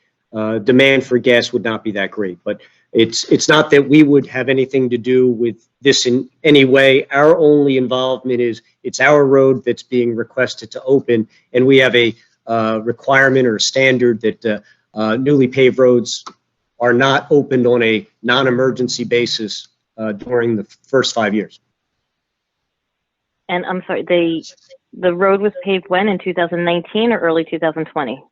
demand for gas would not be that great. But it's not that we would have anything to do with this in any way. Our only involvement is it's our road that's being requested to open, and we have a requirement or a standard that newly paved roads are not opened on a non-emergency basis during the first 5 years. And I'm sorry, the road was paved when, in 2019 or early 2020?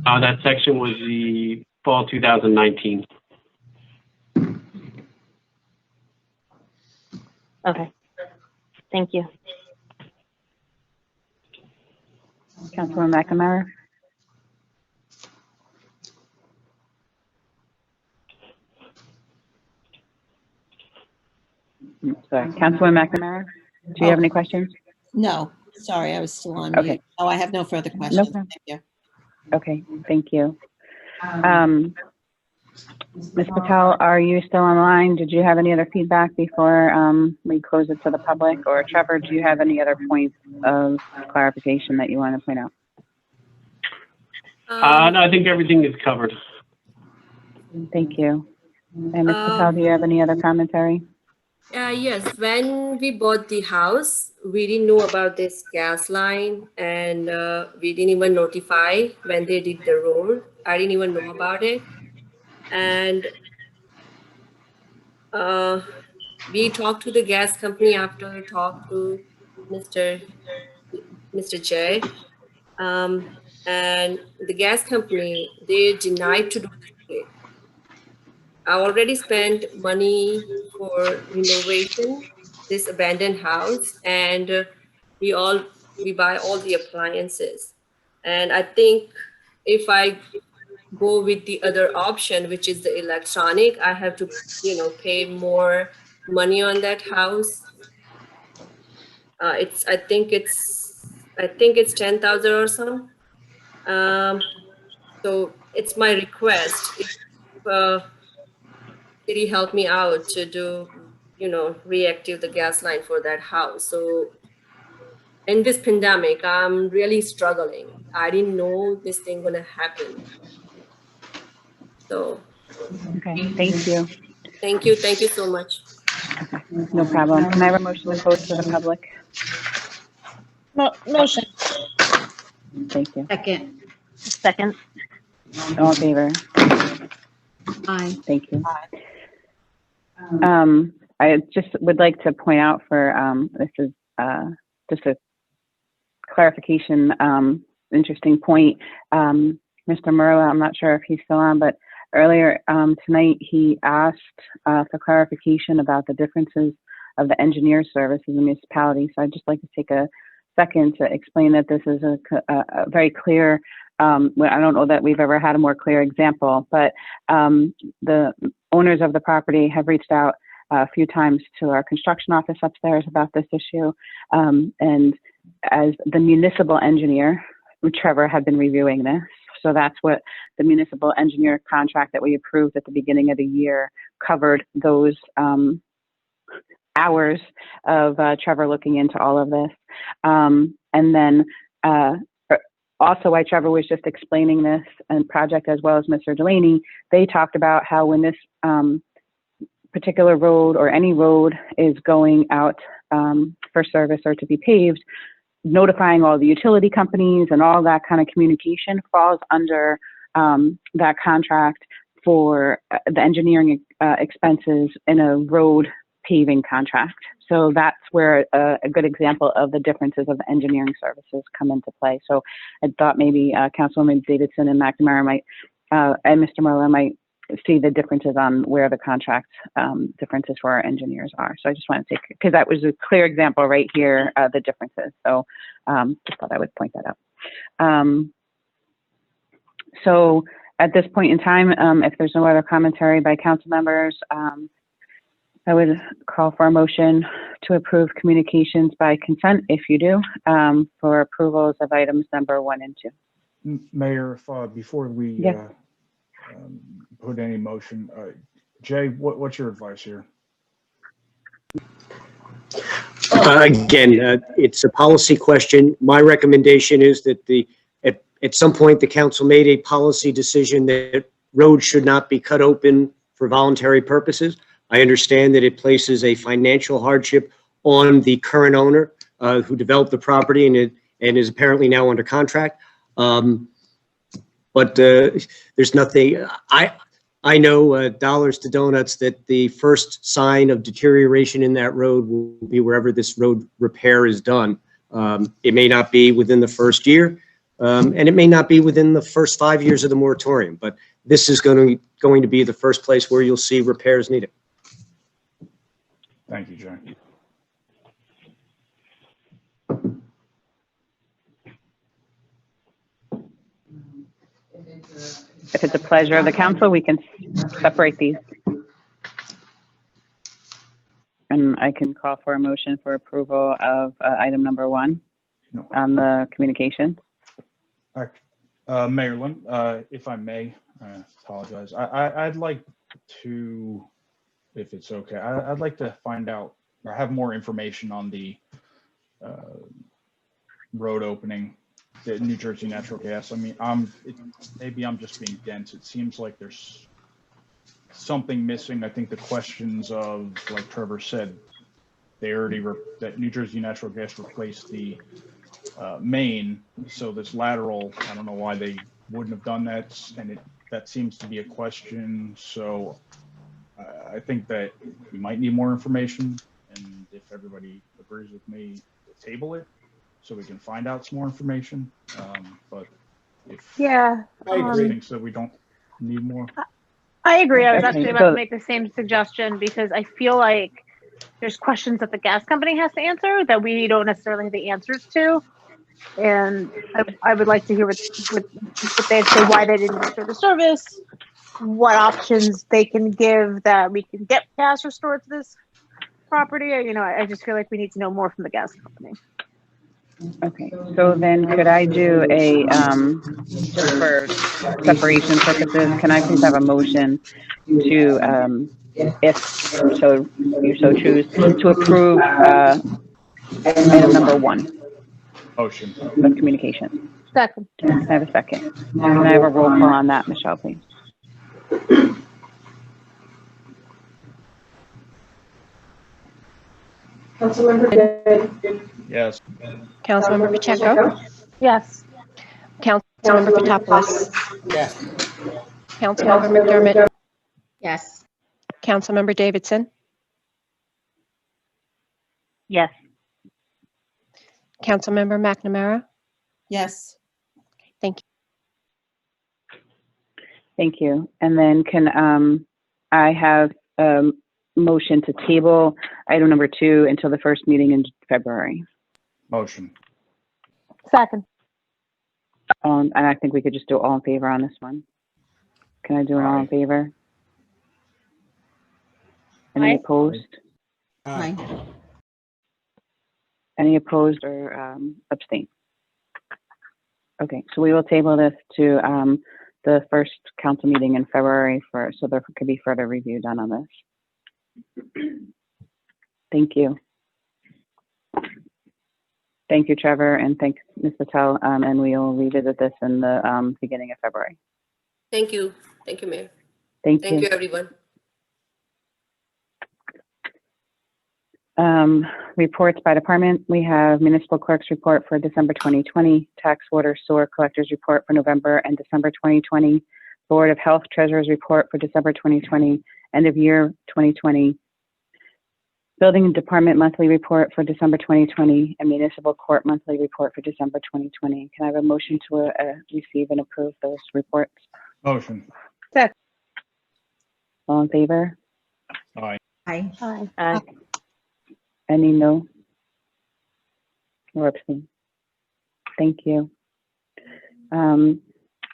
That section was the fall 2019. Okay, thank you. Councilwoman McNamara? Sorry, Councilwoman McNamara, do you have any questions? No, sorry, I was still on Okay. mute. Oh, I have no further No questions. problem. Thank you. Okay, thank you. Ms. Patel, are you still online? Did you have any other feedback before we close it to the public? Or Trevor, do you have any other points of clarification that you want to point out? No, I think everything is covered. Thank you. And Ms. Patel, do you have any other commentary? Yes, when we bought the house, we didn't know about this gas line, and we didn't even notify when they did the road. I didn't even know about it. And we talked to the gas company after we talked to Mr. Jay. And the gas company, they denied to do this. I already spent money for renovation this abandoned house, and we buy all the appliances. And I think if I go with the other option, which is the electronic, I have to, pay more money on that house. I think it's 10,000 or so. So it's my request. If city help me out to do, reactive the gas line for that house. So in this pandemic, I'm really struggling. I didn't know this thing gonna happen. So. Okay, thank you. Thank you so much. Okay, no problem. Can I have a motion to close to the public? Motion. Thank you. Second. All in favor? Aye. Thank you. I just would like to point out for, this is just a clarification, interesting point. Mr. Merla, I'm not sure if he's still on, but earlier tonight he asked for clarification about the differences of the engineer service in the municipality. So I'd just like to take a second to explain that this is a very clear, I don't know that we've ever had a more clear example, but the owners of the property have reached out a few times to our construction office upstairs about this issue. And as the municipal engineer, Trevor had been reviewing this. So that's what the municipal engineer contract that we approved at the beginning of the year covered, those hours of Trevor looking into all of this. And then also why Trevor was just explaining this and project, as well as Mr. Delaney, they talked about how when this particular road or any road is going out for service or to be paved, notifying all the utility companies and all that kind of communication falls under that contract for the engineering expenses in a road paving contract. So that's where a good example of the differences of the engineering services come into play. So I thought maybe Councilwoman Davidson and McNamara might, and Mr. Merla might see the differences on where the contract differences for our engineers are. So I just want to take, because that was a clear example right here, the differences. So just thought I would point that out. So at this point in time, if there's no other commentary by council members, I would call for a motion to approve communications by consent, if you do, for approvals of items number 1 and 2. Mayor, if, before we Yeah. put any motion. Jay, what's your advice here? Again, it's a policy question. My recommendation is that at some point, the council made a policy decision that roads should not be cut open for voluntary purposes. I understand that it places a financial hardship on the current owner who developed the property and is apparently now under contract. But there's nothing, I know dollars to donuts that the first sign of deterioration in that road will be wherever this road repair is done. It may not be within the first year, and it may not be within the first 5 years of the moratorium, but this is going to be the first place where you'll see repairs needed. Thank you, Jay. If it's a pleasure of the council, we can separate these. And I can call for a motion for approval of item number 1 on the communication. Mayor Lim, if I may, I apologize. I'd like to, if it's okay, I'd like to find out or have more information on the road opening, the New Jersey Natural Gas. I mean, maybe I'm just being dense. It seems like there's something missing. I think the questions of, like Trevor said, they already that New Jersey Natural Gas replaced the main, so this lateral, I don't know why they wouldn't have done that, and that seems to be a question. So I think that we might need more information, and if everybody agrees with me, to table it so we can find out some more information. But if Yeah. thinks that we don't need more, I agree. I was Okay, actually about so- to make the same suggestion because I feel like there's questions that the gas company has to answer that we don't necessarily have the answers to. And I would like to hear what they have to say, why they didn't restore the service, what options they can give that we can get gas restored to this property. You know, I just feel like we need to know more from the gas company. Okay, so then could I do a, just for separation purposes, can I please have a motion to, if you so choose, to approve item number 1 motion. of communication? Second. Can I have a second? Can I have a roll call on that, Michelle, please? Councilmember Good. Yes. Councilmember Pacheco? Yes. Councilmember Potapoulos? Yes. Councilmember McDermott? Yes. Councilmember Davidson? Yes. Councilmember McNamara? Yes. Thank you. Thank you. And then can I have a motion to table item number 2 until the first meeting in February? Motion. Second. And I think we could just do all in favor on this one. Can I do an all in favor? Any Aye. opposed? Aye. Any opposed or abstain? Okay, so we will table this to the first council meeting in February so there could be further review done on this. Thank you. Thank you, Trevor, and thanks, Ms. Patel, and we will revisit this in the beginning of February. Thank you. Thank you, Mayor. Thank Thank you. you, everyone. Reports by department. We have municipal clerk's report for December 2020, tax, water, sewer collector's report for November and December 2020, Board of Health treasurer's report for December 2020, end of year 2020, building department monthly report for December 2020, and municipal court monthly report for December 2020. Can I have a motion to receive and approve those reports? Motion. Second. All in favor? Aye. Aye. Aye. Aye. Any no? Or abstain? Thank you.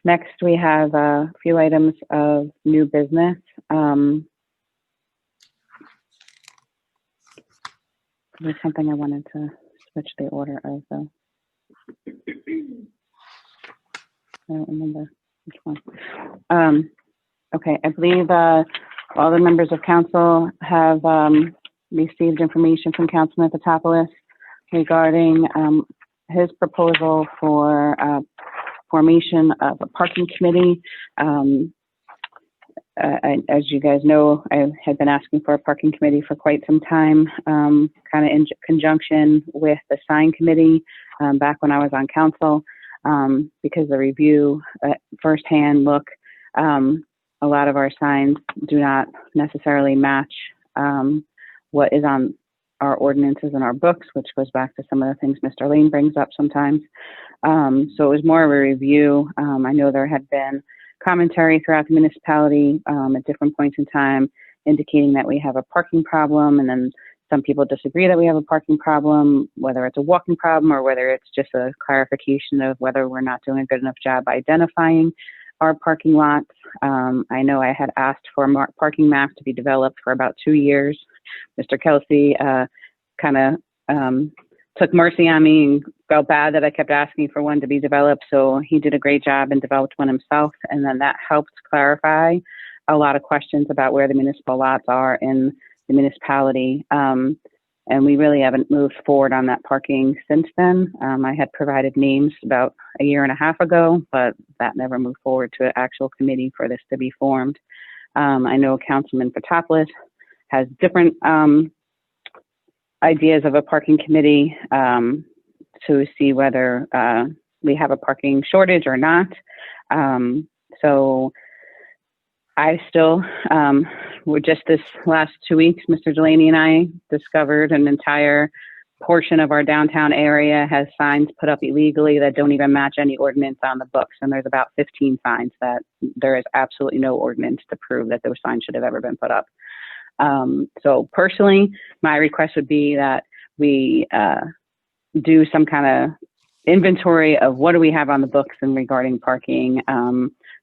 Next, we have a few items of new business. There's something I wanted to switch the order of, though. I don't remember which one. Okay, I believe all the members of council have received information from Councilman Potapoulos regarding his proposal for formation of a parking committee. As you guys know, I had been asking for a parking committee for quite some time, kind of in conjunction with the sign committee back when I was on council, because the review firsthand look, a lot of our signs do not necessarily match what is on our ordinances and our books, which goes back to some of the things Mr. Lane brings up sometimes. So it was more of a review. I know there had been commentary throughout the municipality at different points in time indicating that we have a parking problem, and then some people disagree that we have a parking problem, whether it's a walking problem or whether it's just a clarification of whether we're not doing a good enough job identifying our parking lots. I know I had asked for a parking map to be developed for about 2 years. Mr. Kelsey kind of took mercy on me and felt bad that I kept asking for one to be developed. So he did a great job and developed one himself. And then that helped clarify a lot of questions about where the municipal lots are in the municipality. And we really haven't moved forward on that parking since then. I had provided names about a year and a half ago, but that never moved forward to an actual committee for this to be formed. I know Councilman Potapoulos has different ideas of a parking committee to see whether we have a parking shortage or not. So I still, just this last 2 weeks, Mr. Delaney and I discovered an entire portion of our downtown area has signs put up illegally that don't even match any ordinance on the books. And there's about 15 signs that there is absolutely no ordinance to prove that those signs should have ever been put up. So personally, my request would be that we do some kind of inventory of what do we have on the books and regarding parking.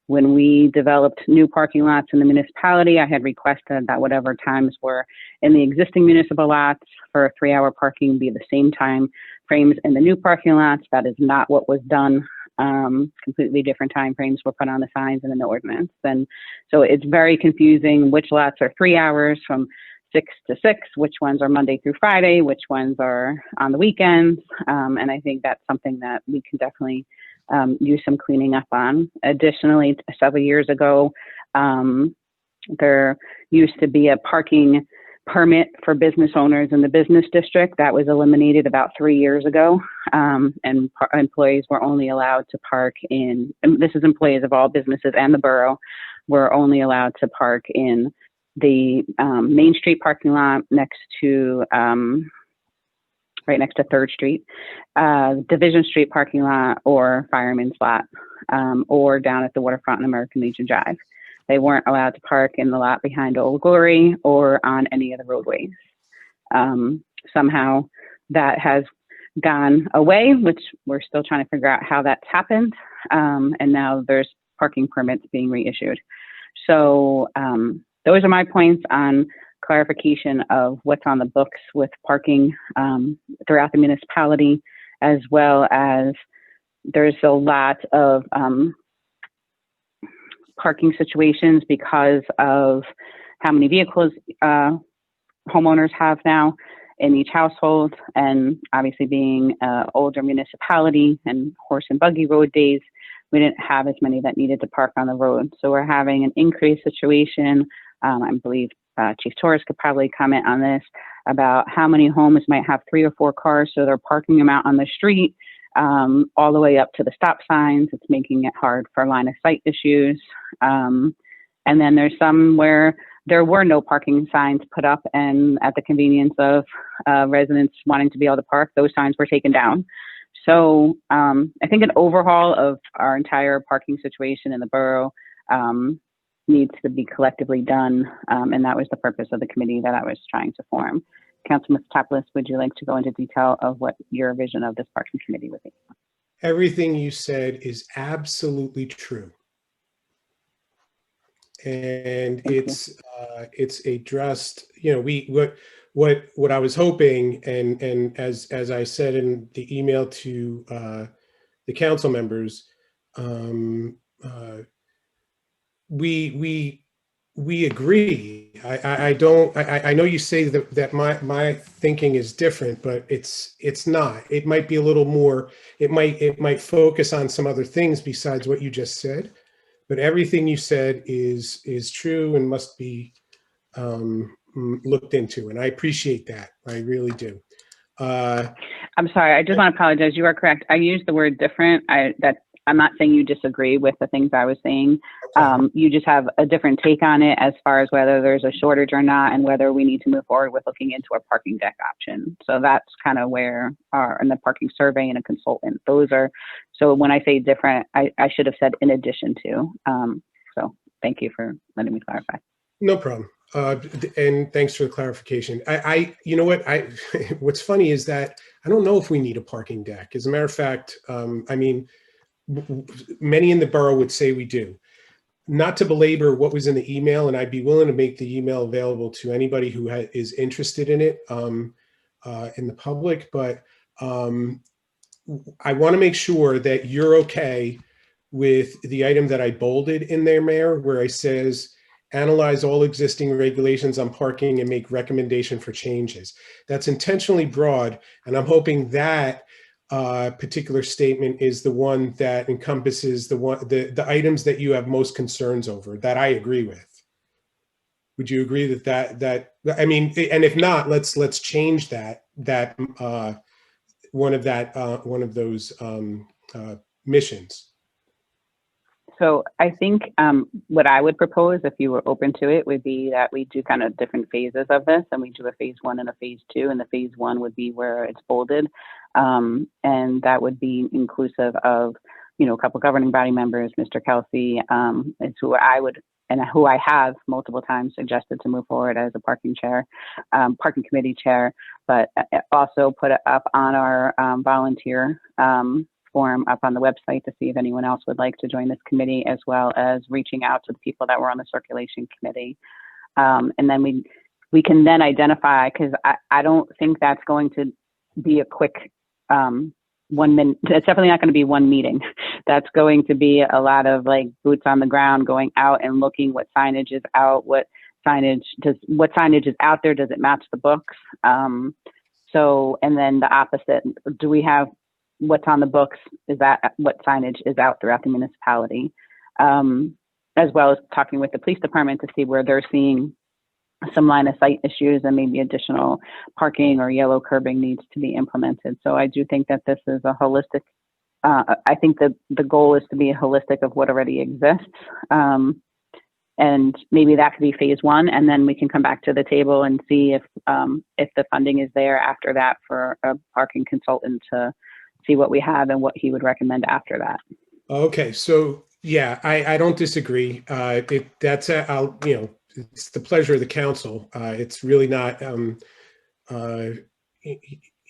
When we developed new parking lots in the municipality, I had requested that whatever times were in the existing municipal lots for 3-hour parking be the same time frames in the new parking lots. That is not what was done. Completely different time frames were put on the signs and in the ordinance. And so it's very confusing which lots are 3 hours from 6 to 6, which ones are Monday through Friday, which ones are on the weekends. And I think that's something that we can definitely use some cleaning up on. Additionally, several years ago, there used to be a parking permit for business owners in the business district that was eliminated about 3 years ago. And employees were only allowed to park in, and this is employees of all businesses and the borough, were only allowed to park in the Main Street parking lot next to, right next to 3rd Street, Division Street parking lot, or Fireman's lot, or down at the waterfront on American Legion Drive. They weren't allowed to park in the lot behind Old Glory or on any of the roadways. Somehow that has gone away, which we're still trying to figure out how that's happened. And now there's parking permits being reissued. So those are my points on clarification of what's on the books with parking throughout the municipality, as well as there's a lot of parking situations because of how many vehicles homeowners have now in each household, and obviously being an older municipality and horse and buggy road days, we didn't have as many that needed to park on the road. So we're having an increased situation. I believe Chief Torres could probably comment on this, about how many homes might have 3 or 4 cars, so they're parking them out on the street all the way up to the stop signs. It's making it hard for line of sight issues. And then there's some where there were no parking signs put up, and at the convenience of residents wanting to be able to park, those signs were taken down. So I think an overhaul of our entire parking situation in the borough needs to be collectively done, and that was the purpose of the committee that I was trying to form. Councilman Potapoulos, would you like to go into detail of what your vision of this parking committee would be? Everything you said is absolutely true. And it's addressed, what I was hoping, and as I said in the email to the council members, we we agree. I don't, I know you say that my thinking is different, but it's not. It might be a little more, it might focus on some other things besides what you just said, but everything you said is true and must be looked into, and I appreciate that. I really do. I'm sorry, I just want to apologize. You are correct. I used the word different. I'm not saying you disagree with the things I was saying. You just have a different take on it as far as whether there's a shortage or not, and whether we need to move forward with looking into a parking deck option. So that's kind of where in the parking survey and a consultant, those are, so when I say different, I should have said in addition to. So thank you for letting me clarify. No problem. And thanks for the clarification. You know what, what's funny is that I don't know if we need a parking deck. As a matter of fact, I mean, many in the borough would say we do. Not to belabor what was in the email, and I'd be willing to make the email available to anybody who is interested in it in the public, but I want to make sure that you're okay with the item that I bolded in there, Mayor, where I says, analyze all existing regulations on parking and make recommendation for changes. That's intentionally broad, and I'm hoping that particular statement is the one that encompasses the items that you have most concerns over, that I agree with. Would you agree that I mean, and if not, let's change that one of those missions. So I think what I would propose, if you were open to it, would be that we do kind of different phases of this, and we do a phase 1 and a phase 2, and the phase 1 would be where it's bolded, and that would be inclusive of, you know, a couple governing body members. Mr. Kelsey is who I would, and who I have multiple times suggested to move forward as a parking committee chair, but also put it up on our volunteer form up on the website to see if anyone else would like to join this committee, as well as reaching out to the people that were on the circulation committee. And then we can then identify, because I don't think that's going to be a quick 1 minute. It's definitely not going to be one meeting. That's going to be a lot of like boots on the ground, going out and looking what signage is out, what signage is out there. Does it match the books? So, and then the opposite, do we have what's on the books, is that what signage is out throughout the municipality, as well as talking with the police department to see where they're seeing some line of sight issues and maybe additional parking or yellow curbing needs to be implemented. So I do think that this is a holistic, I think that the goal is to be holistic of what already exists. And maybe that could be phase 1, and then we can come back to the table and see if the funding is there after that for a parking consultant to see what we have and what he would recommend after that. Okay, so yeah, I don't disagree. That's I'll, you know, it's the pleasure of the council. It's really not, you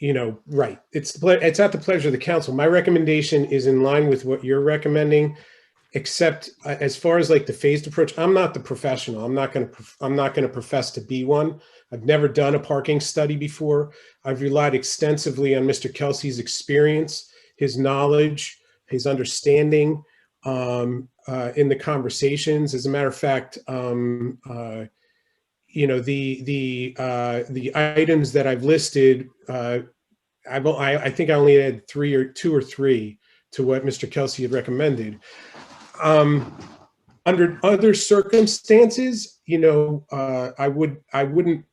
know, right. It's at the pleasure of the council. My recommendation is in line with what you're recommending, except as far as like the phased approach, I'm not the professional. I'm not going to profess to be one. I've never done a parking study before. I've relied extensively on Mr. Kelsey's experience, his knowledge, his understanding in the conversations. As a matter of fact, you know, the items that I've listed, I think I only had 2 or 3 to what Mr. Kelsey had recommended. Under other circumstances, you know, I wouldn't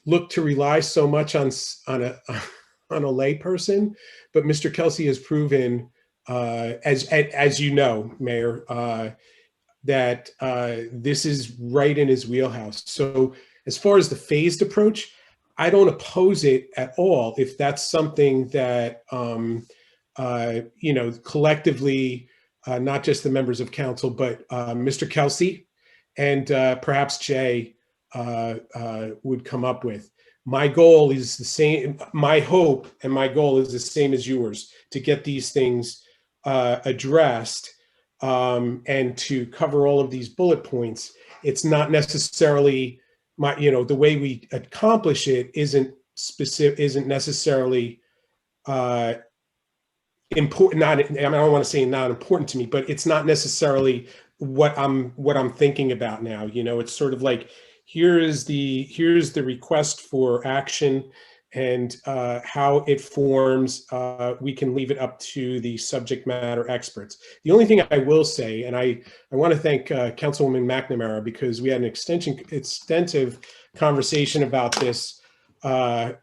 look to rely so much on a lay person, but Mr. Kelsey has proven, as you know, Mayor, that this is right in his wheelhouse. So as far as the phased approach, I don't oppose it at all if that's something that you know, collectively, not just the members of council, but Mr. Kelsey and perhaps Jay would come up with. My goal is the same. My hope and my goal is the same as yours, to get these things addressed and to cover all of these bullet points. It's not necessarily you know, the way we accomplish it isn't necessarily important. I don't want to say not important to me, but it's not necessarily what I'm thinking about now. You know, it's sort of like, here's the request for action, and how it forms, we can leave it up to the subject matter experts. The only thing I will say, and I want to thank Councilwoman McNamara, because we had an extensive conversation about this. While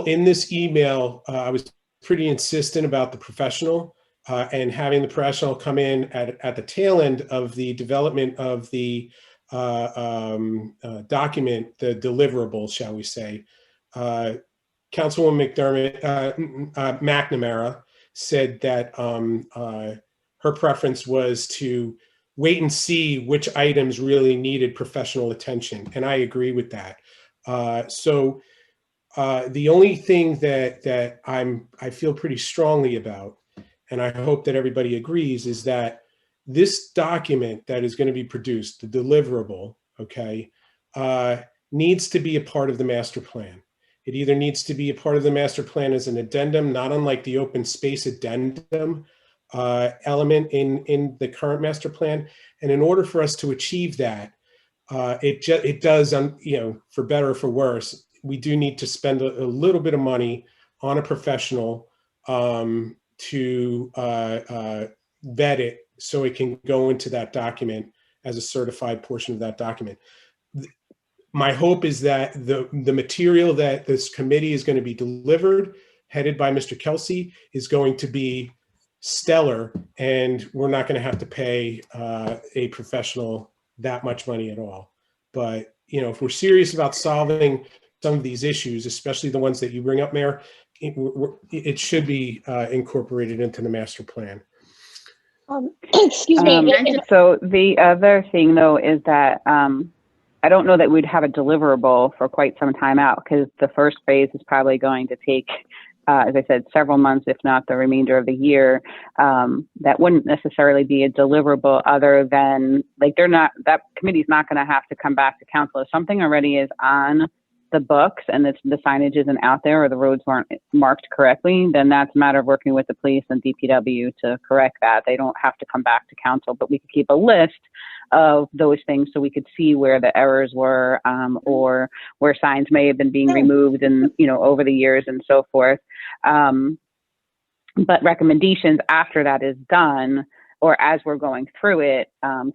in this email, I was pretty insistent about the professional, and having the professional come in at the tail end of the development of the document, the deliverable, shall we say. Councilwoman McNamara said that her preference was to wait and see which items really needed professional attention, and I agree with that. The only thing that I feel pretty strongly about, and I hope that everybody agrees, is that this document that is going to be produced, the deliverable, okay, needs to be a part of the master plan. It either needs to be a part of the master plan as an addendum, not unlike the open space addendum element in the current master plan. And in order for us to achieve that, it does, you know, for better or for worse, we do need to spend a little bit of money on a professional to vet it, so it can go into that document as a certified portion of that document. My hope is that the material that this committee is going to be delivered, headed by Mr. Kelsey, is going to be stellar, and we're not going to have to pay a professional that much money at all. But, you know, if we're serious about solving some of these issues, especially the ones that you bring up, Mayor, it should be incorporated into the master plan. Excuse me. So the other thing, though, is that I don't know that we'd have a deliverable for quite some time out, because the first phase is probably going to take, as I said, several months, if not the remainder of the year. That wouldn't necessarily be a deliverable, other than, like, that committee's not going to have to come back to council. If something already is on the books and the signage isn't out there, or the roads weren't marked correctly, then that's a matter of working with the police and DPW to correct that. They don't have to come back to council, but we could keep a list of those things so we could see where the errors were, or where signs may have been being removed and, you know, over the years and so forth. But recommendations after that is done, or as we're going through it,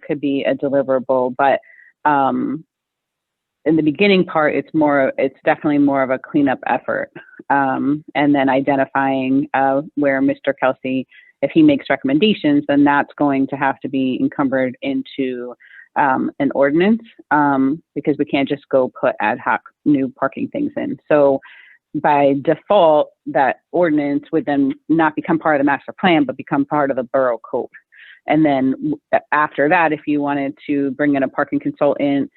could be a deliverable. But in the beginning part, it's definitely more of a cleanup effort. And then identifying where Mr. Kelsey, if he makes recommendations, then that's going to have to be encumbered into an ordinance, because we can't just go put ad hoc new parking things in. So by default, that ordinance would then not become part of the master plan, but become part of the borough code. And then after that, if you wanted to bring in a parking consultant,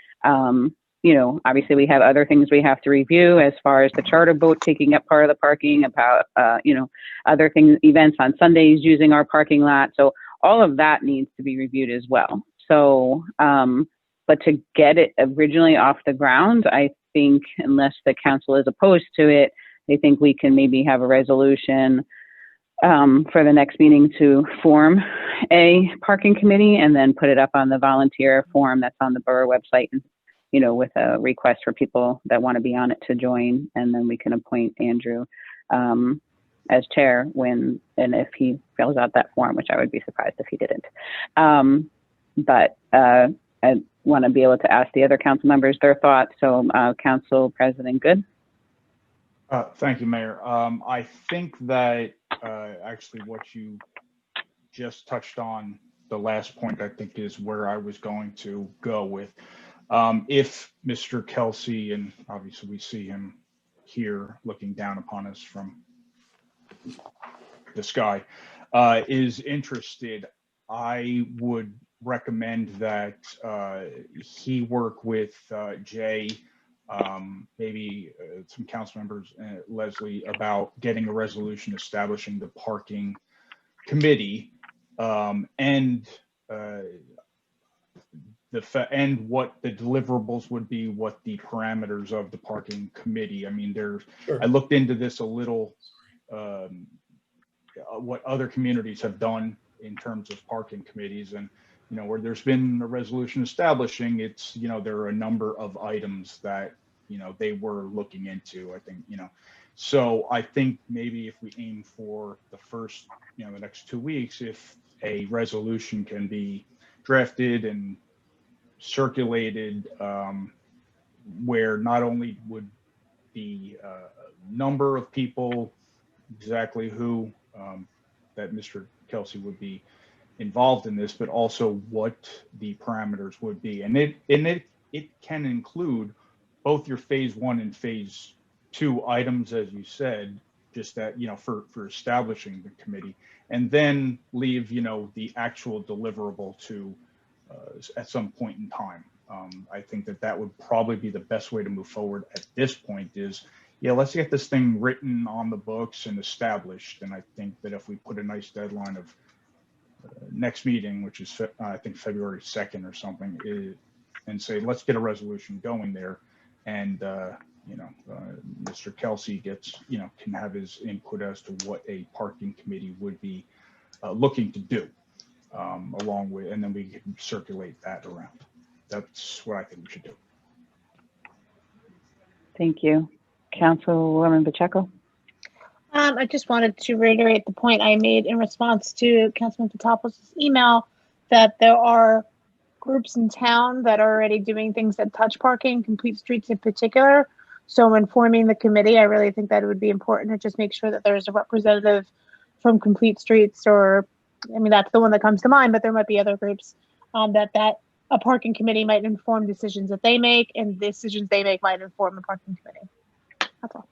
you know, obviously we have other things we have to review, as far as the charter boat taking up part of the parking, about, you know, other things, events on Sundays using our parking lot. So all of that needs to be reviewed as well. So, but to get it originally off the ground, I think, unless the council is opposed to it, I think we can maybe have a resolution for the next meeting to form a parking committee, and then put it up on the volunteer form that's on the borough website, and, you know, with a request for people that want to be on it to join. And then we can appoint Andrew as chair and if he fills out that form, which I would be surprised if he didn't. But I want to be able to ask the other council members their thoughts. So Council President Good. Thank you, Mayor. I think that actually what you just touched on, the last point, I think is where I was going to go with. If Mr. Kelsey, and obviously we see him here looking down upon us from the sky, is interested, I would recommend that he work with Jay, maybe some council members, Leslie, about getting a resolution establishing the parking committee, and what the deliverables would be, what the parameters of the parking committee. I mean, Sure. I looked into this a little, what other communities have done in terms of parking committees. And, you know, where there's been a resolution establishing, it's, you know, there are a number of items that, you know, they were looking into, I think, you know. So I think maybe if we aim for the first, you know, the next 2 weeks, if a resolution can be drafted and circulated, where not only would the number of people, exactly who that Mr. Kelsey would be involved in this, but also what the parameters would be. And it can include both your phase 1 and phase 2 items, as you said, just that, you know, for establishing the committee, and then leave, you know, the actual deliverable to at some point in time. I think that would probably be the best way to move forward at this point is, yeah, let's get this thing written on the books and established. And I think that if we put a nice deadline of next meeting, which is I think February 2nd or something, and say, let's get a resolution going there. And, you know, Mr. Kelsey gets, you know, can have his input as to what a parking committee would be looking to do along with, and then we can circulate that around. That's what I think we should do. Thank you. Councilwoman Pacheco. I just wanted to reiterate the point I made in response to Councilman Patopoulos' email that there are groups in town that are already doing things that touch parking, complete streets in particular. So informing the committee, I really think that it would be important to just make sure that there's a representative from Complete Streets, or, I mean, that's the one that comes to mind, but there might be other groups that a parking committee might inform decisions that they make, and decisions they make might inform the parking committee. That's all.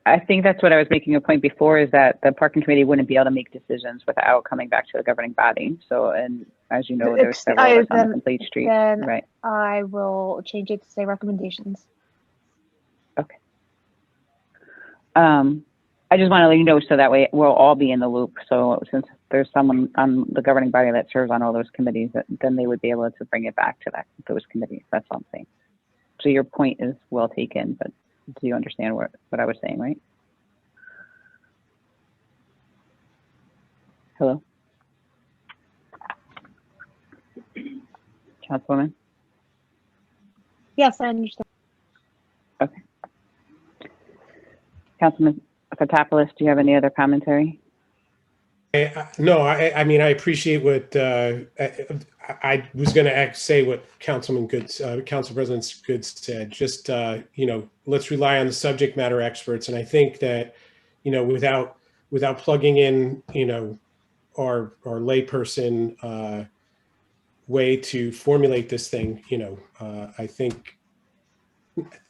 I think that's what I was making a point before, is that the parking committee wouldn't be able to make decisions without coming back to the governing body. So, and as you know, there's several others on the Complete Street, then right? I will change it to say recommendations. Okay. I just want to let you know, so that way we'll all be in the loop. So since there's someone on the governing body that serves on all those committees, then they would be able to bring it back to those committees. That's all I'm saying. So your point is well taken, but do you understand what I was saying, right? Hello? Councilwoman? Yes, I understand. Okay. Councilman Patopoulos, do you have any other commentary? No, I mean, I appreciate what I was going to say what Council President Good said. Just, you know, let's rely on the subject matter experts. And I think that, you know, without plugging in, you know, our layperson way to formulate this thing, you know, I think,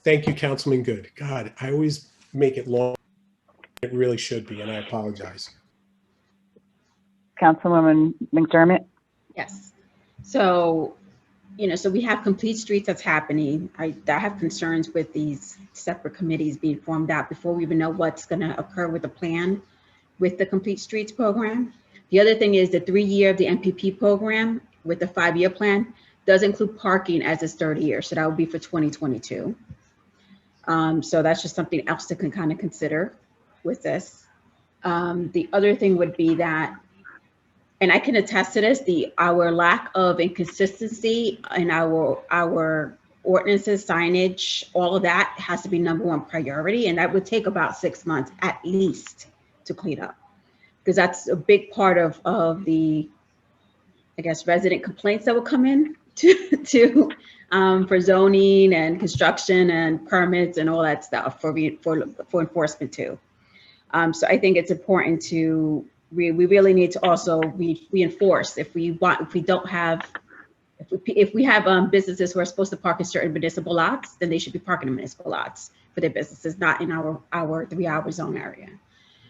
thank you, Councilman Good. God, I always make it long. It really should be, and I apologize. Councilwoman McDermott? Yes. So, you know, so we have Complete Streets that's happening. I have concerns with these separate committees being formed out before we even know what's going to occur with the plan with the Complete Streets program. The other thing is the 3-year of the MPP program with the 5-year plan does include parking as its 3rd year. So that would be for 2022. So that's just something else to kind of consider with this. The other thing would be that, and I can attest to this, our lack of inconsistency in our ordinances, signage, all of that has to be #1 priority. And that would take about 6 months at least to clean up, because that's a big part of the, I guess, resident complaints that will come in for zoning and construction and permits and all that stuff for enforcement too. So I think it's important to, we really need to also reinforce if we have businesses who are supposed to park in certain municipal lots, then they should be parking in municipal lots for their businesses, not in our 3-hour zone area.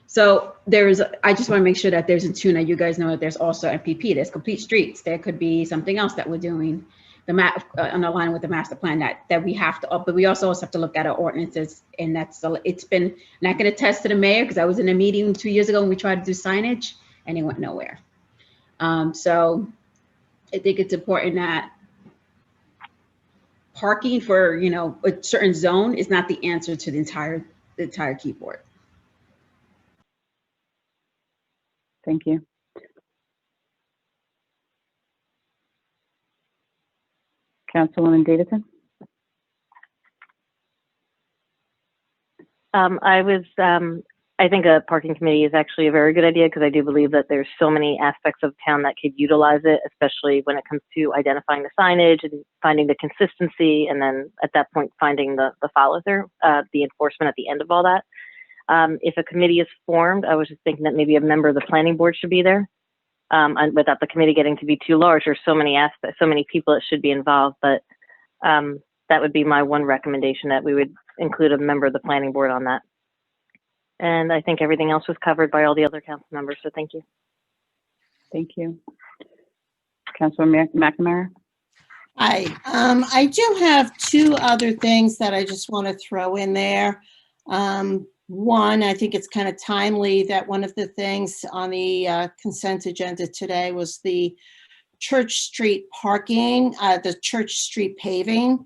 So I just want to make sure that there's in tune, and you guys know that there's also MPP, there's Complete Streets. There could be something else that we're doing on the line with the master plan that we have to, but we also have to look at our ordinances. And it's been, and I can attest to the mayor, because I was in a meeting 2 years ago when we tried to do signage and it went nowhere. So I think it's important that parking for, you know, a certain zone is not the answer to the entire keyboard. Thank you. Councilwoman Davidson? I think a parking committee is actually a very good idea because I do believe that there's so many aspects of town that could utilize it, especially when it comes to identifying the signage and finding the consistency, and then at that point finding the follow through, the enforcement at the end of all that. If a committee is formed, I was just thinking that maybe a member of the planning board should be there. And without the committee getting to be too large, there's so many aspects, so many people that should be involved, but that would be my one recommendation, that we would include a member of the planning board on that. And I think everything else was covered by all the other council members, so thank you. Thank you. Councilwoman McNamara? Hi, I do have two other things that I just want to throw in there. One, I think it's kind of timely that one of the things on the consent agenda today was the Church Street parking, the Church Street paving.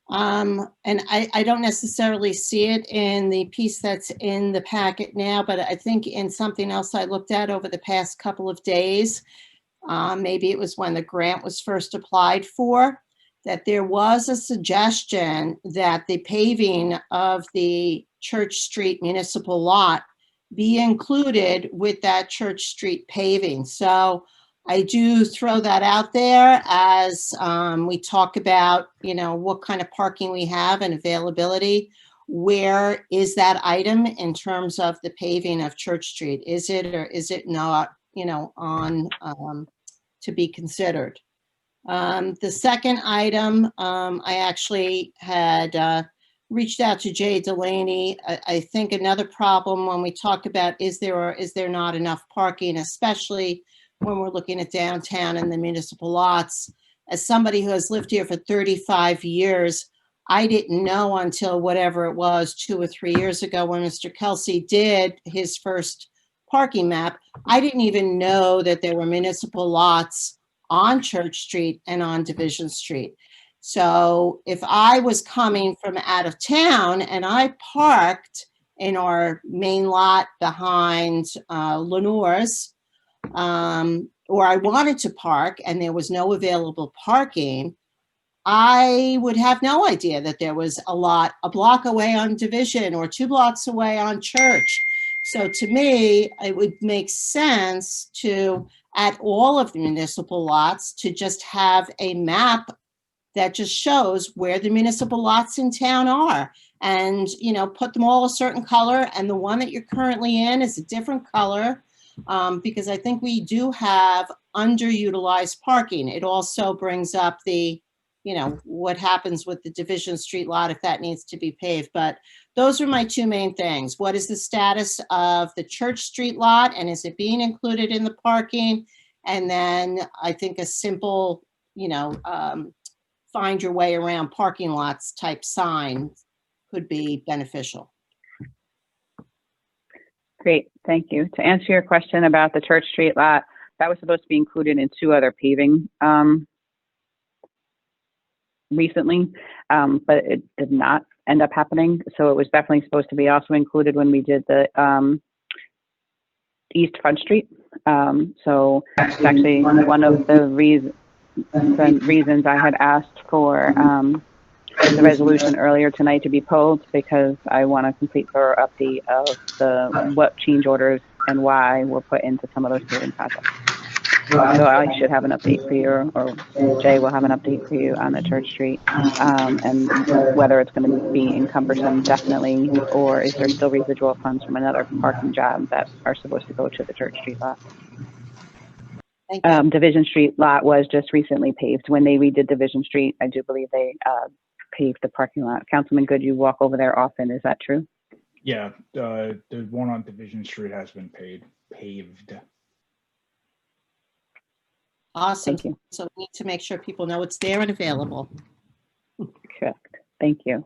And I don't necessarily see it in the piece that's in the packet now, but I think in something else I looked at over the past couple of days, maybe it was when the grant was first applied for, that there was a suggestion that the paving of the Church Street municipal lot be included with that Church Street paving. So I do throw that out there as we talk about, you know, what kind of parking we have and availability. Where is that item in terms of the paving of Church Street? Is it or is it not, you know, on to be considered? The second item, I actually had reached out to Jay Delaney. I think another problem when we talk about is there or is there not enough parking, especially when we're looking at downtown and the municipal lots. As somebody who has lived here for 35 years, I didn't know until whatever it was 2 or 3 years ago when Mr. Kelsey did his first parking map. I didn't even know that there were municipal lots on Church Street and on Division Street. So if I was coming from out of town and I parked in our main lot behind Lenore's, or I wanted to park and there was no available parking, I would have no idea that there was a lot a block away on Division or 2 blocks away on Church. So to me, it would make sense to, at all of the municipal lots, to just have a map that just shows where the municipal lots in town are, and, you know, put them all a certain color, and the one that you're currently in is a different color, because I think we do have underutilized parking. It also brings up the, you know, what happens with the Division Street lot if that needs to be paved. But those are my two main things. What is the status of the Church Street lot, and is it being included in the parking? And then I think a simple, you know, find your way around parking lots type sign could be beneficial. Great, thank you. To answer your question about the Church Street lot, that was supposed to be included in 2 other paving recently, but it did not end up happening. So it was definitely supposed to be also included when we did the East Front Street. So it's actually one of the reasons I had asked for the resolution earlier tonight to be pulled, because I want a complete thorough update of what change orders and why were put into some of those paving projects. So I should have an update for you, or Jay will have an update for you on the Church Street, and whether it's going to be encumbersome, definitely, or is there still residual funds from another parking job that are supposed to go to the Church Street lot. Division Street lot was just recently paved. When they redid Division Street, I do believe they paved the parking lot. Councilman Good, you walk over there often, is that true? Yeah, the one on Division Street has been paved. Awesome. Thank you. So we need to make sure people know it's there and available. Correct. Thank you.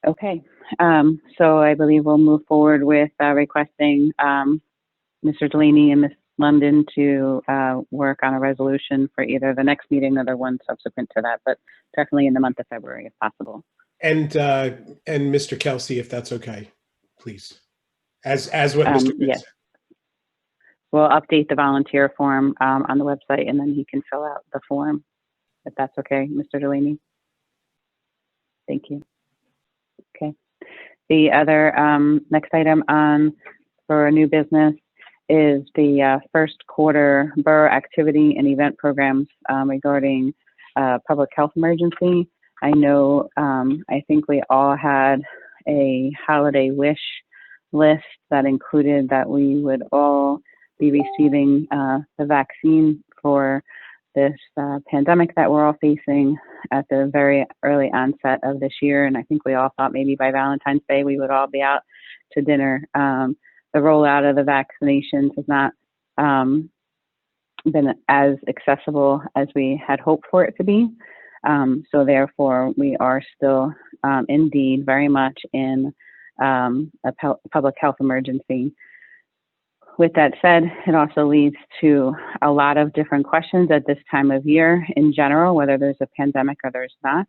Okay, so I believe we'll move forward with requesting Mr. Delaney and Ms. London to work on a resolution for either the next meeting or the one subsequent to that, but definitely in the month of February if possible. And Mr. Kelsey, if that's okay, please. As what Mr. Good yes. said. We'll update the volunteer form on the website, and then he can fill out the form. if that's okay, Mr. Delaney. Thank you. Okay. The other next item on for new business is the first quarter borough activity and event programs regarding public health emergency. I know, I think we all had a holiday wish list that included that we would all be receiving the vaccine for this pandemic that we're all facing at the very early onset of this year. And I think we all thought maybe by Valentine's Day we would all be out to dinner. The rollout of the vaccinations has not been as accessible as we had hoped for it to be. So therefore, we are still indeed very much in a public health emergency. With that said, it also leads to a lot of different questions at this time of year in general, whether there's a pandemic or there's not,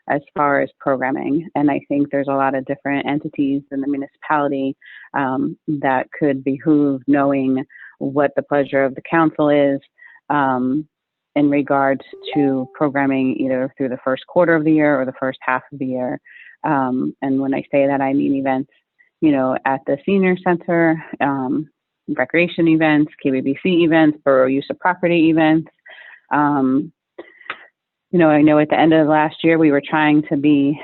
as far as programming. And I think there's a lot of different entities in the municipality that could behoove knowing what the pleasure of the council is in regards to programming either through the first quarter of the year or the first half of the year. And when I say that, I mean events, you know, at the senior center, recreation events, KBBC events, borough use of property events. You know, I know at the end of last year, we were trying to be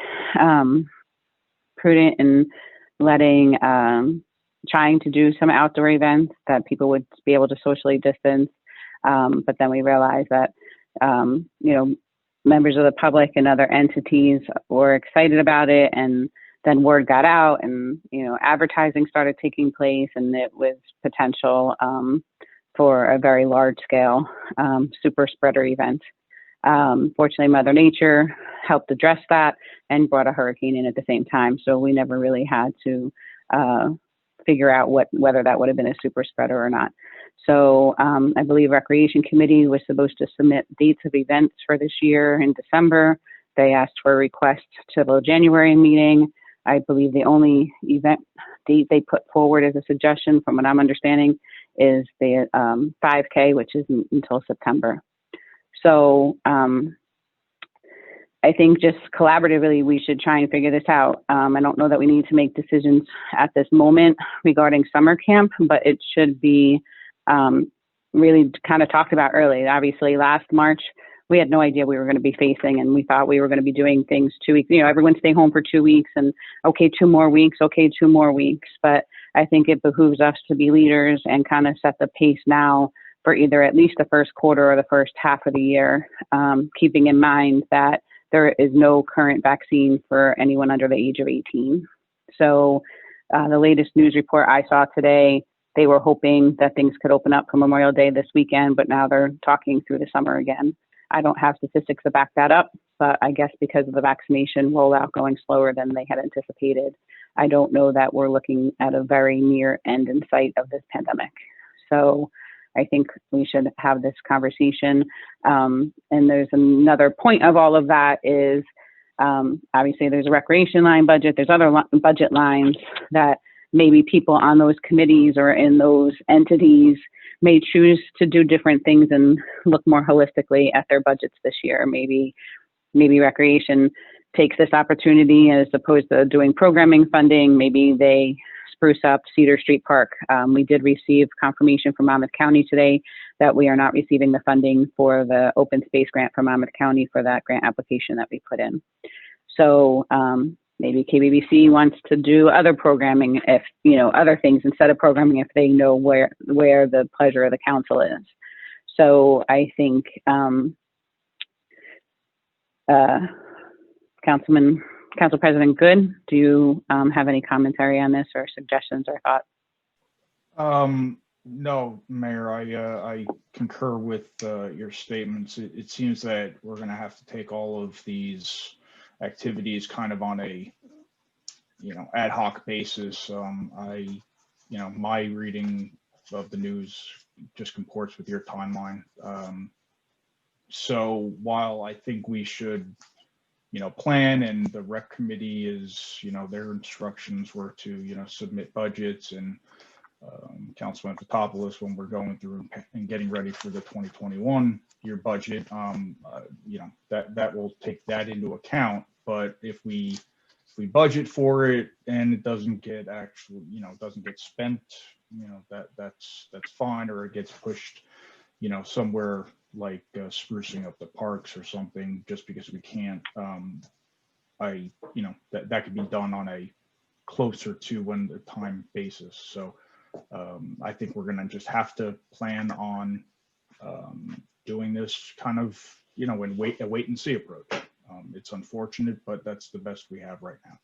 prudent in letting, trying to do some outdoor events that people would be able to socially distance. But then we realized that, you know, members of the public and other entities were excited about it, and then word got out, and, you know, advertising started taking place, and it was potential for a very large scale super spreader event. Fortunately, Mother Nature helped address that and brought a hurricane in at the same time. So we never really had to figure out whether that would have been a super spreader or not. So I believe Recreation Committee was supposed to submit dates of events for this year in December. They asked for a request to the January meeting. I believe the only event date they put forward as a suggestion, from what I'm understanding, is the 5K, which is until September. So I think just collaboratively, we should try and figure this out. I don't know that we need to make decisions at this moment regarding summer camp, but it should be really kind of talked about early. Obviously, last March, we had no idea we were going to be facing, and we thought we were going to be doing things 2 weeks. You know, everyone stay home for 2 weeks, and okay, 2 more weeks, okay, 2 more weeks. But I think it behooves us to be leaders and kind of set the pace now for either at least the first quarter or the first half of the year, keeping in mind that there is no current vaccine for anyone under the age of 18. So the latest news report I saw today, they were hoping that things could open up for Memorial Day this weekend, but now they're talking through the summer again. I don't have statistics to back that up, but I guess because of the vaccination rollout going slower than they had anticipated, I don't know that we're looking at a very near end in sight of this pandemic. So I think we should have this conversation. And there's another point of all of that is, obviously there's a recreation line budget, there's other budget lines that maybe people on those committees or in those entities may choose to do different things and look more holistically at their budgets this year. Maybe recreation takes this opportunity as opposed to doing programming funding. Maybe they spruce up Cedar Street Park. We did receive confirmation from Monmouth County today that we are not receiving the funding for the open space grant from Monmouth County for that grant application that we put in. So maybe KBBC wants to do other programming, if, you know, other things instead of programming, if they know where the pleasure of the council is. So I think Council President Good, do you have any commentary on this or suggestions or thoughts? No, Mayor, I concur with your statements. It seems that we're going to have to take all of these activities kind of on a, you know, ad hoc basis. You know, my reading of the news just comports with your timeline. So while I think we should, you know, plan, and the rec committee is, you know, their instructions were to, you know, submit budgets and Councilman Fotopoulos, when we're going through and getting ready for the 2021 year budget, that will take that into account. But if we budget for it and it doesn't get doesn't get spent, that's fine, or it gets pushed, somewhere like sprucing up the parks or something, just because we can't. That could be done on a closer to when the time basis. So I think we're gonna just have to plan on doing this kind of, and wait and see approach. It's unfortunate, but that's the best we have right now.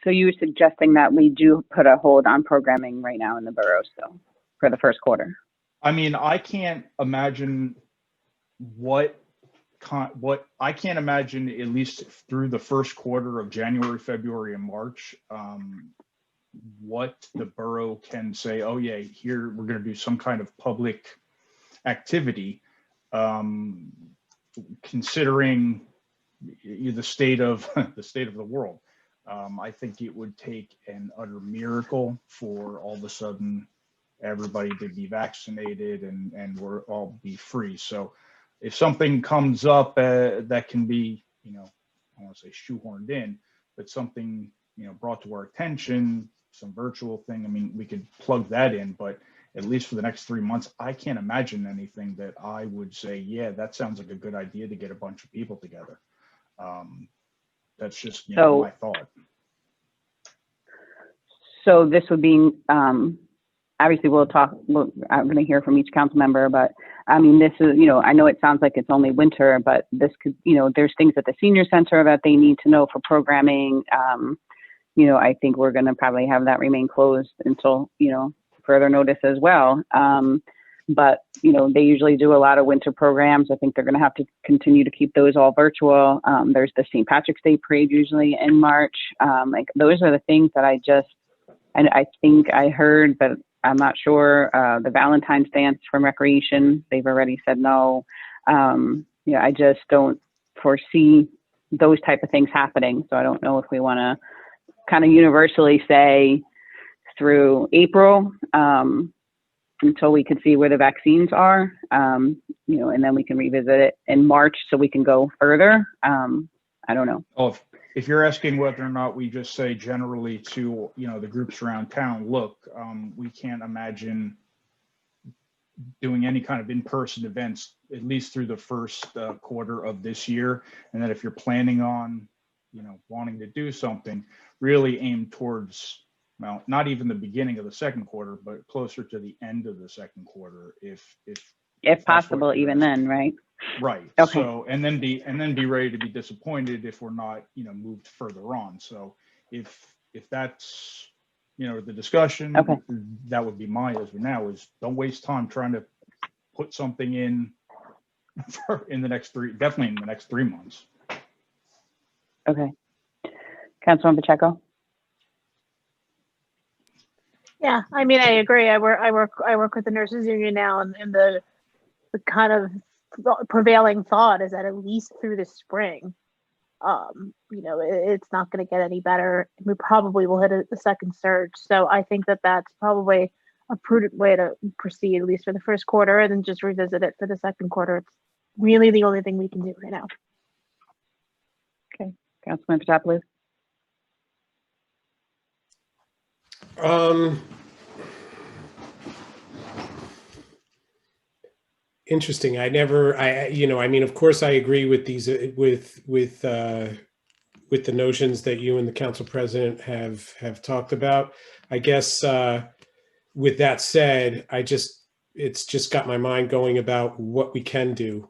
So you were suggesting that we do put a hold on programming right now in the borough still for the first quarter? I mean, I can't imagine I can't imagine, at least through the first quarter of January, February, and March, what the borough can say, oh yeah, here we're going to do some kind of public activity, considering the state of the world. I think it would take an utter miracle for all of a sudden everybody to be vaccinated and we're all be free. So if something comes up that can be, I don't want to say shoehorned in, but something, brought to our attention, some virtual thing, I mean, we could plug that in, but at least for the next 3 months, I can't imagine anything that I would say, yeah, that sounds like a good idea to get a bunch of people together. That's just, my thought. So this would be, obviously I'm going to hear from each council member, but I mean, this is, I know it sounds like it's only winter, but this could, there's things at the senior center that they need to know for programming. I think we're going to probably have that remain closed until, further notice as well. But, they usually do a lot of winter programs. I think they're going to have to continue to keep those all virtual. There's the St. Patrick's Day parade usually in March. Those are the things that I think I heard, but I'm not sure. The Valentine's dance from Recreation, they've already said no. I just don't foresee those type of things happening. So I don't know if we want to kind of universally say through April, until we can see where the vaccines are, and then we can revisit it in March so we can go further. I don't know. Oh, if you're asking whether or not we just say generally to, the groups around town, look, we can't imagine doing any kind of in-person events, at least through the first quarter of this year. And then if you're planning on, wanting to do something, really aim towards, well, not even the beginning of the second quarter, but closer to the end of the second quarter, if possible, even then, right? Right. Okay. So, and then be ready to be disappointed if we're not, moved further on. So if that's, the discussion, okay, that would be my, as of now, is don't waste time trying to put something in definitely in the next 3 months. Okay. Councilman Pacheco? Yeah, I mean, I agree. I work with the nurses union now, and the kind of prevailing thought is that at least through the spring, it's not going to get any better. We probably will hit a second surge. So I think that that's probably a prudent way to proceed, at least for the first quarter, and then just revisit it for the second quarter. It's really the only thing we can do right now. Okay, Councilman Patapoulos. Interesting. I mean, of course I agree with these, with the notions that you and the council president have talked about. I guess, with that said, it's just got my mind going about what we can do.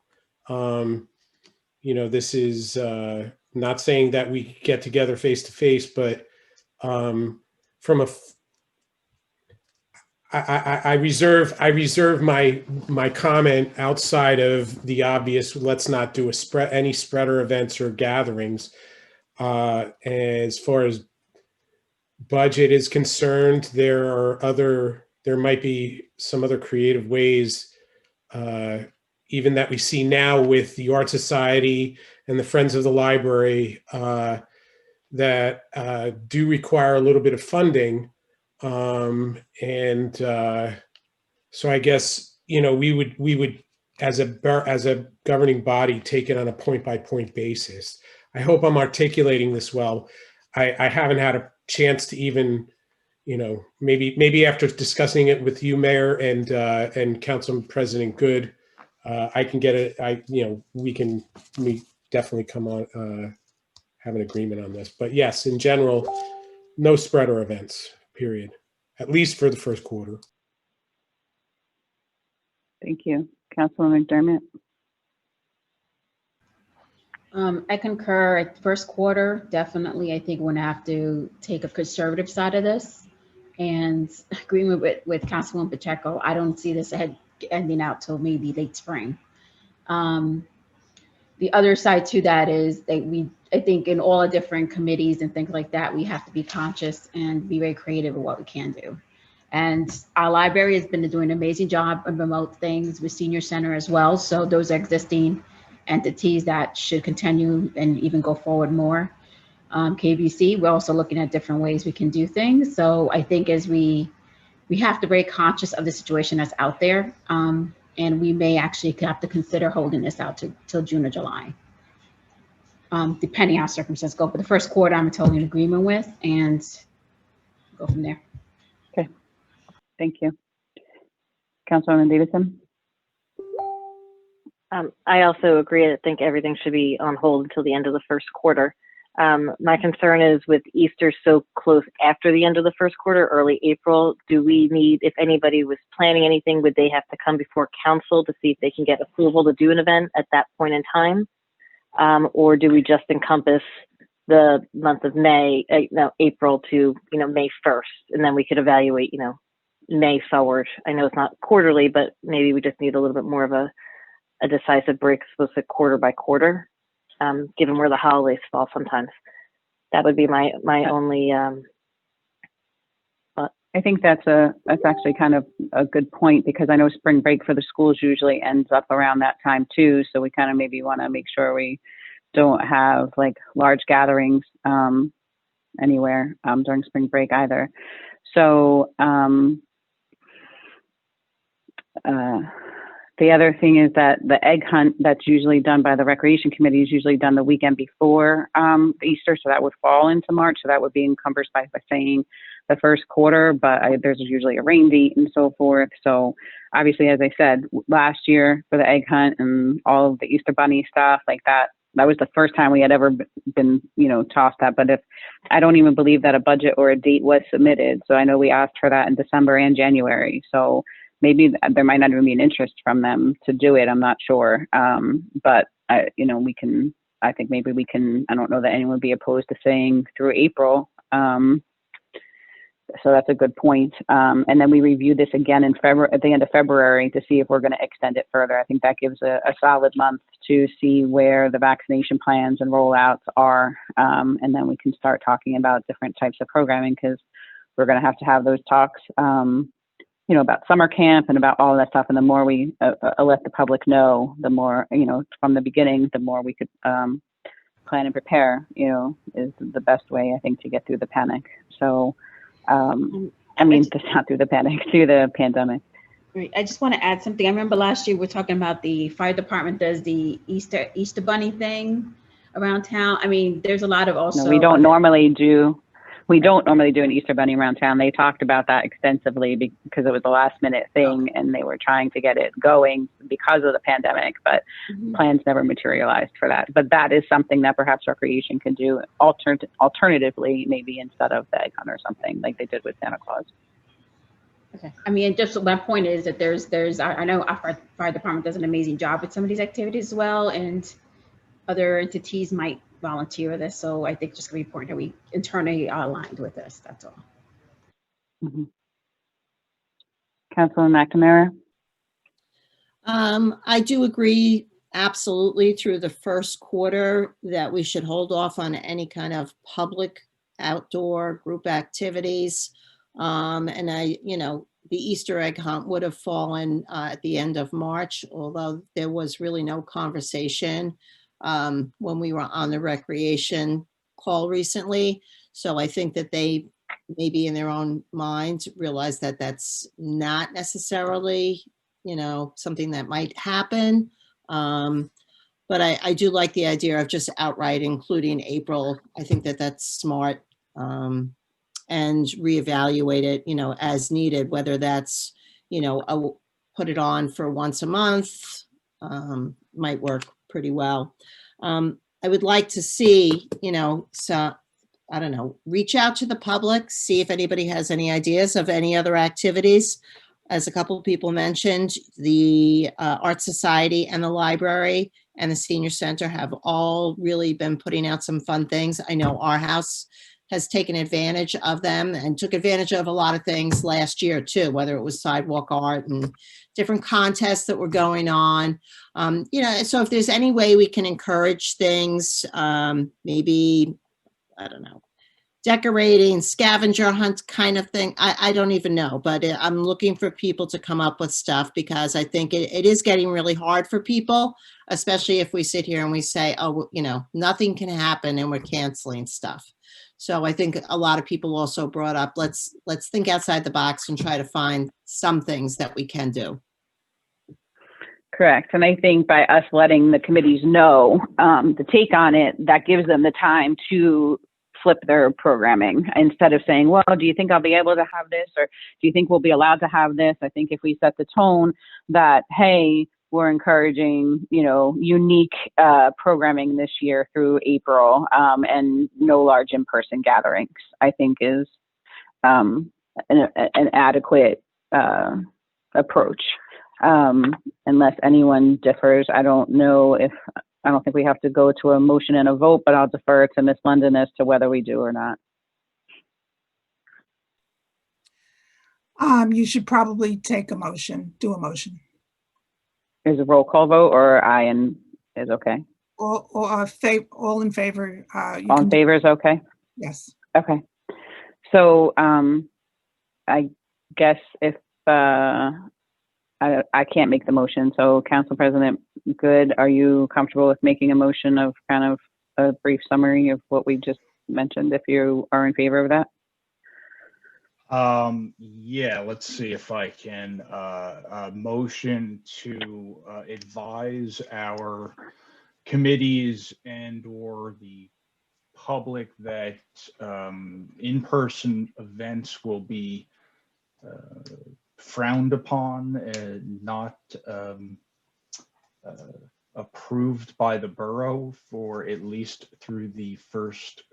This is, not saying that we get together face to face, but, I reserve my comment outside of the obvious. Let's not do any spreader events or gatherings. As far as budget is concerned, there might be some other creative ways, even that we see now with the Art Society and the Friends of the Library, that do require a little bit of funding. And so I guess, we would, as a governing body, take it on a point-by-point basis. I hope I'm articulating this well. I haven't had a chance to even, maybe after discussing it with you, Mayor, and Council President Good, I can get it. We definitely come on, have an agreement on this. But yes, in general, no spreader events, period, at least for the first quarter. Thank you. Councilwoman McDermott? I concur. At first quarter, definitely, I think we're gonna have to take a conservative side of this, and agreement with Councilwoman Pacheco. I don't see this ending out till maybe late spring. The other side to that is that I think in all the different committees and things like that, we have to be conscious and be very creative of what we can do. And our library has been doing an amazing job of remote things with Senior Center as well. So those are existing entities that should continue and even go forward more. KBC, we're also looking at different ways we can do things. So I think as we have to be very conscious of the situation that's out there. And we may actually have to consider holding this out till June or July, depending on how circumstances go. But the first quarter, I'm totally in agreement with, and go from there. Okay, thank you. Councilwoman Davidson? I also agree. I think everything should be on hold until the end of the first quarter. My concern is with Easter so close after the end of the first quarter, early April, do we need, if anybody was planning anything, would they have to come before council to see if they can get approval to do an event at that point in time? Or do we just encompass the month of May, April to, May 1st, and then we could evaluate, May forward? I know it's not quarterly, but maybe we just need a little bit more of a decisive break, supposed to quarter by quarter. Given where the holidays fall sometimes. That would be my only, I think that's actually kind of a good point, because I know spring break for the schools usually ends up around that time too. So we kind of maybe want to make sure we don't have like large gatherings anywhere during spring break either. So the other thing is that the egg hunt that's usually done by the Recreation Committee is usually done the weekend before Easter, so that would fall into March. So that would be encompassed by saying the first quarter, but there's usually a rain date and so forth. So obviously, as I said, last year for the egg hunt and all of the Easter Bunny stuff like that, that was the first time we had ever been, tossed that. But I don't even believe that a budget or a date was submitted. So I know we asked for that in December and January. So maybe there might not even be an interest from them to do it. I'm not sure. But I think maybe we can, I don't know that anyone would be opposed to saying through April. So that's a good point. And then we review this again in February, at the end of February, to see if we're going to extend it further. I think that gives a solid month to see where the vaccination plans and rollouts are. And then we can start talking about different types of programming, because we're going to have those talks, about summer camp and about all of that stuff. And the more we let the public know, the more, from the beginning, the more we could plan and prepare, is the best way, I think, to get through the panic. So, just not through the panic, through the pandemic. Right. I just want to add something. I remember last year we were talking about the fire department does the Easter Bunny thing around town. I mean, there's a lot of also. No, we don't normally do an Easter Bunny around town. They talked about that extensively because it was a last minute thing, and they were trying to get it going because of the pandemic, but plans never materialized for that. But that is something that perhaps Recreation can do alternatively, maybe instead of the egg hunt or something like they did with Santa Claus. Okay. I mean, just my point is that there's I know our fire department does an amazing job with some of these activities as well, and other entities might volunteer this. So I think it's just going to be important that we internally are aligned with this. That's all. Councilman McNamara? I do agree absolutely through the first quarter that we should hold off on any kind of public outdoor group activities. And the Easter egg hunt would have fallen at the end of March, although there was really no conversation when we were on the recreation call recently. So I think that they maybe in their own mind realize that that's not necessarily, something that might happen. But I do like the idea of just outright including April. I think that that's smart. And reevaluate it, as needed, whether that's, put it on for once a month, might work pretty well. I would like to see, so, I don't know, reach out to the public, see if anybody has any ideas of any other activities. As a couple of people mentioned, the Art Society and the library and the Senior Center have all really been putting out some fun things. I know our house has taken advantage of them and took advantage of a lot of things last year too, whether it was sidewalk art and different contests that were going on. So if there's any way we can encourage things, maybe, I don't know, decorating, scavenger hunt kind of thing. I don't even know, but I'm looking for people to come up with stuff because I think it is getting really hard for people, especially if we sit here and we say, oh, nothing can happen and we're canceling stuff. So I think a lot of people also brought up, let's think outside the box and try to find some things that we can do. Correct. And I think by us letting the committees know the take on it, that gives them the time to flip their programming instead of saying, well, do you think I'll be able to have this? Or do you think we'll be allowed to have this? I think if we set the tone that, hey, we're encouraging, unique programming this year through April and no large in-person gatherings, I think is an adequate approach. Unless anyone differs, I don't think we have to go to a motion and a vote, but I'll defer to Ms. London as to whether we do or not. You should probably do a motion. Is a roll call vote or aye and is okay? All in favor. All in favor is okay? Yes. Okay. So I guess if I can't make the motion, so Council President Good, are you comfortable with making a motion of kind of a brief summary of what we just mentioned, if you are in favor of that? Yeah, let's see if I can motion to advise our committees and or the public that in-person events will be frowned upon and not approved by the borough for at least through the first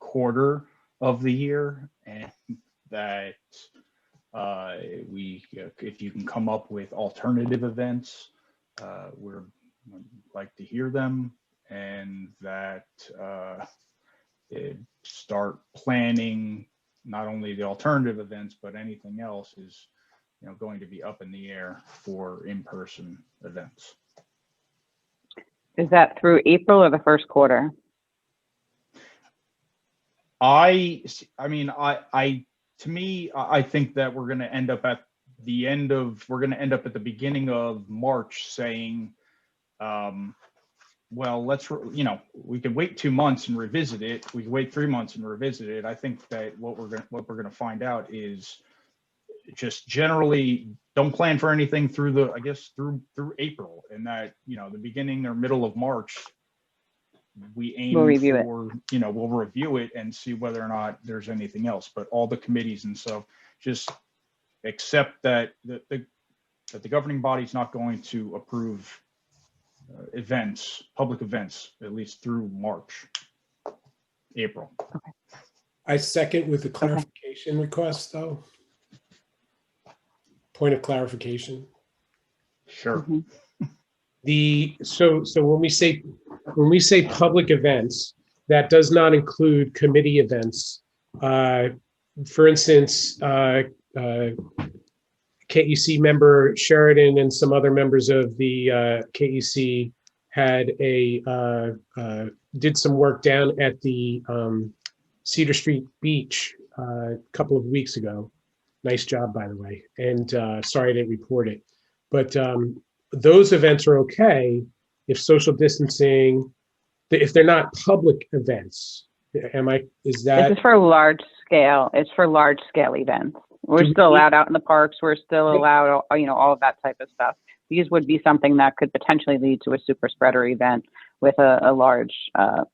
quarter of the year, and that if you can come up with alternative events, we'd like to hear them, and that start planning not only the alternative events, but anything else is going to be up in the air for in-person events. Is that through April or the first quarter? To me, I think that we're going to end up at the beginning of March saying, well, we could wait 2 months and revisit it. We could wait 3 months and revisit it. I think that what we're going to find out is just generally don't plan for anything through through April, and that, the beginning or middle of March, we aim we'll review it and see whether or not there's anything else. But all the committees and so just accept that the governing body is not going to approve public events, at least through March, April. Okay. I second with the clarification request, though. Point of clarification. Sure. Mm-hmm. So when we say public events, that does not include committee events. For instance, KEC member Sheridan and some other members of the KEC did some work down at the Cedar Street Beach a couple of weeks ago. Nice job, by the way. And sorry I didn't report it. But those events are okay if social distancing, if they're not public events. Is This that, is for large scale, it's for large scale events. We're Do still we- allowed out in the parks, we're still allowed, all of that type of stuff. These would be something that could potentially lead to a super spreader event with a large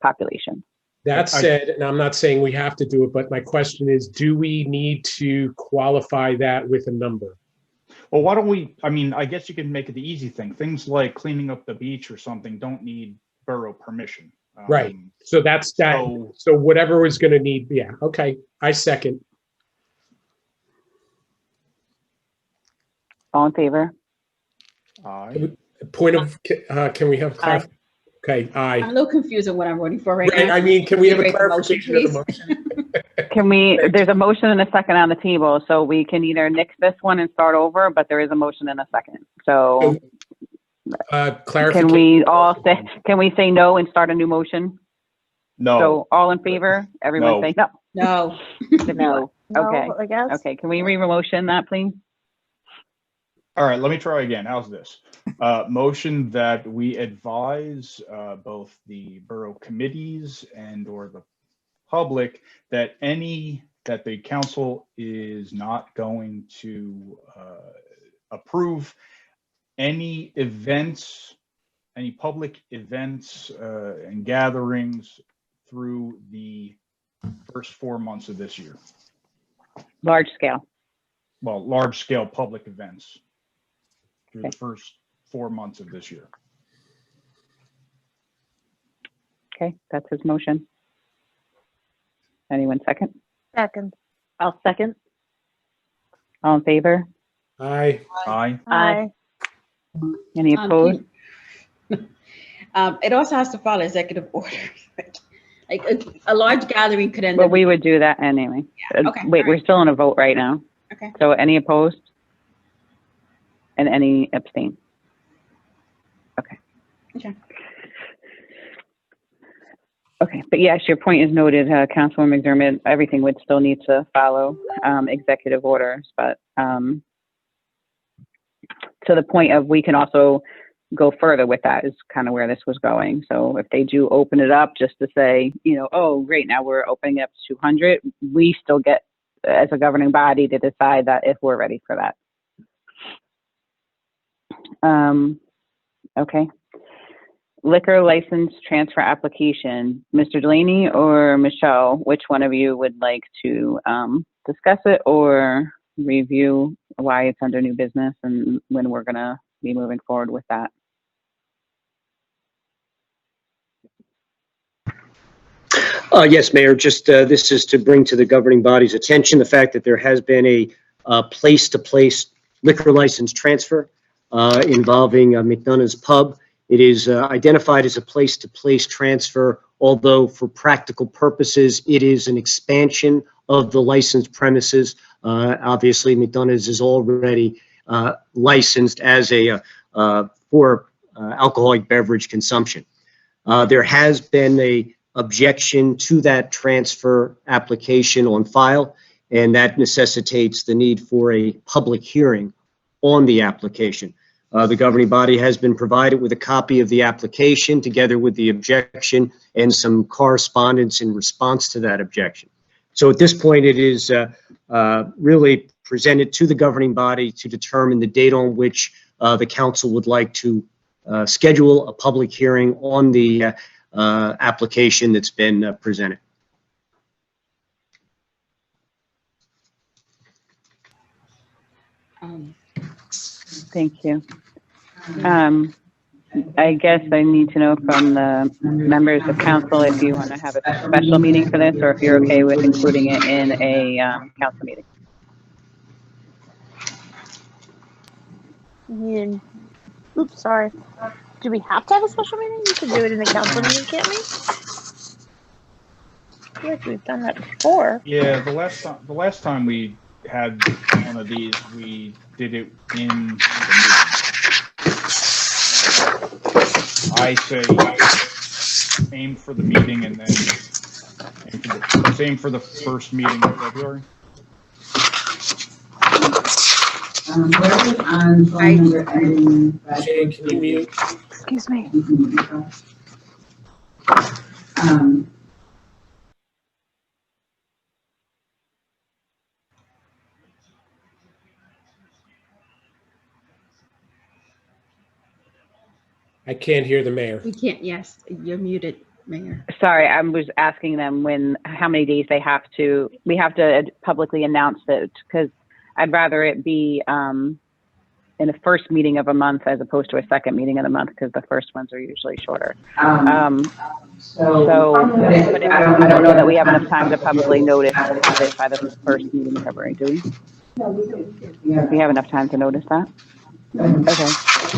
population. that said, and I'm not saying we have to do it, but my question is, do we need to qualify that with a number? Well, why don't we, I guess you can make it the easy thing. Things like cleaning up the beach or something don't need borough permission. Right. So that's that. So whatever is going to need, yeah. Okay. I second. All in favor? Aye. Point of, can we have clarification? Okay, I'm a aye. little confused on what I'm voting for right Right, now. I mean, can we have a Make a motion, clarification of the please? motion? Can we, there's a motion and a second on the table, so we can either nix this one and start over, but there is a motion and a second. So Clarification. can we all say, can we say no and start a new motion? No. So all in favor? Everyone No. say no. No. No. Okay. No, I guess. Okay, can we re-motion that, please? All right, let me try again. How's this? Motion that we advise both the borough committees and/or the public that the council is not going to approve any events, any public events and gatherings through the first 4 months of this year. Large scale. Well, large scale public events through the first 4 months of this year. Okay, that's his motion. Anyone second? Second. I'll second. All in favor? Aye. Aye. Aye. Any opposed? It also has to follow executive orders. Like a large gathering could end But up. we would do that anyway. okay, Wait, all we're right. still in a vote right now. Okay. So any opposed? And any abstain? Okay. Okay. Okay, but yes, your point is noted, Councilwoman McDermott. Everything would still need to follow executive orders, but to the point of we can also go further with that is kind of where this was going. So if they do open it up just to say, oh, great, now we're opening it up to 200, we still get, as a governing body, to decide that if we're ready for that. Okay. Liquor license transfer application. Mr. Delaney or Michelle, which one of you would like to discuss it or review why it's under new business and when we're going to be moving forward with that? Yes, Mayor, just this is to bring to the governing body's attention the fact that there has been a place-to-place liquor license transfer involving McDonough's Pub. It is identified as a place-to-place transfer, although for practical purposes, it is an expansion of the licensed premises. Obviously, McDonough's is already licensed as for alcoholic beverage consumption. There has been a objection to that transfer application on file, and that necessitates the need for a public hearing on the application. The governing body has been provided with a copy of the application together with the objection and some correspondence in response to that objection. So at this point, it is really presented to the governing body to determine the date on which the council would like to schedule a public hearing on the application that's been presented. Thank you. I guess I need to know from the members of council if you want to have a special meeting for this or if you're okay with including it in a council meeting. Oops, sorry. Do we have to have a special meeting? We can do it in the council meeting, can't we? I feel like we've done that before. Yeah, the last time we had one of these, we did it in the meeting. I say aim for the meeting and then aim for the first meeting in February. Jane, can you mute? Excuse me. I can't hear the mayor. We can't, yes, you're muted, Mayor. Sorry, I was asking them how many days we have to publicly announce it, because I'd rather it be in the first meeting of a month as opposed to a second meeting of the month, because the first ones are usually shorter. But I don't know that we have enough time to publicly notice it by the first meeting in February, do we? We have enough time to notice that? Okay.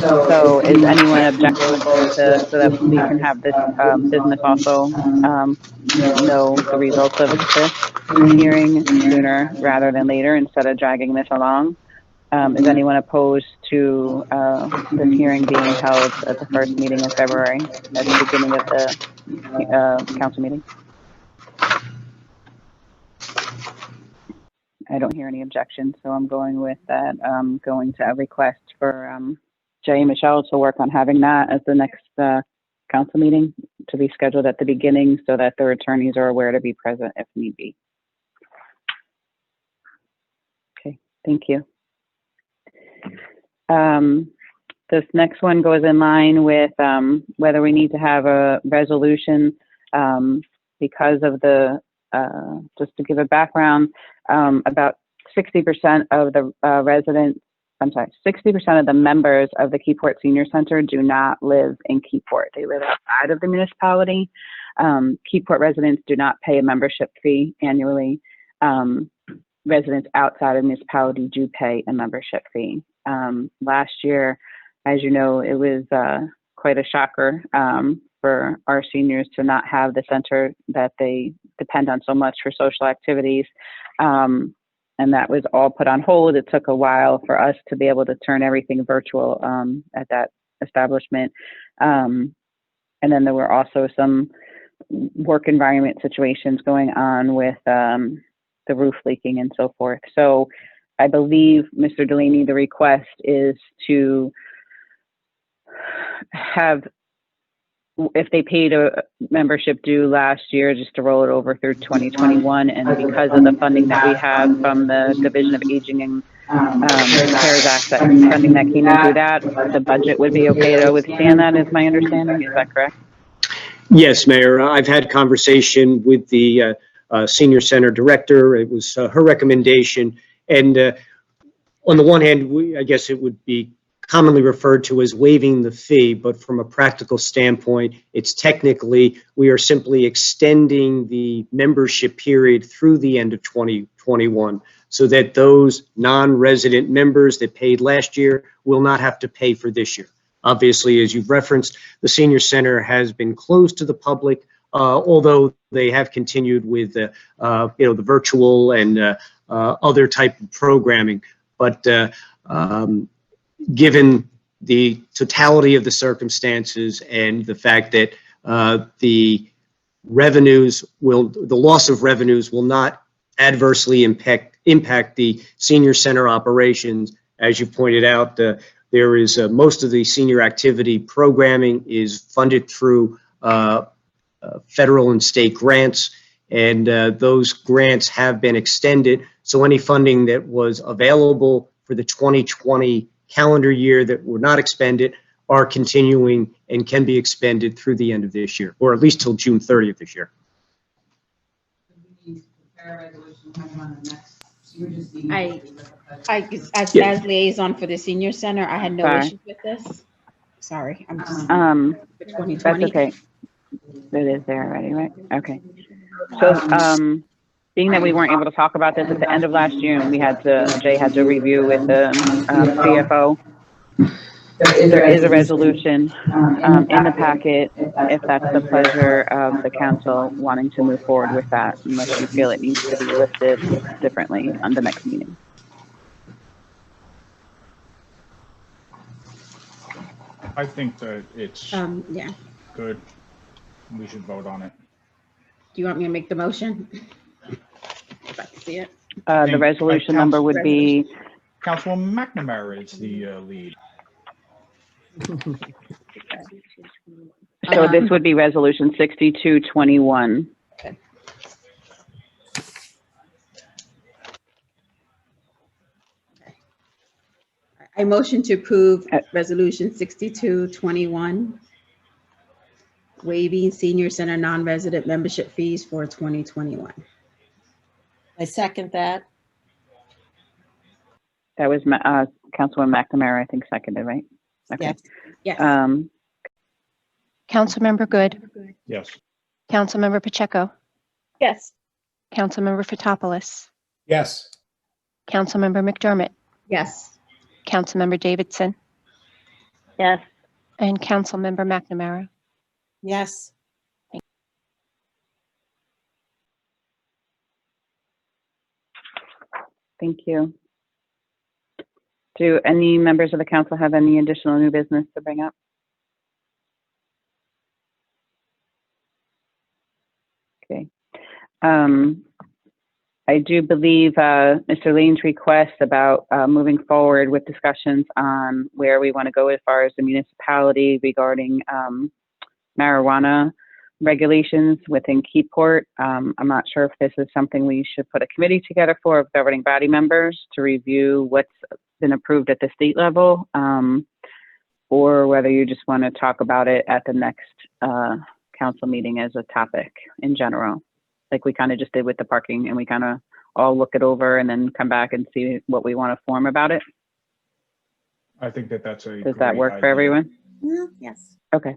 So is anyone objectionable so that we can have this business also know the results of this hearing sooner rather than later, instead of dragging this along? Is anyone opposed to this hearing being held at the first meeting in February, at the beginning of the council meeting? I don't hear any objections, so I'm going with that. Going to a request for Jay and Michelle to work on having that as the next council meeting to be scheduled at the beginning, so that their attorneys are aware to be present if need be. Okay, thank you. This next one goes in line with whether we need to have a resolution because of the, just to give a background, about 60% of the 60% of the members of the Keyport Senior Center do not live in Keyport. They live outside of the municipality. Keyport residents do not pay a membership fee annually. Residents outside of the municipality do pay a membership fee. Last year, as you know, it was quite a shocker for our seniors to not have the center that they depend on so much for social activities. And that was all put on hold. It took a while for us to be able to turn everything virtual at that establishment. And then there were also some work environment situations going on with the roof leaking and so forth. So I believe, Mr. Delaney, the request is to have, if they paid a membership due last year, just to roll it over through 2021. And because of the funding that we have from the Division of Aging and CARES Act, that funding that came in through that, the budget would be okay to withstand that, is my understanding. Is that correct? Yes, Mayor. I've had conversation with the Senior Center Director. It was her recommendation. And on the one hand, I guess it would be commonly referred to as waiving the fee, but from a practical standpoint, it's technically, we are simply extending the membership period through the end of 2021, so that those non-resident members that paid last year will not have to pay for this year. Obviously, as you've referenced, the Senior Center has been closed to the public, although they have continued with the virtual and other type of programming. But given the totality of the circumstances and the fact that the loss of revenues will not adversely impact the Senior Center operations, as you pointed out, there is most of the senior activity programming is funded through federal and state grants, and those grants have been extended. So any funding that was available for the 2020 calendar year that were not expended are continuing and can be expended through the end of this year, or at least till June 30th this year. As liaison for the Senior Center, I had no issues with this. Sorry, I'm just for 2020. That's okay. It is there already, right? Okay. So, being that we weren't able to talk about this at the end of last year, and Jay had to review with the CFO, there is a resolution in the packet, if that's the pleasure of the council wanting to move forward with that, unless you feel it needs to be listed differently on the next meeting. I think that it's yeah. good. We should vote on it. Do you want me to make the motion? If I can see it. The resolution number would be... Councilwoman McNamara is the lead. So this would be resolution 6221. Okay. I motion to approve Resolution 6221, waiving senior center non-resident membership fees for 2021. I second that. That was Councilwoman McNamara, I think, seconded, right? Okay. Yes. Yes. Councilmember Good, Yes. Councilmember Pacheco, Yes. Councilmember Fotopoulos, Yes. Councilmember McDermott, Yes. Councilmember Davidson, Yes. and Councilmember McNamara. Yes. Thank you. Do any members of the council have any additional new business to bring up? Okay. I do believe Mr. Lane's request about moving forward with discussions on where we want to go as far as the municipality regarding marijuana regulations within Keyport. I'm not sure if this is something we should put a committee together for of governing body members to review what's been approved at the state level, or whether you just want to talk about it at the next council meeting as a topic in general, like we kind of just did with the parking, and we kind of all look it over and then come back and see what we want to form about it. I think that's a Does that great work for idea. everyone? Yes. Okay,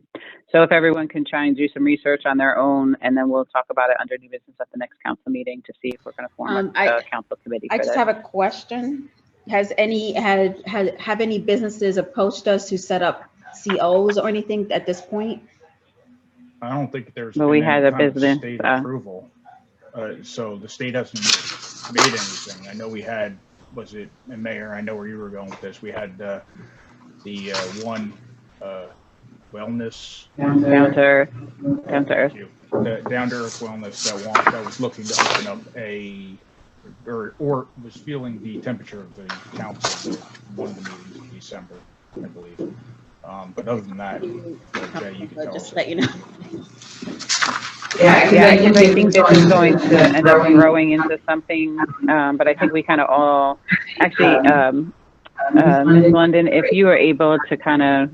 so if everyone can try and do some research on their own, and then we'll talk about it under new business at the next council meeting to see if we're going to form a council committee I for just this. have a question. Have any businesses approached us to set up COs or anything at this point? I don't think there's But been we any had a kind of business, state approval. So the state hasn't made anything. I know we had, was it, and Mayor, I know where you were going with this. We had the one wellness. Down to earth. Thank you. The Down to Earth Wellness that was looking to open up or was feeling the temperature of the council at one of the meetings in December, I believe. But other than that, Jay, you can tell us. Just let you know. Yeah, because I think this is going to end up growing into something, but I think we kind of all, actually, Ms. London, if you are able to kind of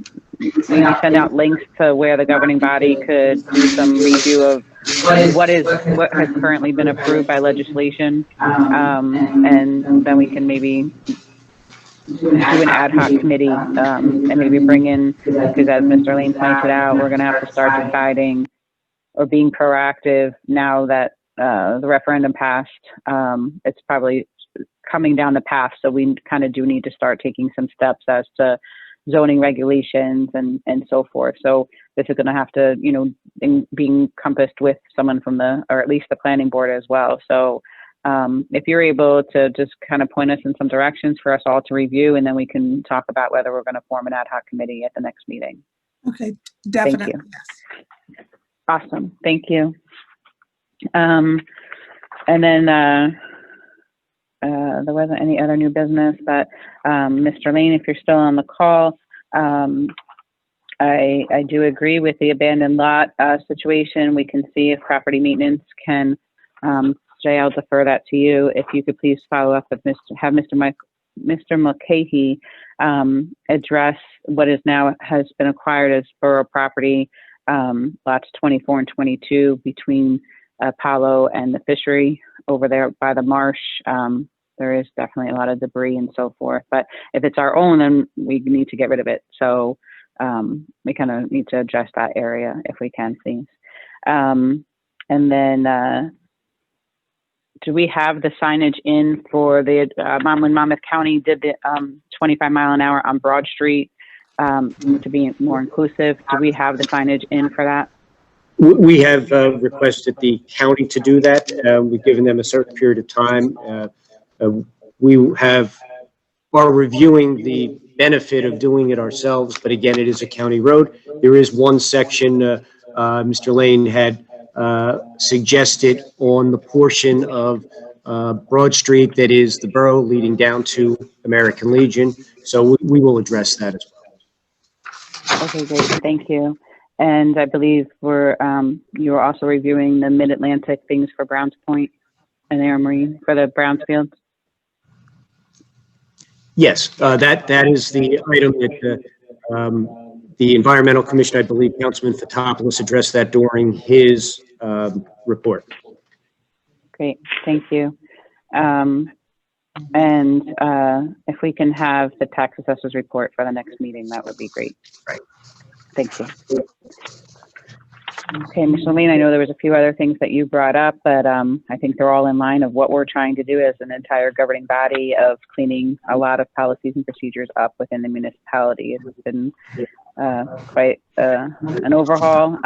send out links to where the governing body could do some review of what has currently been approved by legislation, and then we can maybe do an ad hoc committee and maybe bring in, because as Mr. Lane pointed out, we're going to have to start deciding or being proactive now that the referendum passed. It's probably coming down the path, so we kind of do need to start taking some steps as to zoning regulations and so forth. So this is going to have to, be encompassed with someone from or at least the planning board as well. So if you're able to just kind of point us in some directions for us all to review, and then we can talk about whether we're going to form an ad hoc committee at the next meeting. Okay, definitely. Thank you. Awesome. Thank you. And then there wasn't any other new business, but Mr. Lane, if you're still on the call, I do agree with the abandoned lot situation. We can see if property maintenance can, Jay, I'll defer that to you. If you could please follow up with Mr. Mulcahy address what is now has been acquired as borough property, lots 24 and 22 between Apollo and the fishery over there by the marsh. There is definitely a lot of debris and so forth, but if it's our own, then we need to get rid of it. So we kind of need to address that area if we can, please. And then do we have the signage in for the, when Monmouth County did the 25 mile an hour on Broad Street to be more inclusive? Do we have the signage in for that? We have requested the county to do that. We've given them a certain period of time. We are reviewing the benefit of doing it ourselves, but again, it is a county road. There is one section Mr. Lane had suggested on the portion of Broad Street that is the borough leading down to American Legion. So we will address that as well. Okay, great. Thank you. And I believe you were also reviewing the Mid-Atlantic things for Browns Point and Air Marine for the Brownsfields. Yes, that is the item that the Environmental Commission, I believe Councilman Fotopoulos addressed that during his report. Great, thank you. And if we can have the tax assessor's report for the next meeting, that would be great. Right. Thank you. Okay, Ms. Levine, I know there was a few other things that you brought up, but I think they're all in line of what we're trying to do as an entire governing body of cleaning a lot of policies and procedures up within the municipality. It's been quite an overhaul.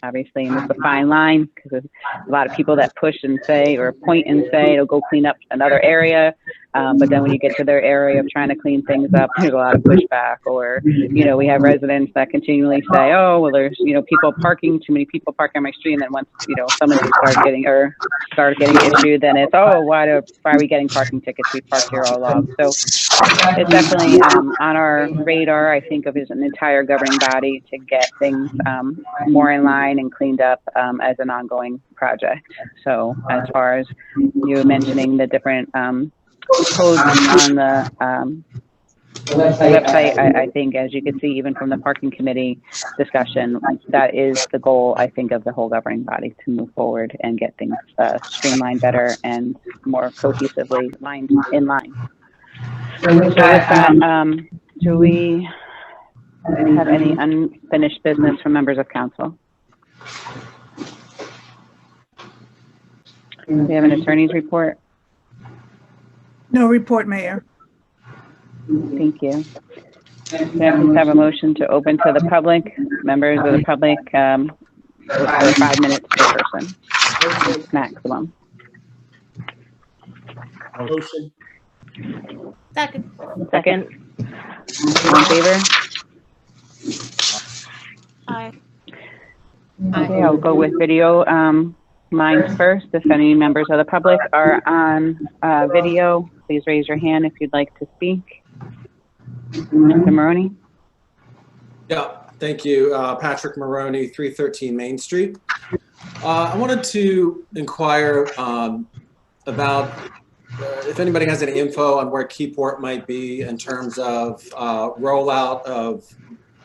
Obviously, and it's a fine line because there's a lot of people that push and say or point and say it'll go clean up another area. But then when you get to their area of trying to clean things up, there's a lot of pushback. Or, you know, we have residents that continually say, oh, well, there's, you know, people parking, too many people parking on my street. And then once, you know, someone start getting issued, then it's, oh, why are we getting parking tickets? We parked here all along. So it's definitely on our radar, I think, of as an entire governing body to get things more in line and cleaned up as an ongoing project. So as far as you mentioning the different codes on the website, I think, as you can see, even from the parking committee discussion, that is the goal, I think, of the whole governing body, to move forward and get things streamlined better and more cohesively in line. So with that, do we have any unfinished business from members of council? We have an attorney's report. No report, Mayor. Thank you. We have a motion to open to the public, members of the public, for 5 minutes per person, maximum. Motion. Second. Second. All in favor? Aye. Okay, I'll go with video lines first. If any members of the public are on video, please raise your hand if you'd like to speak. Mr. Maroney? Yeah, thank you. Patrick Maroney, 313 Main Street. I wanted to inquire about if anybody has any info on where Keyport might be in terms of rollout of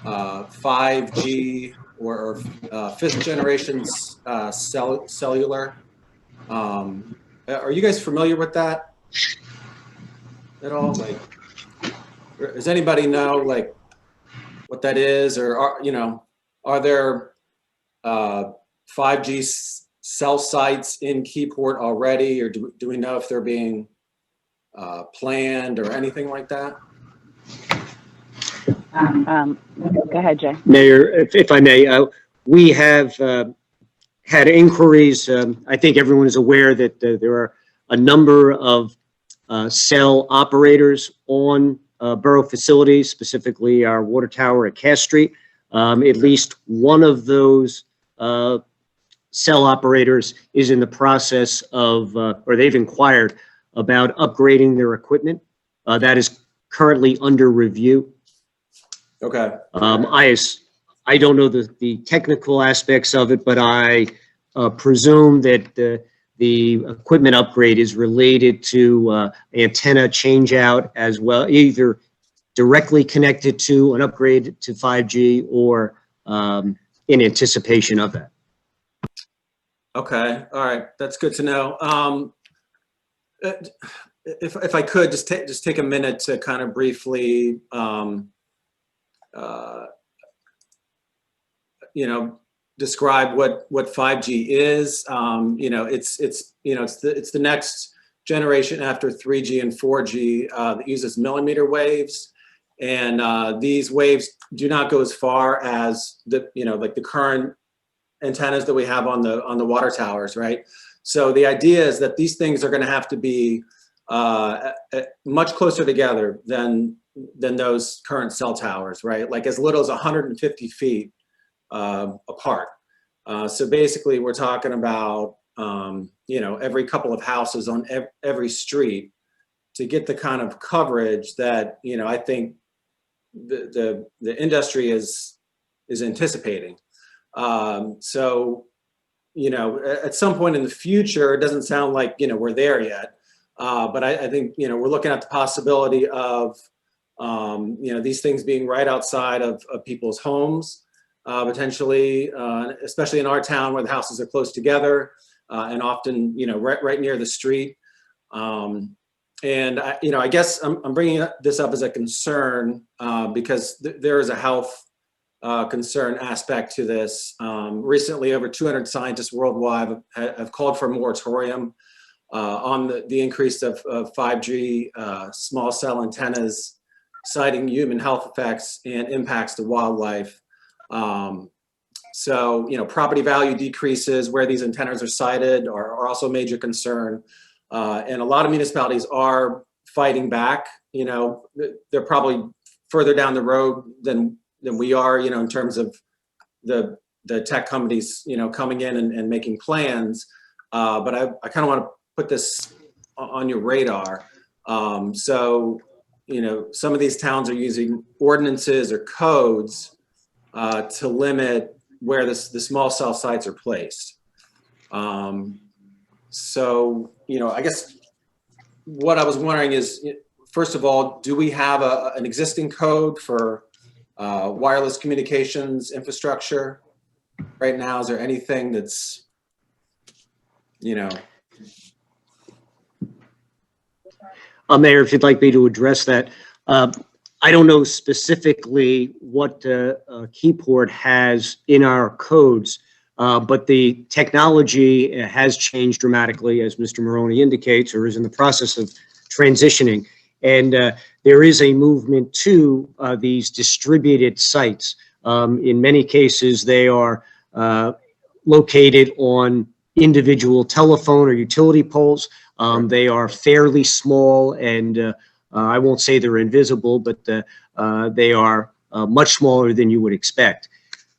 5G or fifth generation cellular. Are you guys familiar with that at all? Like, does anybody know like what that is, or are there 5G cell sites in Keyport already, or do we know if they're being planned or anything like that? Go ahead, Jay. Mayor, if I may, we have had inquiries. I think everyone is aware that there are a number of cell operators on borough facilities, specifically our water tower at Cass Street. At least one of those cell operators is in the process of, or they've inquired about upgrading their equipment. That is currently under review. Okay. I don't know the technical aspects of it, but I presume that the equipment upgrade is related to antenna change out as well, either directly connected to an upgrade to 5G or in anticipation of that. Okay. All right. That's good to know. If I could just take a minute to kind of briefly, describe what 5G is. It's the next generation after 3G and 4G that uses millimeter waves, and these waves do not go as far as like the current antennas that we have on the water towers, right? So the idea is that these things are going to have to be much closer together than those current cell towers, right? Like as little as 150 feet apart. So basically we're talking about, every couple of houses on every street to get the kind of coverage that, I think the industry is anticipating. So, at some point in the future, it doesn't sound like, we're there yet. But I think, we're looking at the possibility of, these things being right outside of people's homes, potentially, especially in our town where the houses are close together and often, right near the street. And I guess I'm bringing this up as a concern because there is a health concern aspect to this. Recently, over 200 scientists worldwide have called for a moratorium on the increase of 5G small cell antennas, citing human health effects and impacts to wildlife. So, property value decreases where these antennas are sited are also a major concern. And a lot of municipalities are fighting back. They're probably further down the road than we are, in terms of the tech companies, coming in and making plans. But I kind of want to put this on your radar. So, some of these towns are using ordinances or codes to limit where the small cell sites are placed. So, I guess what I was wondering is, first of all, do we have an existing code for wireless communications infrastructure right now? Is there anything that's, Mayor, if you'd like me to address that. I don't know specifically what Keyport has in our codes, but the technology has changed dramatically, as Mr. Maroney indicates, or is in the process of transitioning. And there is a movement to these distributed sites. In many cases, they are located on individual telephone or utility poles. They are fairly small, and I won't say they're invisible, but they are much smaller than you would expect.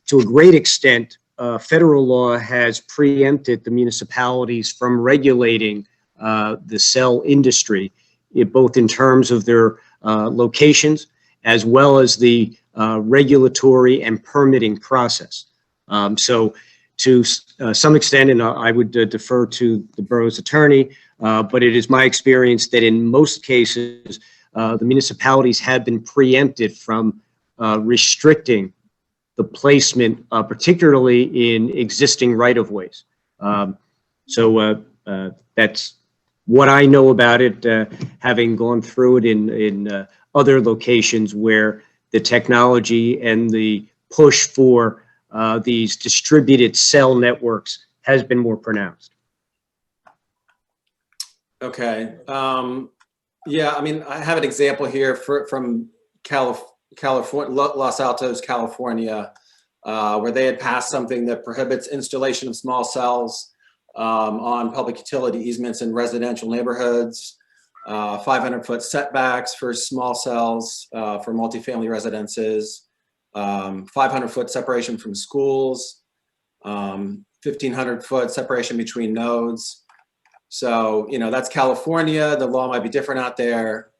To a great extent, federal law has preempted the municipalities from regulating the cell industry, both in terms of their locations as well as the regulatory and permitting process. So to some extent, and I would defer to the borough's attorney, but it is my experience that in most cases, the municipalities have been preempted from restricting the placement, particularly in existing right-of-ways. So that's what I know about it, having gone through it in other locations where the technology and the push for these distributed cell networks has been more pronounced. Okay. Yeah, I mean, I have an example here from California, Los Altos, California, where they had passed something that prohibits installation of small cells on public utility easements in residential neighborhoods, 500-foot setbacks for small cells for multifamily residences, 500-foot separation from schools, 1,500-foot separation between nodes. So, that's California. The law might be different out there.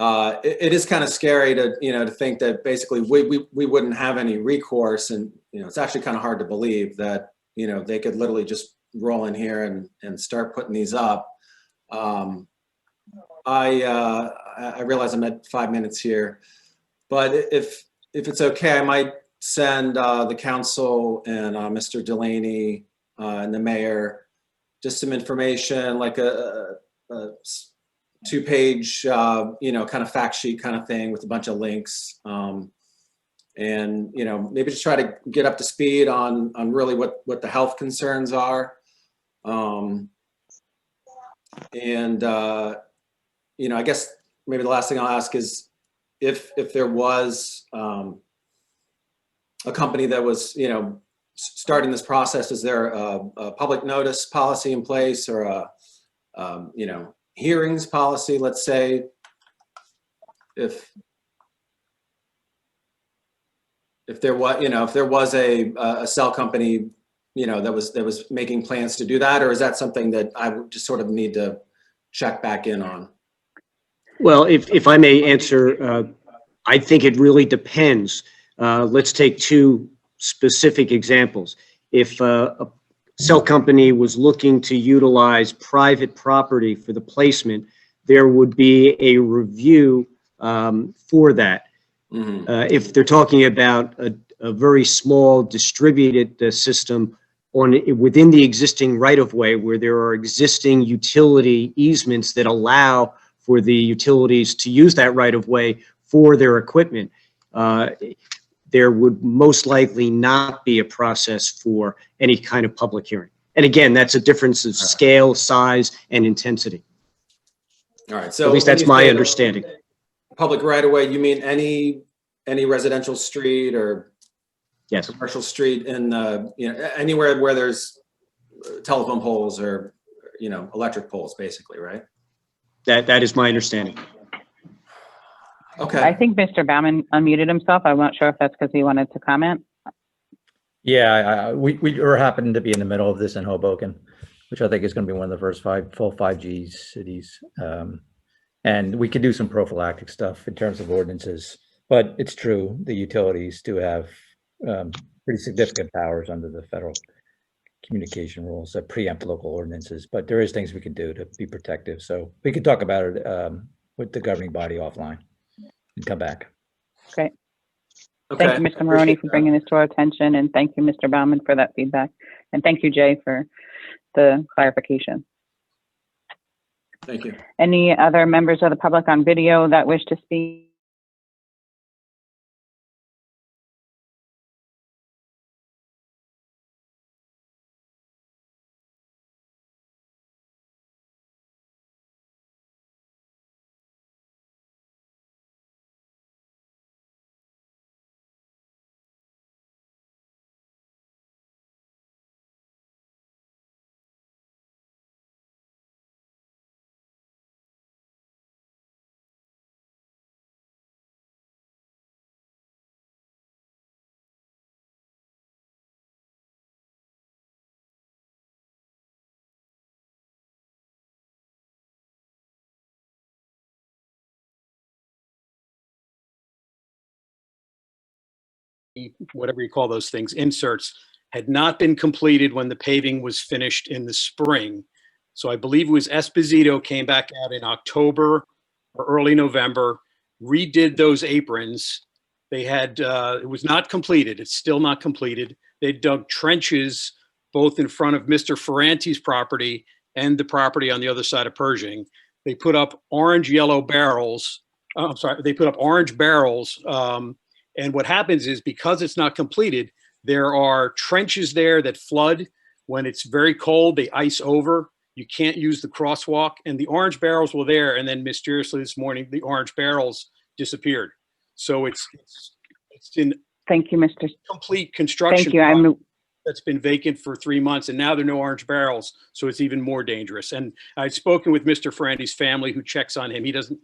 It is kind of scary to, to think that basically we wouldn't have any recourse. And, it's actually kind of hard to believe that, they could literally just roll in here and start putting these up. I realize I'm at 5 minutes here, but if it's okay, I might send the council and Mr. Delaney and the mayor just some information, like a 2-page, kind of fact sheet kind of thing with a bunch of links. And, maybe just try to get up to speed on really what the health concerns are. I guess maybe the last thing I'll ask is if there was a company that was, starting this process, is there a public notice policy in place or a, hearings policy, let's say, if there was, if there was a cell company, that was making plans to do that, or is that something that I would just sort of need to check back in on? Well, if I may answer, I think it really depends. Let's take two specific examples. If a cell company was looking to utilize private property for the placement, there would be a review for that. If they're talking about a very small distributed system within the existing right-of-way where there are existing utility easements that allow for the utilities to use that right-of-way for their equipment, there would most likely not be a process for any kind of public hearing. And again, that's a difference of scale, size, and intensity. All right, so At least when that's you my say understanding. Public right of way, you mean any residential street or yes, commercial street in anywhere where there's telephone poles or electric poles, basically, right? That is my understanding. Okay. I think Mr. Baumann unmuted himself. I'm not sure if that's because he wanted to comment. Yeah, we are happening to be in the middle of this in Hoboken, which I think is going to be one of the first full 5G cities. And we could do some prophylactic stuff in terms of ordinances, but it's true, the utilities do have pretty significant powers under the federal communication rules that preempt local ordinances, but there is things we can do to be protective. So we could talk about it with the governing body offline and come back. Great. Okay. Thank you, Mr. Maroney, for bringing this to our attention, and thank you, Mr. Baumann, for that feedback. And thank you, Jay, for the clarification. Thank you. Any other members of the public on video that wish to speak? Whatever you call those things, inserts, had not been completed when the paving was finished in the spring. So I believe it was Esposito came back out in October or early November, redid those aprons. They had, it was not completed. It's still not completed. They dug trenches both in front of Mr. Ferranti's property and the property on the other side of Pershing. They put up orange yellow barrels. I'm sorry, they put up orange barrels. And what happens is, because it's not completed, there are trenches there that flood. When it's very cold, they ice over. You can't use the crosswalk, and the orange barrels were there. And then mysteriously this morning, the orange barrels disappeared. So it's in Thank you, Mr. complete construction. Thank you. That's been vacant for 3 months, and now there are no orange barrels, so it's even more dangerous. And I'd spoken with Mr. Ferranti's family, who checks on him. He doesn't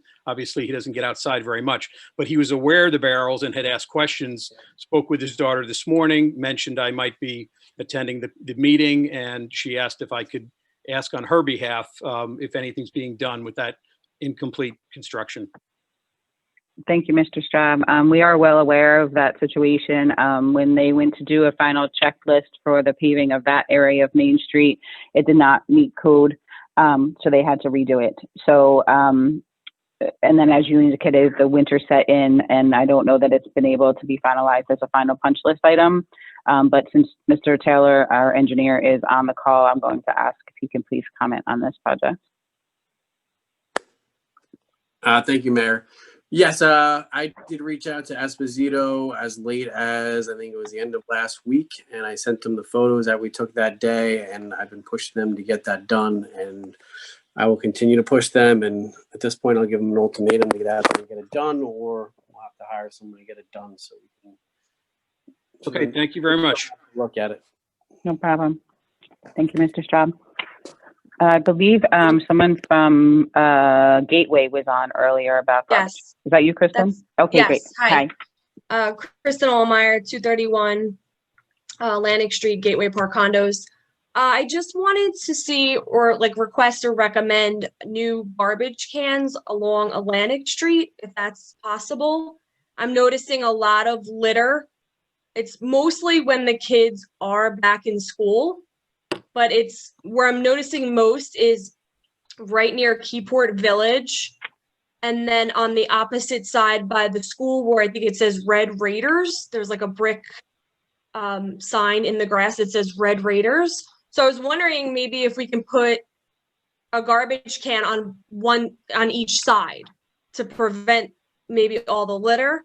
get outside very much, but he was aware of the barrels and had asked questions. Spoke with his daughter this morning, mentioned I might be attending the meeting, and she asked if I could ask on her behalf if anything's being done with that incomplete construction. Thank you, Mr. Straub. We are well aware of that situation. When they went to do a final checklist for the paving of that area of Main Street, it did not meet code, so they had to redo it. So, and then as you indicated, the winter set in, and I don't know that it's been able to be finalized as a final punch list item. But since Mr. Taylor, our engineer, is on the call, I'm going to ask if he can please comment on this project. Thank you, Mayor. Yes, I did reach out to Esposito as late as, I think it was the end of last week, and I sent them the photos that we took that day, and I've been pushing them to get that done, and I will continue to push them, and at this point, I'll give them an ultimatum to get out there and get it done, or we'll have to hire someone to get it done so we can. Okay, thank you very much. Look at it. No problem. Thank you, Mr. Straub. I believe someone from Gateway was on earlier about that. Yes. Is that you, Kristen? Okay, yes, great. Hi. Kristen Allmeyer, 231 Atlantic Street, Gateway Park Condos. I just wanted to see or request or recommend new garbage cans along Atlantic Street, if that's possible. I'm noticing a lot of litter. It's mostly when the kids are back in school. but it's where I'm noticing most is right near Keyport Village. And then on the opposite side by the school where I think it says Red Raiders, there's like a brick sign in the grass that says Red Raiders. So I was wondering maybe if we can put a garbage can on each side to prevent maybe all the litter.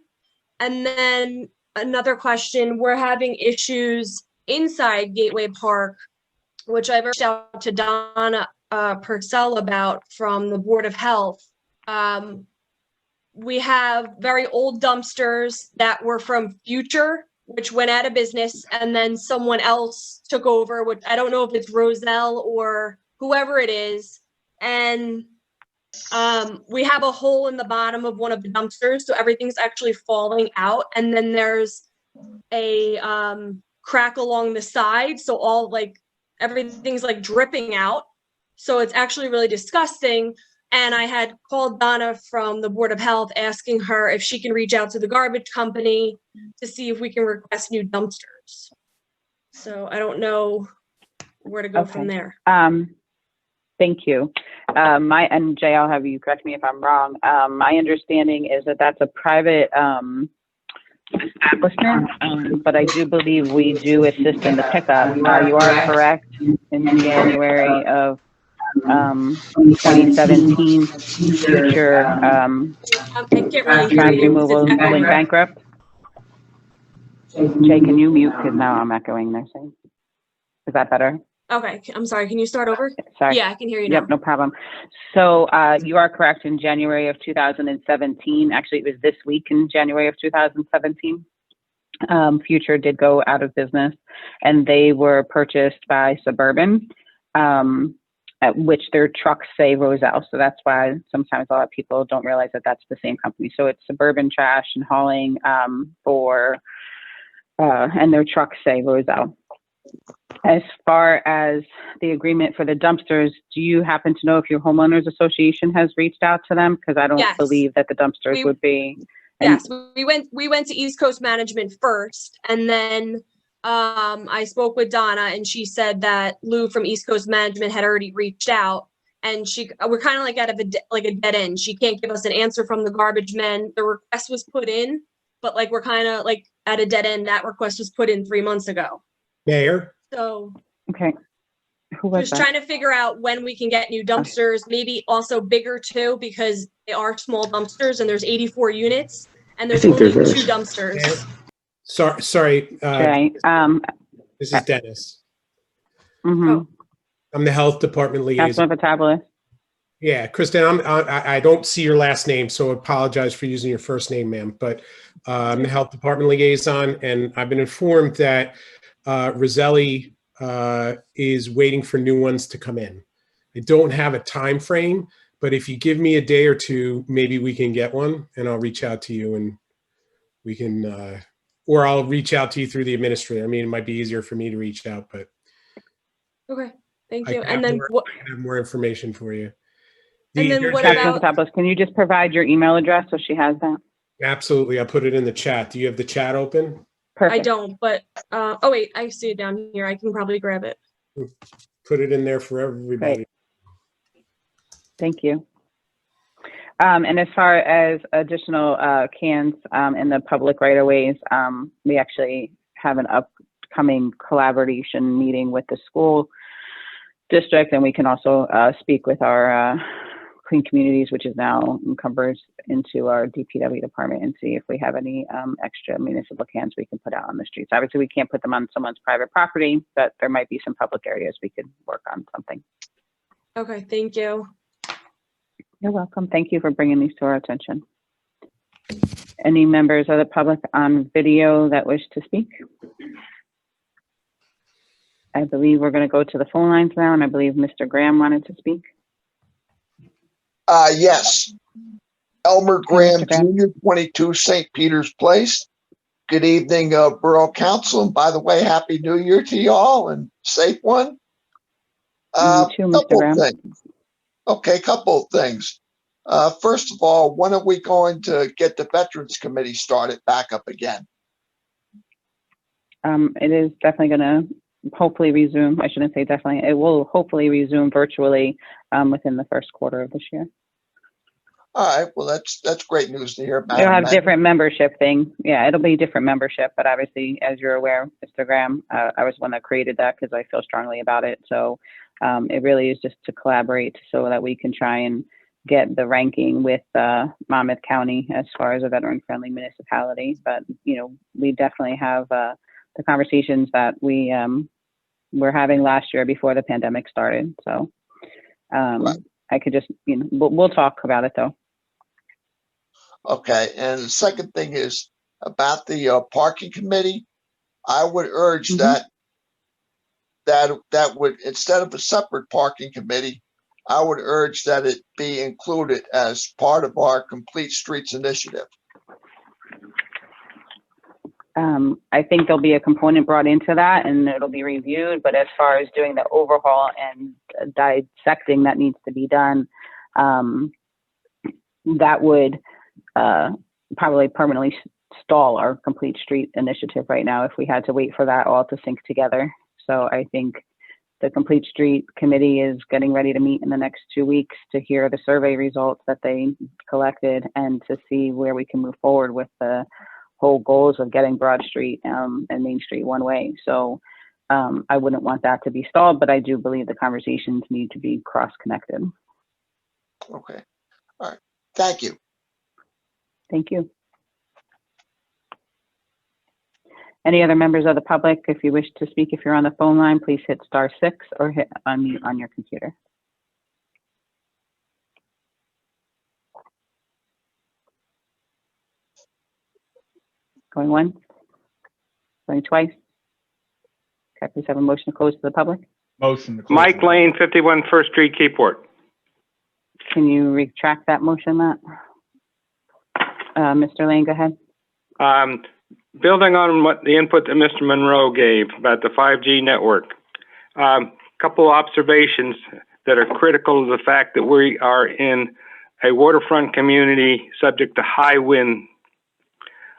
And then another question, we're having issues inside Gateway Park, which I've reached out to Donna Purcell about from the Board of Health. We have very old dumpsters that were from Future, which went out of business, and then someone else took over, which I don't know if it's Roselle or whoever it is. And we have a hole in the bottom of one of the dumpsters, so everything's actually falling out. And then there's a crack along the side, so all like everything's like dripping out. So it's actually really disgusting. And I had called Donna from the Board of Health asking her if she can reach out to the garbage company to see if we can request new dumpsters. So I don't know where to go from there. Thank you. And Jay, I'll have you correct me if I'm wrong. My understanding is that that's a private establishment, but I do believe we do assist in the pickup. You are correct. In January of 2017, Future trash removal went bankrupt. Jay, can you mute? Because now I'm echoing their saying. Is that better? Okay, I'm sorry. Can you start over? Sorry. Yeah, I can hear you now. Yep, no problem. So you are correct. In January of 2017, actually it was this week in January of 2017, Future did go out of business, and they were purchased by Suburban, at which their trucks say Roselle. So that's why sometimes a lot of people don't realize that that's the same company. So it's Suburban Trash and Hauling and their trucks say Roselle. As far as the agreement for the dumpsters, do you happen to know if your homeowners association has reached out to them? Because I don't believe that the dumpsters would be. Yes, we went to East Coast Management first, and then I spoke with Donna, and she said that Lou from East Coast Management had already reached out, and we're kind of like out of a dead end. She can't give us an answer from the garbage men. The request was put in, but like we're kind of like at a dead end. That request was put in 3 months ago. Mayor? So okay, who was just that? trying to figure out when we can get new dumpsters, maybe also bigger too, because they are small dumpsters and there's 84 units and there's only 2 dumpsters. Sorry. Okay. This is Dennis. Mm-hmm. I'm the health department liaison. Councilmember Tabler. Yeah, Kristen, I don't see your last name, so I apologize for using your first name, ma'am. But I'm the health department liaison, and I've been informed that Roselli is waiting for new ones to come in. I don't have a time frame, but if you give me a day or two, maybe we can get one, and I'll reach out to you, and we can, or I'll reach out to you through the administrator. I mean, it might be easier for me to reach out, but Okay, thank I you. can And then I can have more information for you. And then what Councilmember about? Tabler, can you just provide your email address so she has that? Absolutely, I'll put it in the chat. Do you have the chat open? Perfect. I don't, but oh wait, I see it down here. I can probably grab it. Put it in there for everybody. Great. Thank you. And as far as additional cans in the public right-of-ways, we actually have an upcoming collaboration meeting with the school district, and we can also speak with our Clean Communities, which is now encumbers into our DPW department, and see if we have any extra municipal cans we can put out on the streets. Obviously, we can't put them on someone's private property, but there might be some public areas we could work on something. Okay, thank you. You're welcome. Thank you for bringing these to our attention. Any members of the public on video that wish to speak? I believe we're going to go to the phone lines now, and I believe Mr. Graham wanted to speak. Yes. Elmer Graham Jr., 22 St. Peter's Place. Good evening, Borough Council. And by the way, Happy New Year to you all and safe one. You too, Mr. Graham. Things. Okay, couple of things. First of all, when are we going to get the Veterans Committee started back up again? It is definitely going to hopefully resume. I shouldn't say definitely. It will hopefully resume virtually within the first quarter of this year. All right, well, that's great news to hear about. They'll have different membership thing. Yeah, it'll be different membership, but obviously, as you're aware, Mr. Graham, I was one that created that because I feel strongly about it. So it really is just to collaborate so that we can try and get the ranking with Monmouth County as far as a veteran-friendly municipality. But, you know, we definitely have the conversations that we were having last year before the pandemic started. So I could just, you know, we'll talk about it though. Okay, and the second thing is about the parking committee. I would urge that would, instead of a separate parking committee, I would urge that it be included as part of our Complete Streets initiative. I think there'll be a component brought into that and it'll be reviewed, but as far as doing the overhaul and dissecting that needs to be done, that would probably permanently stall our Complete Street initiative right now if we had to wait for that all to sync together. So I think the Complete Street Committee is getting ready to meet in the next 2 weeks to hear the survey results that they collected and to see where we can move forward with the whole goals of getting Broad Street and Main Street one way. So I wouldn't want that to be stalled, but I do believe the conversations need to be cross-connected. Okay, all right, thank you. Thank you. Any other members of the public, if you wish to speak, if you're on the phone line, please hit *6 or hit unmute on your computer. Going once, going twice. Okay, please have a motion to close to the public. Motion to close. Mike Lane, 51 First Street, Keyport. Can you retract that motion, Matt? Mr. Lane, go ahead. Building on what the input that Mr. Monroe gave about the 5G network, couple observations that are critical to the fact that we are in a waterfront community subject to high wind.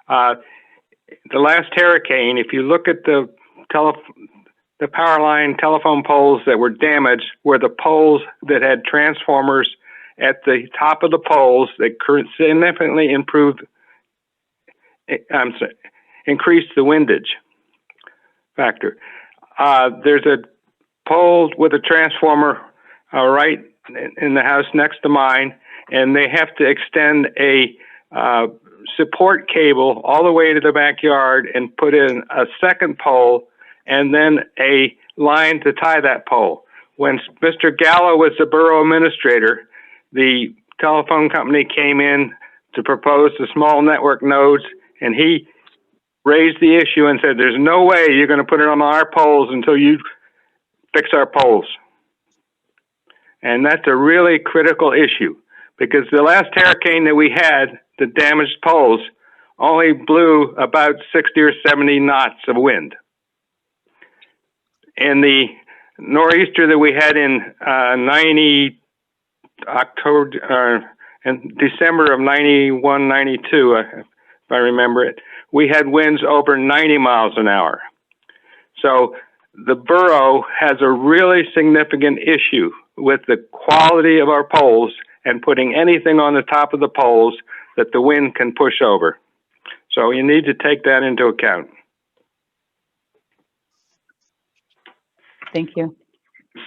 The last hurricane, if you look at the power line telephone poles that were damaged, were the poles that had transformers at the top of the poles that significantly increased the windage factor. There's a pole with a transformer right in the house next to mine, and they have to extend a support cable all the way to the backyard and put in a second pole and then a line to tie that pole. When Mr. Gallo was the borough administrator, the telephone company came in to propose the small network nodes, and he raised the issue and said, there's no way you're going to put it on our poles until you fix our poles. And that's a really critical issue, because the last hurricane that we had, the damaged poles, only blew about 60 or 70 knots of wind. And the nor'easter that we had in December of 91, 92, if I remember it, we had winds over 90 miles an hour. So the borough has a really significant issue with the quality of our poles and putting anything on the top of the poles that the wind can push over. So you need to take that into account. Thank you.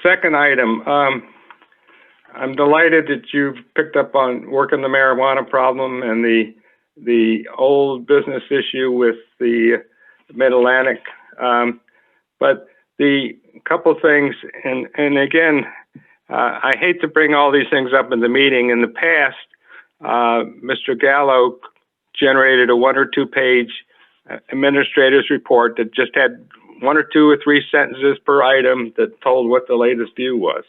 Second item, I'm delighted that you've picked up on working the marijuana problem and the old business issue with the Mid-Atlantic. But the couple things, and again, I hate to bring all these things up in the meeting. In the past, Mr. Gallo generated a 1 or 2 page administrator's report that just had 1 or 2 or 3 sentences per item that told what the latest view was.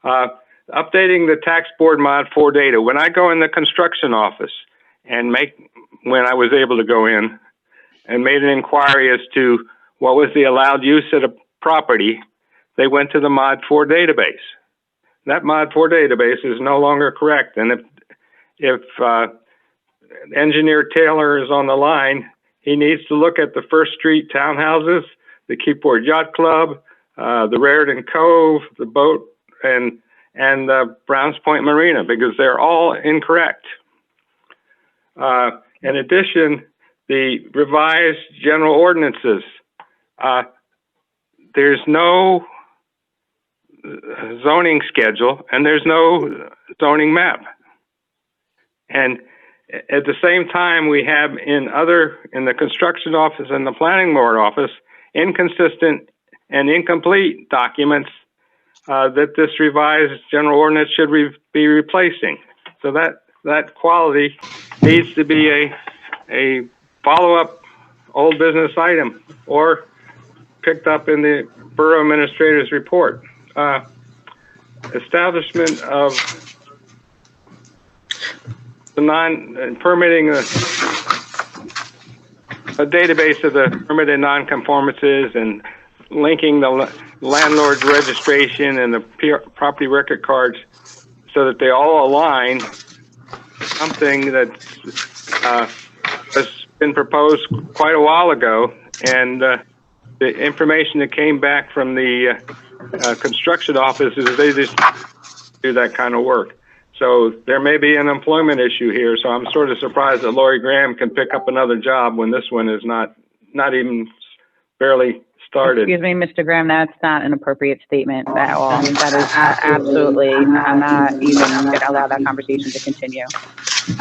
Updating the tax board mod 4 data. When I go in the construction office and when I was able to go in and made an inquiry as to what was the allowed use of the property, they went to the mod 4 database. That mod 4 database is no longer correct. And if engineer Taylor is on the line, he needs to look at the First Street townhouses, the Keyport Yacht Club, the Raritan Cove, the boat, and the Browns Point Marina, because they're all incorrect. In addition, the revised general ordinances, there's no zoning schedule and there's no zoning map. And at the same time, we have in the construction office and the planning board office, inconsistent and incomplete documents that this revised general ordinance should be replacing. So that quality needs to be a follow-up old business item or picked up in the borough administrator's report. Establishment of the permitting a database of the permitted non-conformances and linking the landlord's registration and the property record cards so that they all align. Something that has been proposed quite a while ago, and the information that came back from the construction office is they just do that kind of work. So there may be an employment issue here. So I'm sort of surprised that Lori Graham can pick up another job when this one is not even barely started. Excuse me, Mr. Graham, that's not an appropriate statement at all. That is absolutely, I'm not even going to allow that conversation to continue. You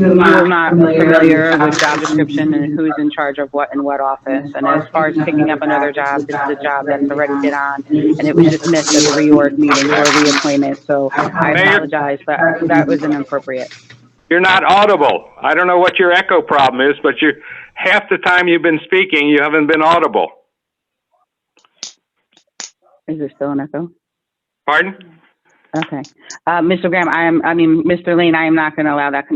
were not familiar with job description and who's in charge of what in what office. And as far as picking up another job, this is a job that's already been on, and it was dismissed as a reorg meeting or reappointment. So I apologize, but that was inappropriate. You're not audible. I don't know what your echo problem is, but half the time you've been speaking, you haven't been audible. Is there still an echo? Pardon? Okay. Mr. Graham, Mr. Lane, I am not going to allow that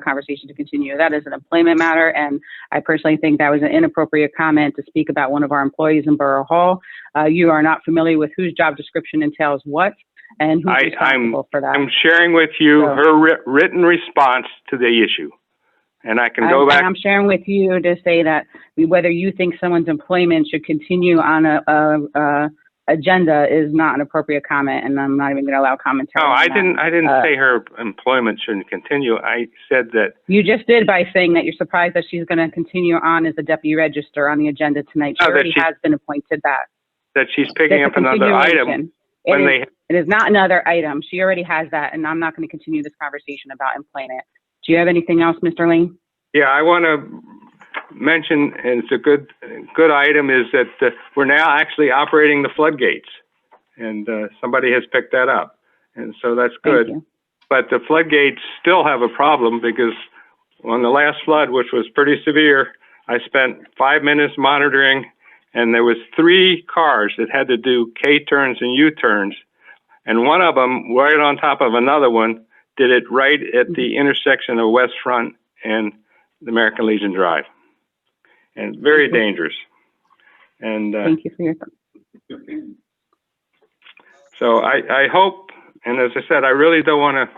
conversation to continue. That is an employment matter, and I personally think that was an inappropriate comment to speak about one of our employees in Borough Hall. You are not familiar with whose job description entails what, and who's responsible for that. I'm sharing with you her written response to the issue, and I can go back. I'm sharing with you to say that whether you think someone's employment should continue on a agenda is not an appropriate comment, and I'm not even going to allow commentary. No, I didn't say her employment shouldn't continue. I said that. You just did by saying that you're surprised that she's going to continue on as a deputy register on the agenda tonight. She already has been appointed that she's picking up another item. It is not another item. She already has that, and I'm not going to continue this conversation about employment. Do you have anything else, Mr. Lane? Yeah, I want to mention, and it's a good item, is that we're now actually operating the floodgates, and somebody has picked that up, and so that's good. But the floodgates still have a problem because on the last flood, which was pretty severe, I spent 5 minutes monitoring, and there was 3 cars that had to do K-turns and U-turns, and one of them, right on top of another one, did it right at the intersection of West Front and the American Legion Drive. And very dangerous. And thank you for your time. So I hope, and as I said, I really don't want to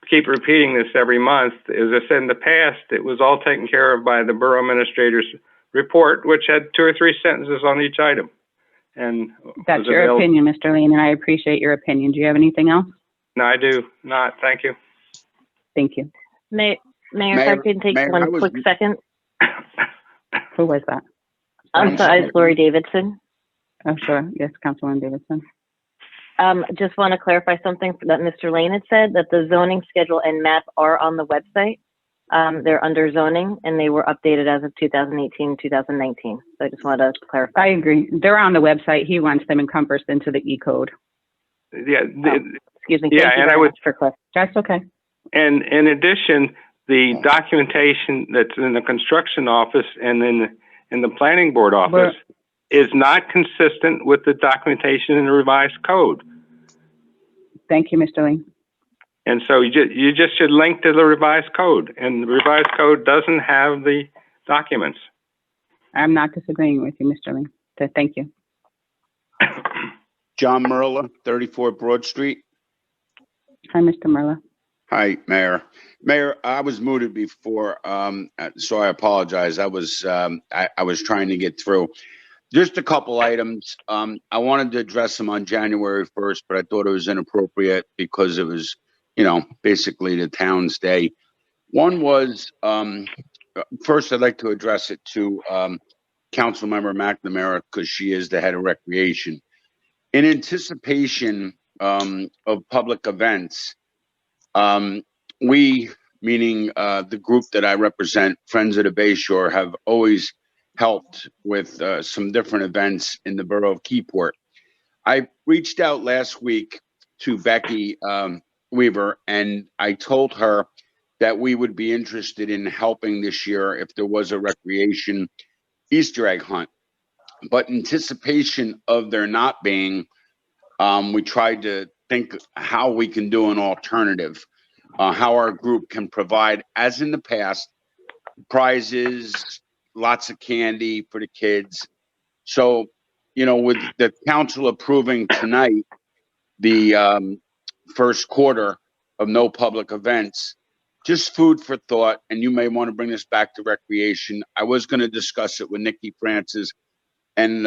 keep repeating this every month. As I said in the past, it was all taken care of by the borough administrator's report, which had 2 or 3 sentences on each item. And that's your opinion, Mr. Lane, and I appreciate your opinion. Do you have anything else? No, I do not. Thank you. Thank you. Mayor, if I can take one quick second. Who was that? I'm sorry, it's Lori Davidson. Oh, sure. Yes, Councilwoman Davidson. Just want to clarify something that Mr. Lane had said, that the zoning schedule and map are on the website. They're under zoning, and they were updated as of 2018, 2019. So I just wanted to clarify. I agree. They're on the website. He wants them encompassed into the E-code. Yeah. Excuse me. Yeah, and I would. For clarifying. That's okay. And in addition, the documentation that's in the construction office and in the planning board office is not consistent with the documentation in the revised code. Thank you, Mr. Lane. And so you just should link to the revised code, and the revised code doesn't have the documents. I'm not disagreeing with you, Mr. Lane. So thank you. John Merla, 34 Broad Street. Hi, Mr. Merla. Hi, Mayor. Mayor, I was muted before, so I apologize. I was trying to get through. Just a couple items. I wanted to address them on January 1st, but I thought it was inappropriate because it was, basically the town's day. One was, first, I'd like to address it to Councilmember McNamara because she is the head of recreation. In anticipation of public events, we, meaning the group that I represent, Friends of the Bay Shore, have always helped with some different events in the borough of Keyport. I reached out last week to Becky Weaver, and I told her that we would be interested in helping this year if there was a recreation Easter egg hunt. But in anticipation of there not being, we tried to think how we can do an alternative, how our group can provide, as in the past, prizes, lots of candy for the kids. So, with the council approving tonight the first quarter of no public events, just food for thought, and you may want to bring this back to recreation. I was going to discuss it with Nikki Francis and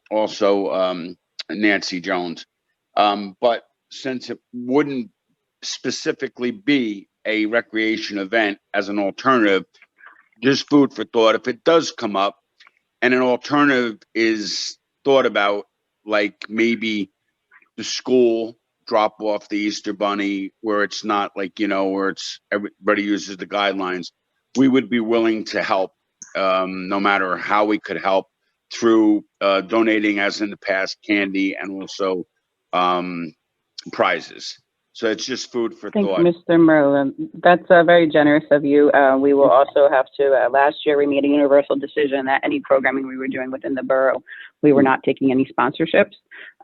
also Nancy Jones. But since it wouldn't specifically be a recreation event as an alternative, just food for thought. If it does come up and an alternative is thought about, like maybe the school drop off the Easter Bunny, where it's not like, where it's everybody uses the guidelines, we would be willing to help, no matter how we could help, through donating, as in the past, candy and also prizes. So it's just food for Thank thought. you, Mr. Merlin. That's very generous of you. We will also have to, last year we made a universal decision that any programming we were doing within the borough, we were not taking any sponsorships.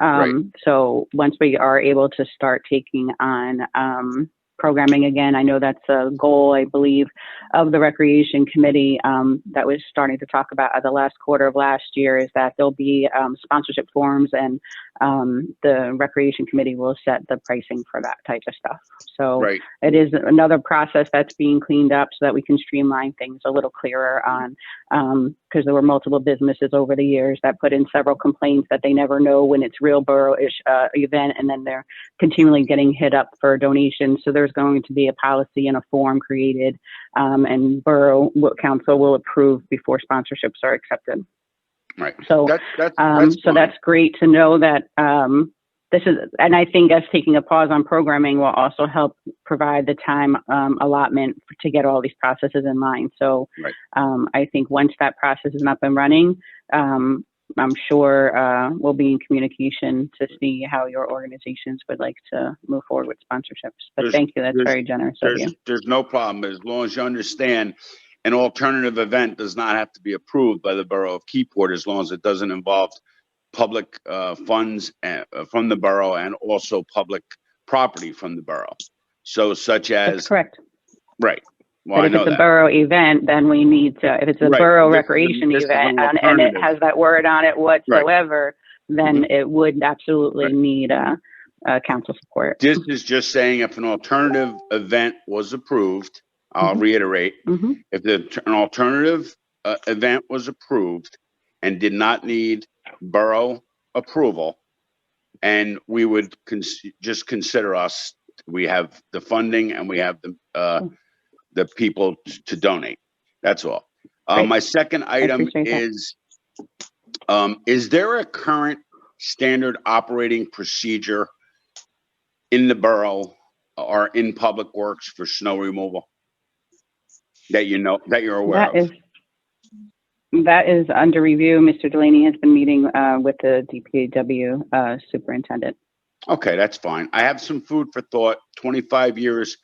Right. So once we are able to start taking on programming again, I know that's a goal, I believe, of the Recreation Committee that was starting to talk about at the last quarter of last year, is that there'll be sponsorship forms, and the Recreation Committee will set the pricing for that type of stuff. So Right. it is another process that's being cleaned up so that we can streamline things a little clearer on, because there were multiple businesses over the years that put in several complaints that they never know when it's real borough-ish event, and then they're continually getting hit up for donations. So there's going to be a policy and a form created, and Borough Council will approve before sponsorships are accepted. Right. So that's so that's great to know that this is, and I think us taking a pause on programming will also help provide the time allotment to get all these processes in line. So right. I think once that process is up and running, I'm sure we'll be in communication to see how your organizations would like to move forward with sponsorships. But thank you, that's very generous of you. There's no problem, as long as you understand an alternative event does not have to be approved by the borough of Keyport, as long as it doesn't involve public funds from the borough and also public property from the borough. So such as— That's correct. Right. Well, But I if know it's a that. borough event, then we need to, if it's a Right. borough This is recreation this is event an and it alternative. has that word on it whatsoever, then it would absolutely need council support. This is just saying if an alternative event was approved, I'll reiterate, if an alternative event was approved and did not need borough approval, and we would just consider us, we have the funding and we have the people to donate. That's all. My second item is there a current standard operating procedure in the borough or in Public Works for snow removal that that you're aware of? That is under review. Mr. Delaney has been meeting with the DPW superintendent. Okay, that's fine. I have some food for thought. 25 years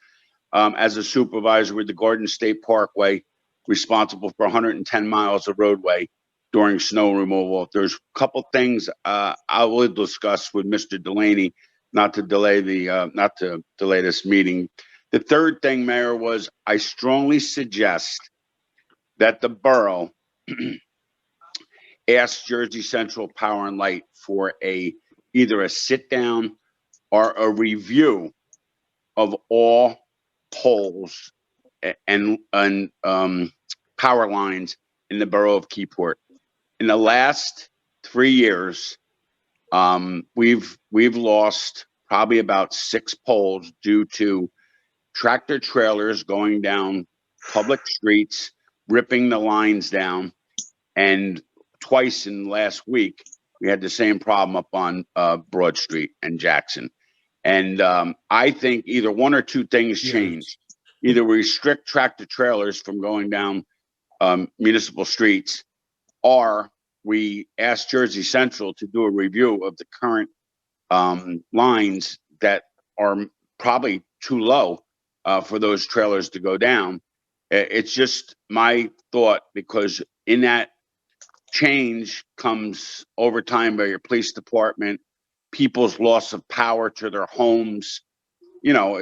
as a supervisor with the Garden State Parkway, responsible for 110 miles of roadway during snow removal. There's a couple things I will discuss with Mr. Delaney, not to delay this meeting. The third thing, Mayor, was I strongly suggest that the borough ask Jersey Central Power and Light for either a sit down or a review of all poles and power lines in the borough of Keyport. In the last 3 years, we've lost probably about 6 poles due to tractor trailers going down public streets, ripping the lines down, and twice in the last week, we had the same problem up on Broad Street and Jackson. And I think either one or two things changed. Either we restrict tractor trailers from going down municipal streets, or we ask Jersey Central to do a review of the current lines that are probably too low for those trailers to go down. It's just my thought, because in that change comes overtime by your police department, people's loss of power to their homes. You know,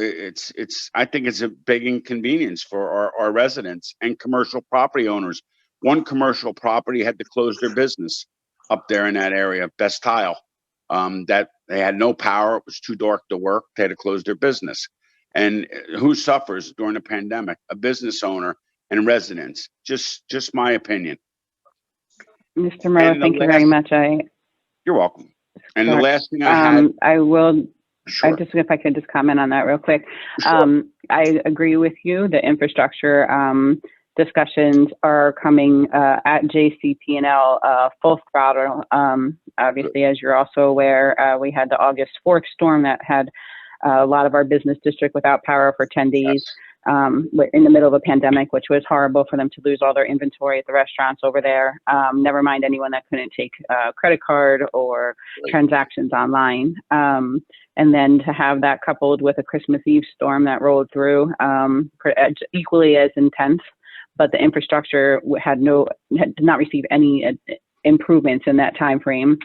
I think it's a big inconvenience for our residents and commercial property owners. One commercial property had to close their business up there in that area, Best Tile, that they had no power. It was too dark to work. They had to close their business. And who suffers during a pandemic? A business owner and residents. Just my opinion. Mr. Murrow, thank you very much. You're welcome. And Sure. the last thing I had, I will, sure. if I could just comment on that real quick. I agree with you. The infrastructure discussions are coming at JCP&L full throttle. Obviously, as you're also aware, we had the August 4th storm that had a lot of our business district without power for 10 days. In the middle of a pandemic, which was horrible for them to lose all their inventory at the restaurants over there. Never mind anyone that couldn't take a credit card or transactions online. And then to have that coupled with a Christmas Eve storm that rolled through, equally as intense, but the infrastructure did not receive any improvements in that time frame.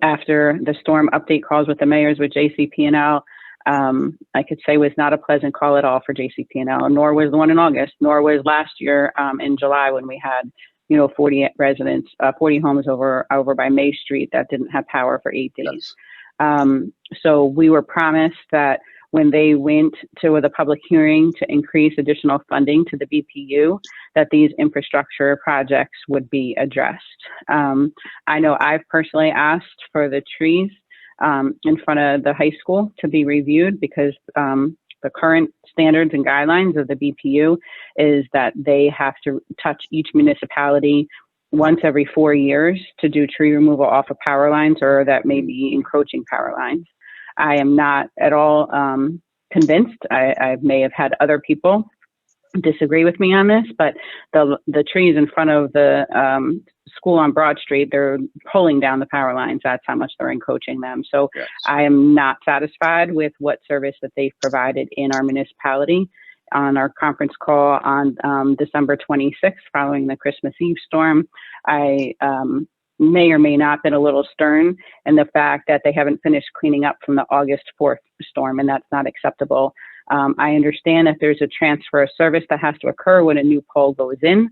After the storm update calls with the mayors with JCP&L, I could say was not a pleasant call at all for JCP&L, nor was the one in August, nor was last year in July when we had, 40 residents, 40 homes over by May Street that didn't have power for 8 days. So we were promised that when they went to the public hearing to increase additional funding to the BPU, that these infrastructure projects would be addressed. I know I've personally asked for the trees in front of the high school to be reviewed, because the current standards and guidelines of the BPU is that they have to touch each municipality once every 4 years to do tree removal off of power lines or that may be encroaching power lines. I am not at all convinced. I may have had other people disagree with me on this, but the trees in front of the school on Broad Street, they're pulling down the power lines. That's how much they're encroaching them. So yes. I am not satisfied with what service that they've provided in our municipality. On our conference call on December 26th, following the Christmas Eve storm, I may or may not have been a little stern in the fact that they haven't finished cleaning up from the August 4th storm, and that's not acceptable. I understand that there's a transfer of service that has to occur when a new pole goes in.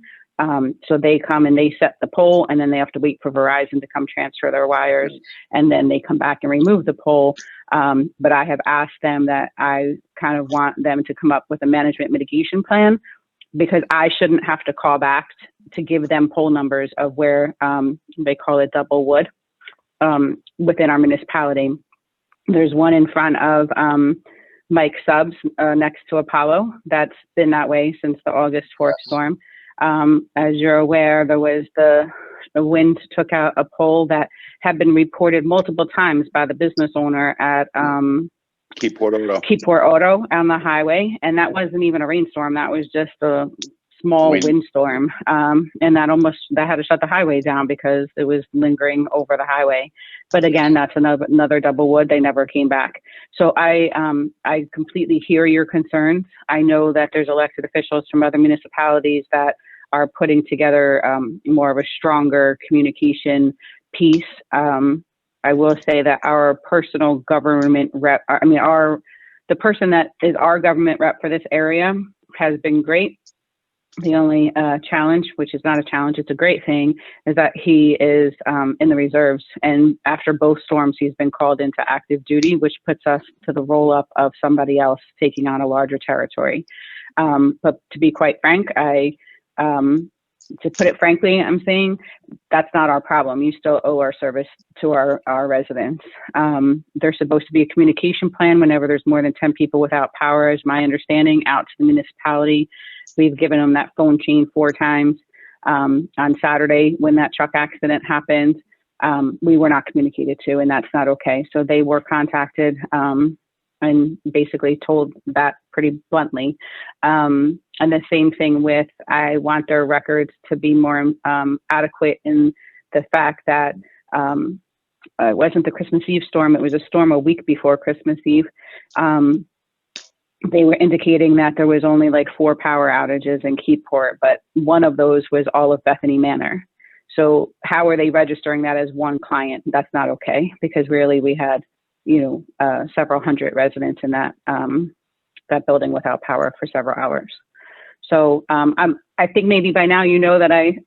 So they come and they set the pole, and then they have to wait for Verizon to come transfer their wires, and then they come back and remove the pole. But I have asked them that I kind of want them to come up with a management mitigation plan, because I shouldn't have to call back to give them pole numbers of where they call it double wood within our municipality. There's one in front of Mike Subs next to Apollo. That's been that way since the August 4th storm. As you're aware, there was the wind took out a pole that had been reported multiple times by the business owner at Keyport Auto on the highway. And that wasn't even a rainstorm. That was just a small windstorm. And that had to shut the highway down because it was lingering over the highway. But again, that's another double wood. They never came back. So I completely hear your concerns. I know that there's elected officials from other municipalities that are putting together more of a stronger communication piece. I will say that our personal government rep, the person that is our government rep for this area has been great. The only challenge, which is not a challenge, it's a great thing, is that he is in the reserves. And after both storms, he's been called into active duty, which puts us to the roll up of somebody else taking on a larger territory. But to be quite frank, to put it frankly, I'm saying that's not our problem. You still owe our service to our residents. There's supposed to be a communication plan whenever there's more than 10 people without power, is my understanding, out to the municipality. We've given them that phone chain 4 times. On Saturday, when that truck accident happened, we were not communicated to, and that's not okay. So they were contacted and basically told that pretty bluntly. And the same thing with, I want their records to be more adequate in the fact that it wasn't the Christmas Eve storm, it was a storm a week before Christmas Eve. They were indicating that there was only like 4 power outages in Keyport, but one of those was all of Bethany Manor. So how are they registering that as one client? That's not okay, because really we had, several hundred residents in that building without power for several hours. So I think maybe by now you know that I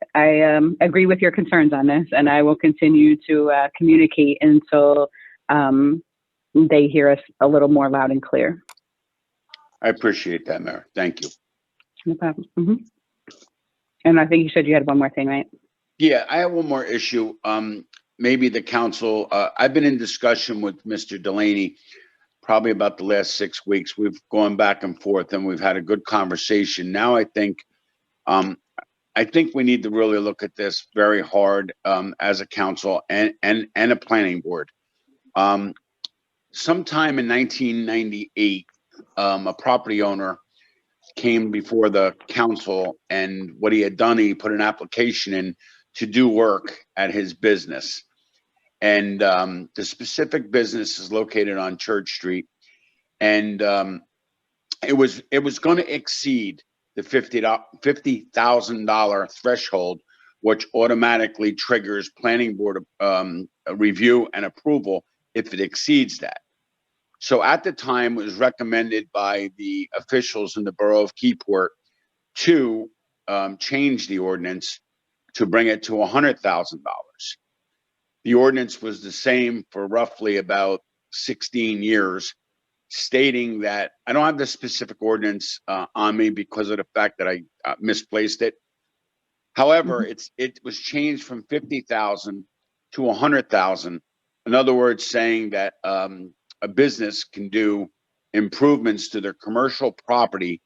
agree with your concerns on this, and I will continue to communicate until they hear us a little more loud and clear. I appreciate that, Mayor. Thank you. No problem. Mm-hmm. And I think you said you had one more thing, right? Yeah, I have one more issue. Maybe the council, I've been in discussion with Mr. Delaney probably about the last 6 weeks. We've gone back and forth and we've had a good conversation. Now I think we need to really look at this very hard as a council and a planning board. Sometime in 1998, a property owner came before the council, and what he had done, he put an application in to do work at his business. And the specific business is located on Church Street, and it was going to exceed the $50,000 threshold, which automatically triggers planning board review and approval if it exceeds that. So at the time, it was recommended by the officials in the borough of Keyport to change the ordinance to bring it to $100,000. The ordinance was the same for roughly about 16 years, stating that, I don't have the specific ordinance on me because of the fact that I misplaced it. However, it was changed from 50,000 to 100,000. In other words, saying that a business can do improvements to their commercial property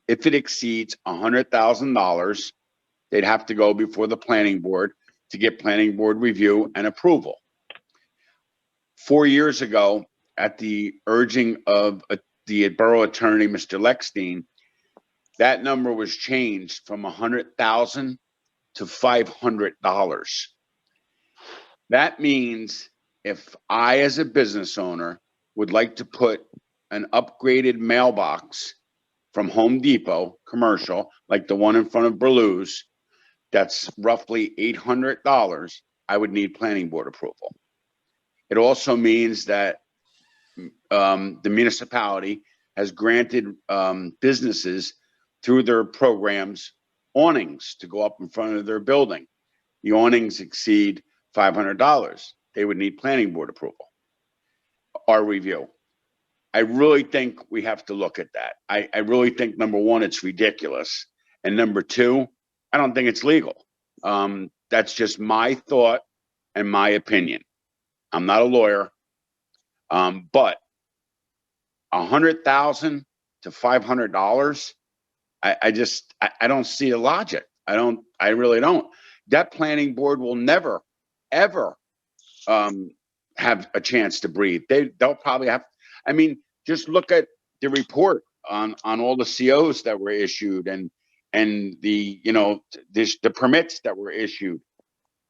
if it exceeds $100,000. They'd have to go before the planning board to get planning board review and approval. 4 years ago, at the urging of the borough attorney, Mr. Lechstein, that number was changed from $100,000 to $500. That means if I, as a business owner, would like to put an upgraded mailbox from Home Depot, commercial, like the one in front of Berluz, that's roughly $800, I would need planning board approval. It also means that the municipality has granted businesses through their programs awnings to go up in front of their building. The awnings exceed $500. They would need planning board approval or review. I really think we have to look at that. I really think, number one, it's ridiculous. And number two, I don't think it's legal. That's just my thought and my opinion. I'm not a lawyer, but $100,000 to $500, I don't see a logic. I really don't. That planning board will never, ever have a chance to breathe. They'll probably have. I mean, just look at the report on all the COs that were issued and the the permits that were issued.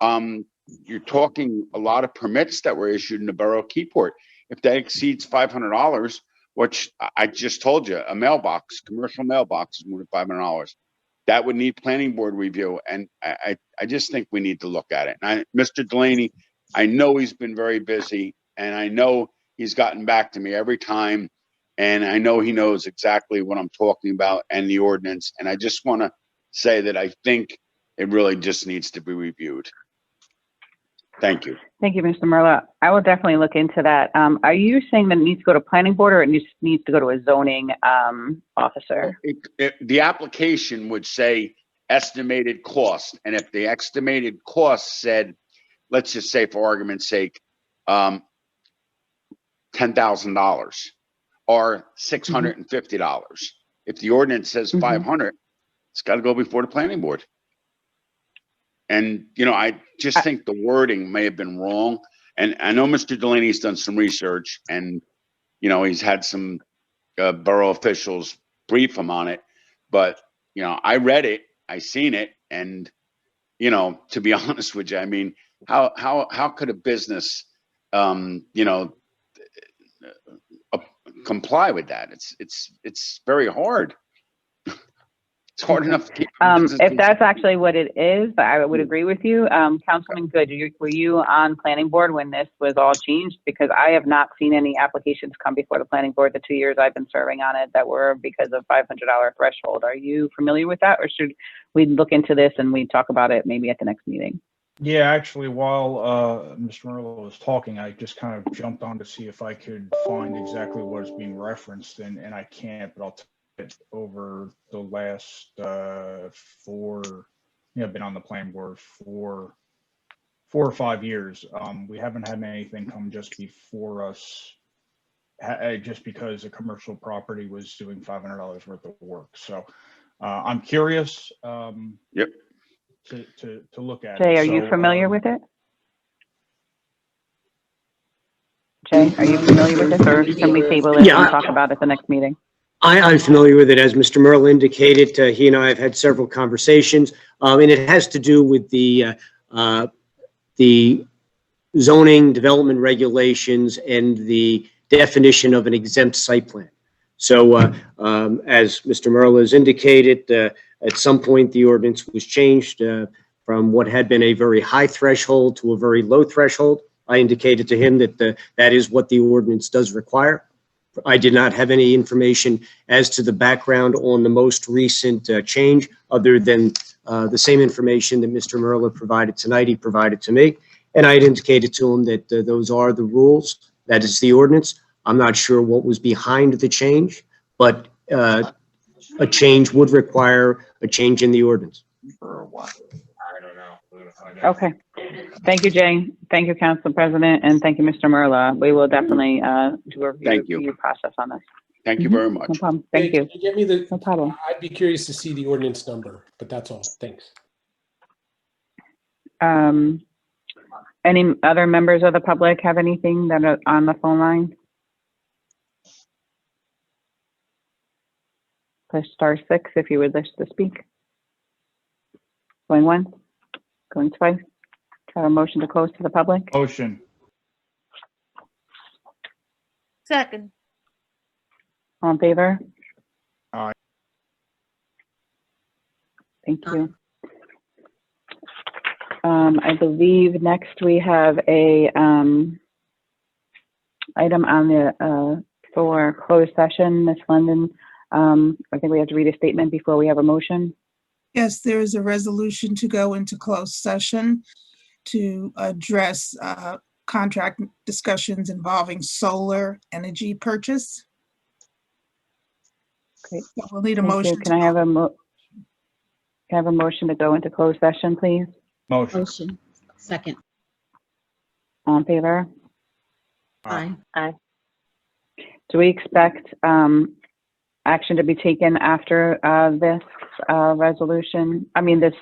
You're talking a lot of permits that were issued in the borough of Keyport. If that exceeds $500, which I just told you, a mailbox, commercial mailbox, is more than $500. That would need planning board review, and I just think we need to look at it. And Mr. Delaney, I know he's been very busy, and I know he's gotten back to me every time, and I know he knows exactly what I'm talking about and the ordinance. And I just want to say that I think it really just needs to be reviewed. Thank you. Thank you, Mr. Merla. I will definitely look into that. Are you saying that it needs to go to planning board or it needs to go to a zoning officer? The application would say estimated cost. And if the estimated cost said, let's just say for argument's sake, $10,000 or $650. If the ordinance says 500, it's got to go before the planning board. And, you know, I just think the wording may have been wrong. And I know Mr. Delaney's done some research and, you know, he's had some borough officials brief him on it. But, you know, I read it, I seen it. And, you know, to be honest with you, I mean, how could a business, you know, comply with that? It's very hard. It's hard enough to keep. If that's actually what it is, I would agree with you. Councilman Good, were you on planning board when this was all changed? Because I have not seen any applications come before the planning board the 2 years I've been serving on it that were because of $500 threshold. Are you familiar with that, or should we look into this and we talk about it maybe at the next meeting? Yeah, actually, while Mr. Merlo was talking, I just kind of jumped on to see if I could find exactly what is being referenced, and I can't, but I'll tell it over the last I've been on the planning board for 4 or 5 years. We haven't had anything come just before us, just because a commercial property was doing $500 worth of work. So I'm curious. Yep. To look at. Jay, are you familiar with it? Jay, are you familiar with this, or can we table it and talk about it at the next meeting? I'm familiar with it. As Mr. Merle indicated, he and I have had several conversations, and it has to do with the zoning development regulations and the definition of an exempt site plan. So as Mr. Merle has indicated, at some point the ordinance was changed from what had been a very high threshold to a very low threshold. I indicated to him that that is what the ordinance does require. I did not have any information as to the background on the most recent change, other than the same information that Mr. Merle provided tonight, he provided to me. And I had indicated to him that those are the rules, that is the ordinance. I'm not sure what was behind the change, but a change would require a change in the ordinance. Okay. Thank you, Jay. Thank you, Council President, and thank you, Mr. Merla. We will definitely do a review process on this. Thank you very much. No problem. Thank you. Can you get me the? No problem. I'd be curious to see the ordinance number, but that's all. Thanks. Any other members of the public have anything that are on the phone line? Push *6 if you would wish to speak. Going once, going twice. Have a motion to close to the public? Motion. Second. All in favor? Aye. Thank you. I believe next we have a item on the for closed session. Ms. London, I think we have to read a statement before we have a motion. Yes, there is a resolution to go into closed session to address contract discussions involving solar energy purchase. Great. So we'll need a Thank motion. you. Can I have a motion to go into closed session, please? Motion. Second. All in favor? Aye. Aye. Do we expect action to be taken after this resolution? I mean, this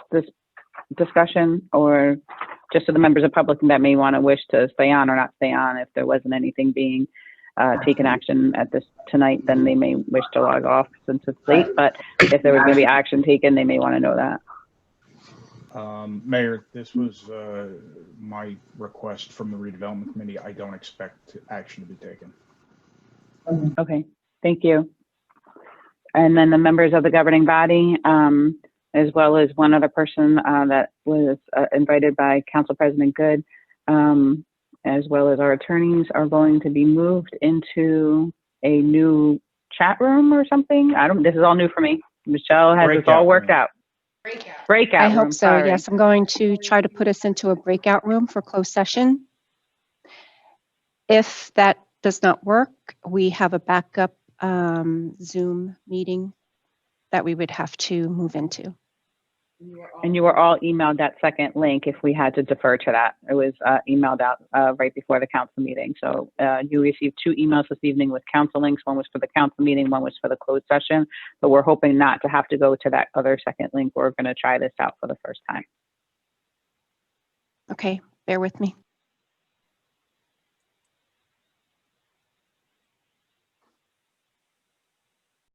discussion, or just so the members of the public that may want to wish to stay on or not stay on, if there wasn't anything being taken action at this tonight, then they may wish to log off since it's late. But if there was going to be action taken, they may want to know that. Mayor, this was my request from the redevelopment committee. I don't expect action to be taken. Okay, thank you. And then the members of the governing body, as well as one other person that was invited by Council President Good, as well as our attorneys, are going to be moved into a new chat room or something. This is all new for me. Michelle has this all worked out. Breakout I room, hope so. sorry. Yes, I'm going to try to put us into a breakout room for closed session. If that does not work, we have a backup Zoom meeting that we would have to move into. And you were all emailed that second link if we had to defer to that. It was emailed out right before the council meeting. So you received 2 emails this evening with council links. One was for the council meeting, one was for the closed session. But we're hoping not to have to go to that other second link. We're going to try this out for the first time. Okay, bear with me.